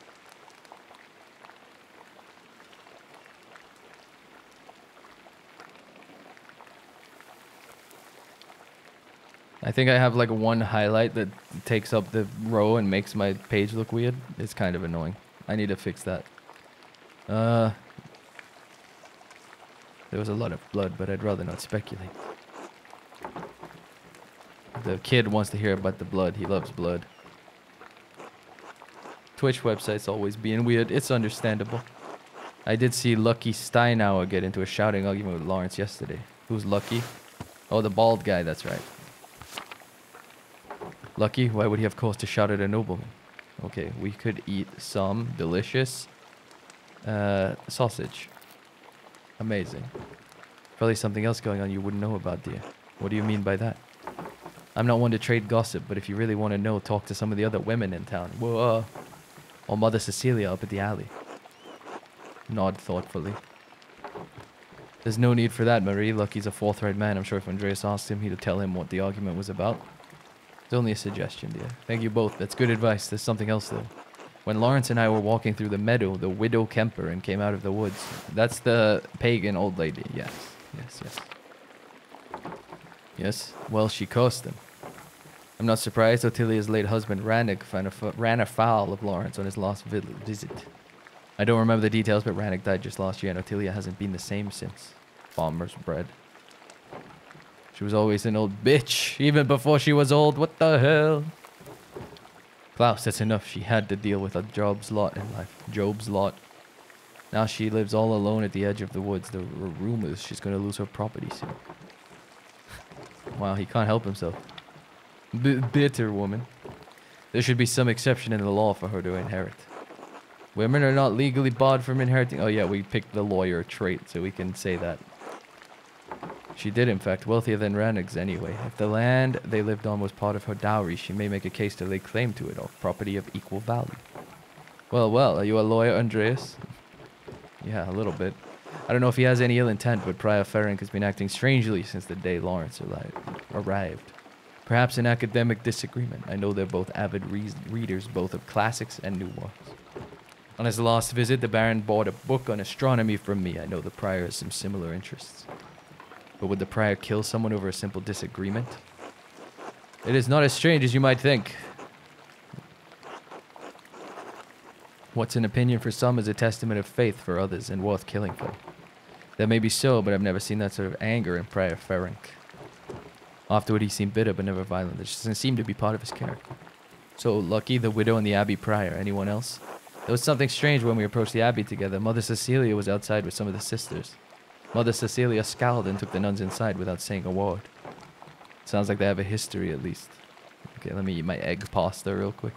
[SPEAKER 1] I think I have like one highlight that takes up the row and makes my page look weird. It's kind of annoying. I need to fix that. There was a lot of blood, but I'd rather not speculate. The kid wants to hear about the blood. He loves blood. Twitch website's always being weird. It's understandable. I did see Lucky Steinauer get into a shouting argument with Lawrence yesterday. Who's Lucky? Oh, the bald guy, that's right. Lucky? Why would he have cause to shout at a nobleman? Okay, we could eat some delicious sausage. Amazing. Probably something else going on you wouldn't know about, dear. What do you mean by that? I'm not one to trade gossip, but if you really want to know, talk to some of the other women in town. Whoa. Or Mother Cecilia up at the alley. nod thoughtfully. There's no need for that, Marie. Lucky's a forthright man. I'm sure if Andreas asked him, he'd tell him what the argument was about. It's only a suggestion, dear. Thank you both. That's good advice. There's something else, though. When Lawrence and I were walking through the meadow, the widow Kemperin came out of the woods. That's the pagan old lady. Yes. Yes, yes. Yes, well, she cursed him. I'm not surprised Ottilia's late husband, Rannick, ran afoul of Lawrence on his last visit. I don't remember the details, but Rannick died just last year, and Ottilia hasn't been the same since. Farmer's bred. She was always an old bitch, even before she was old. What the hell? Klaus, that's enough. She had to deal with a Job's lot in life. Job's lot. Now she lives all alone at the edge of the woods. There were rumors she's going to lose her property soon. Wow, he can't help himself. Bitter woman. There should be some exception in the law for her to inherit. Women are not legally barred from inheriting. Oh yeah, we picked the lawyer trait, so we can say that. She did, in fact, wealthier than Rannick's anyway. If the land they lived on was part of her dowry, she may make a case to lay claim to it, or property of equal value. Well, well, are you a lawyer, Andreas? Yeah, a little bit. I don't know if he has any ill intent, but Prior Ferenc has been acting strangely since the day Lawrence arrived. Perhaps an academic disagreement. I know they're both avid readers, both of classics and new ones. On his last visit, the Baron bought a book on astronomy from me. I know the Prior has some similar interests. But would the Prior kill someone over a simple disagreement? It is not as strange as you might think. What's an opinion for some is a testament of faith for others and worth killing for. That may be so, but I've never seen that sort of anger in Prior Ferenc. Afterward, he seemed bitter but never violent. It just doesn't seem to be part of his character. So, Lucky, the widow, and the Abbey Prior. Anyone else? There was something strange when we approached the Abbey together. Mother Cecilia was outside with some of the sisters. Mother Cecilia scowled and took the nuns inside without saying a word. Sounds like they have a history, at least. Okay, let me eat my egg pasta real quick.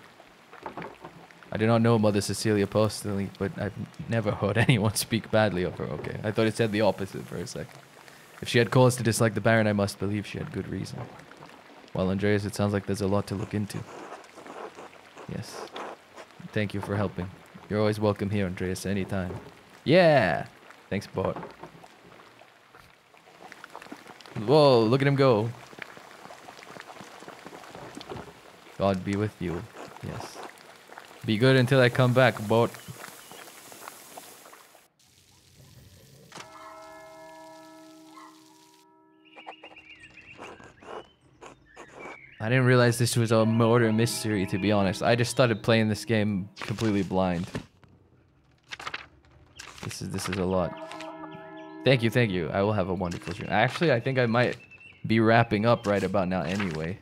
[SPEAKER 1] I do not know Mother Cecilia personally, but I've never heard anyone speak badly of her. Okay, I thought it said the opposite for a second. If she had cause to dislike the Baron, I must believe she had good reason. Well, Andreas, it sounds like there's a lot to look into. Yes. Thank you for helping. You're always welcome here, Andreas, anytime. Yeah! Thanks, Bart. Whoa, look at him go. God be with you. Yes. Be good until I come back, Bart. I didn't realize this was a murder mystery, to be honest. I just started playing this game completely blind. This is a lot. Thank you, thank you. I will have a wonderful stream. Actually, I think I might be wrapping up right about now anyway.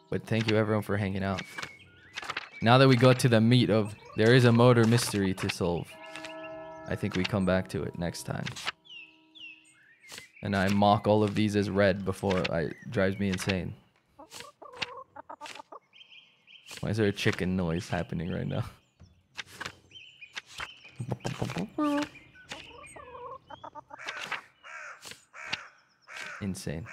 [SPEAKER 1] But thank you everyone for hanging out. Now that we got to the meat of there is a murder mystery to solve, I think we come back to it next time. And I mock all of these as red before it drives me insane. Why is there a chicken noise happening right now? Insane.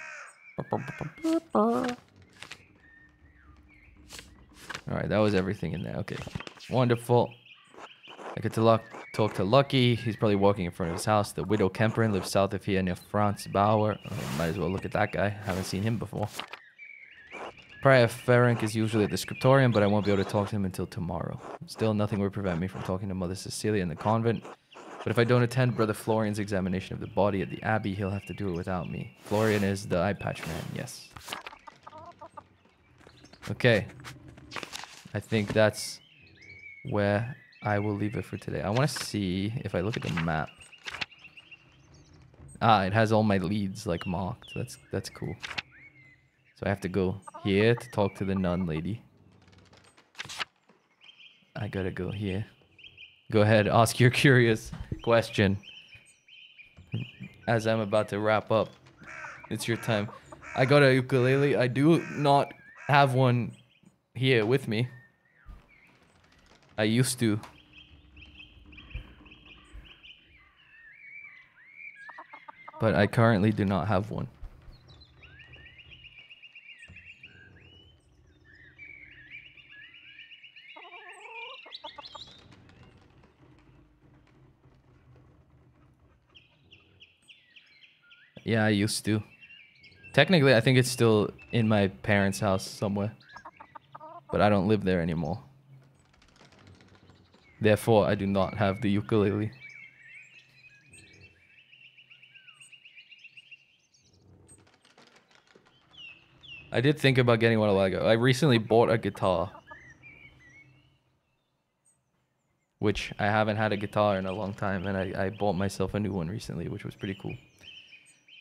[SPEAKER 1] Alright, that was everything in there. Okay. Wonderful. I get to talk to Lucky. He's probably walking in front of his house. The widow Kemperin lives south of here near Franz Bauer. Oh, might as well look at that guy. Haven't seen him before. Prior Ferenc is usually at the scriptorium, but I won't be able to talk to him until tomorrow. Still, nothing would prevent me from talking to Mother Cecilia in the convent. But if I don't attend Brother Florian's examination of the body at the Abbey, he'll have to do it without me. Florian is the eye patch man, yes. Okay. I think that's where I will leave it for today. I want to see if I look at the map. Ah, it has all my leads like marked. That's cool. So I have to go here to talk to the nun lady. I gotta go here. Go ahead, ask your curious question. As I'm about to wrap up. It's your time. I got a ukulele. I do not have one here with me. I used to. But I currently do not have one. Yeah, I used to. Technically, I think it's still in my parents' house somewhere. But I don't live there anymore. Therefore, I do not have the ukulele. I did think about getting one a while ago. I recently bought a guitar. Which I haven't had a guitar in a long time, and I bought myself a new one recently, which was pretty cool.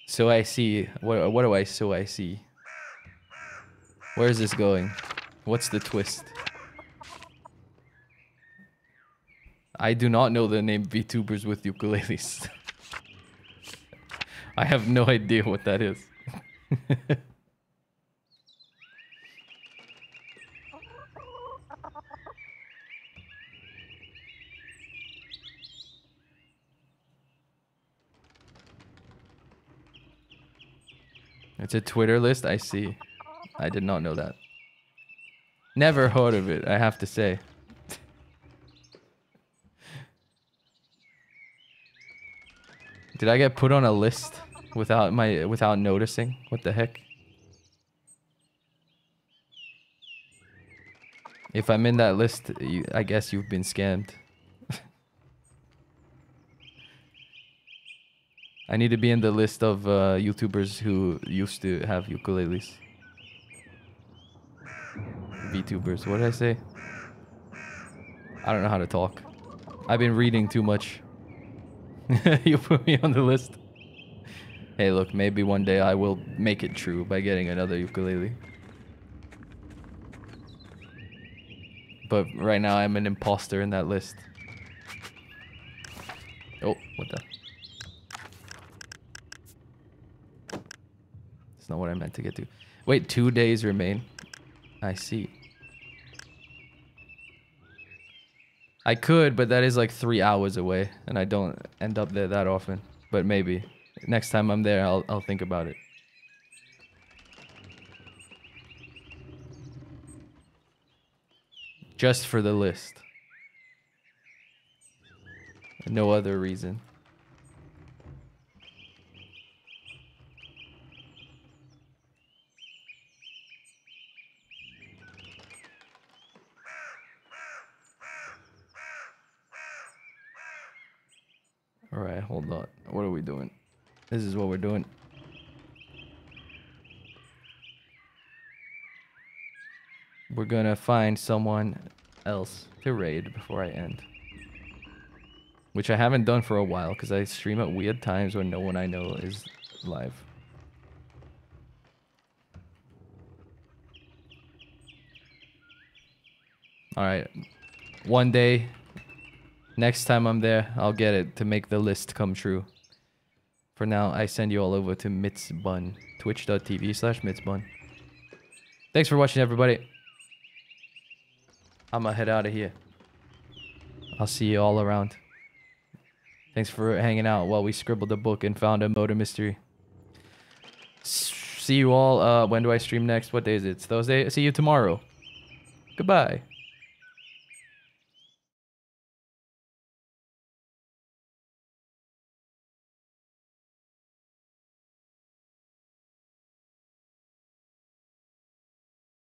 [SPEAKER 1] So I see. What do I so I see? Where is this going? What's the twist? I do not know the name VTubers with ukuleles. I have no idea what that is. It's a Twitter list, I see. I did not know that. Never heard of it, I have to say. Did I get put on a list without noticing? What the heck? If I'm in that list, I guess you've been scammed. I need to be in the list of YouTubers who used to have ukuleles. VTubers, what did I say? I don't know how to talk. I've been reading too much. You put me on the list. Hey, look, maybe one day I will make it true by getting another ukulele. But right now I'm an imposter in that list. Oh, what the? That's not what I meant to get to. Wait, 2 days remain. I see. I could, but that is like 3 hours away, and I don't end up there that often. But maybe. Next time I'm there, I'll think about it. Just for the list. No other reason. Alright, hold on. What are we doing? This is what we're doing. We're gonna find someone else to raid before I end. Which I haven't done for a while because I stream at weird times when no one I know is live. Alright. One day, next time I'm there, I'll get it to make the list come true. For now, I send you all over to Mitzbun. Twitch.tv/Mitzbun. Thanks for watching, everybody. I'm gonna head out of here. I'll see you all around. Thanks for hanging out while we scribbled a book and found a murder mystery. See you all. When do I stream next? What day is it? It's Thursday. See you tomorrow. Goodbye.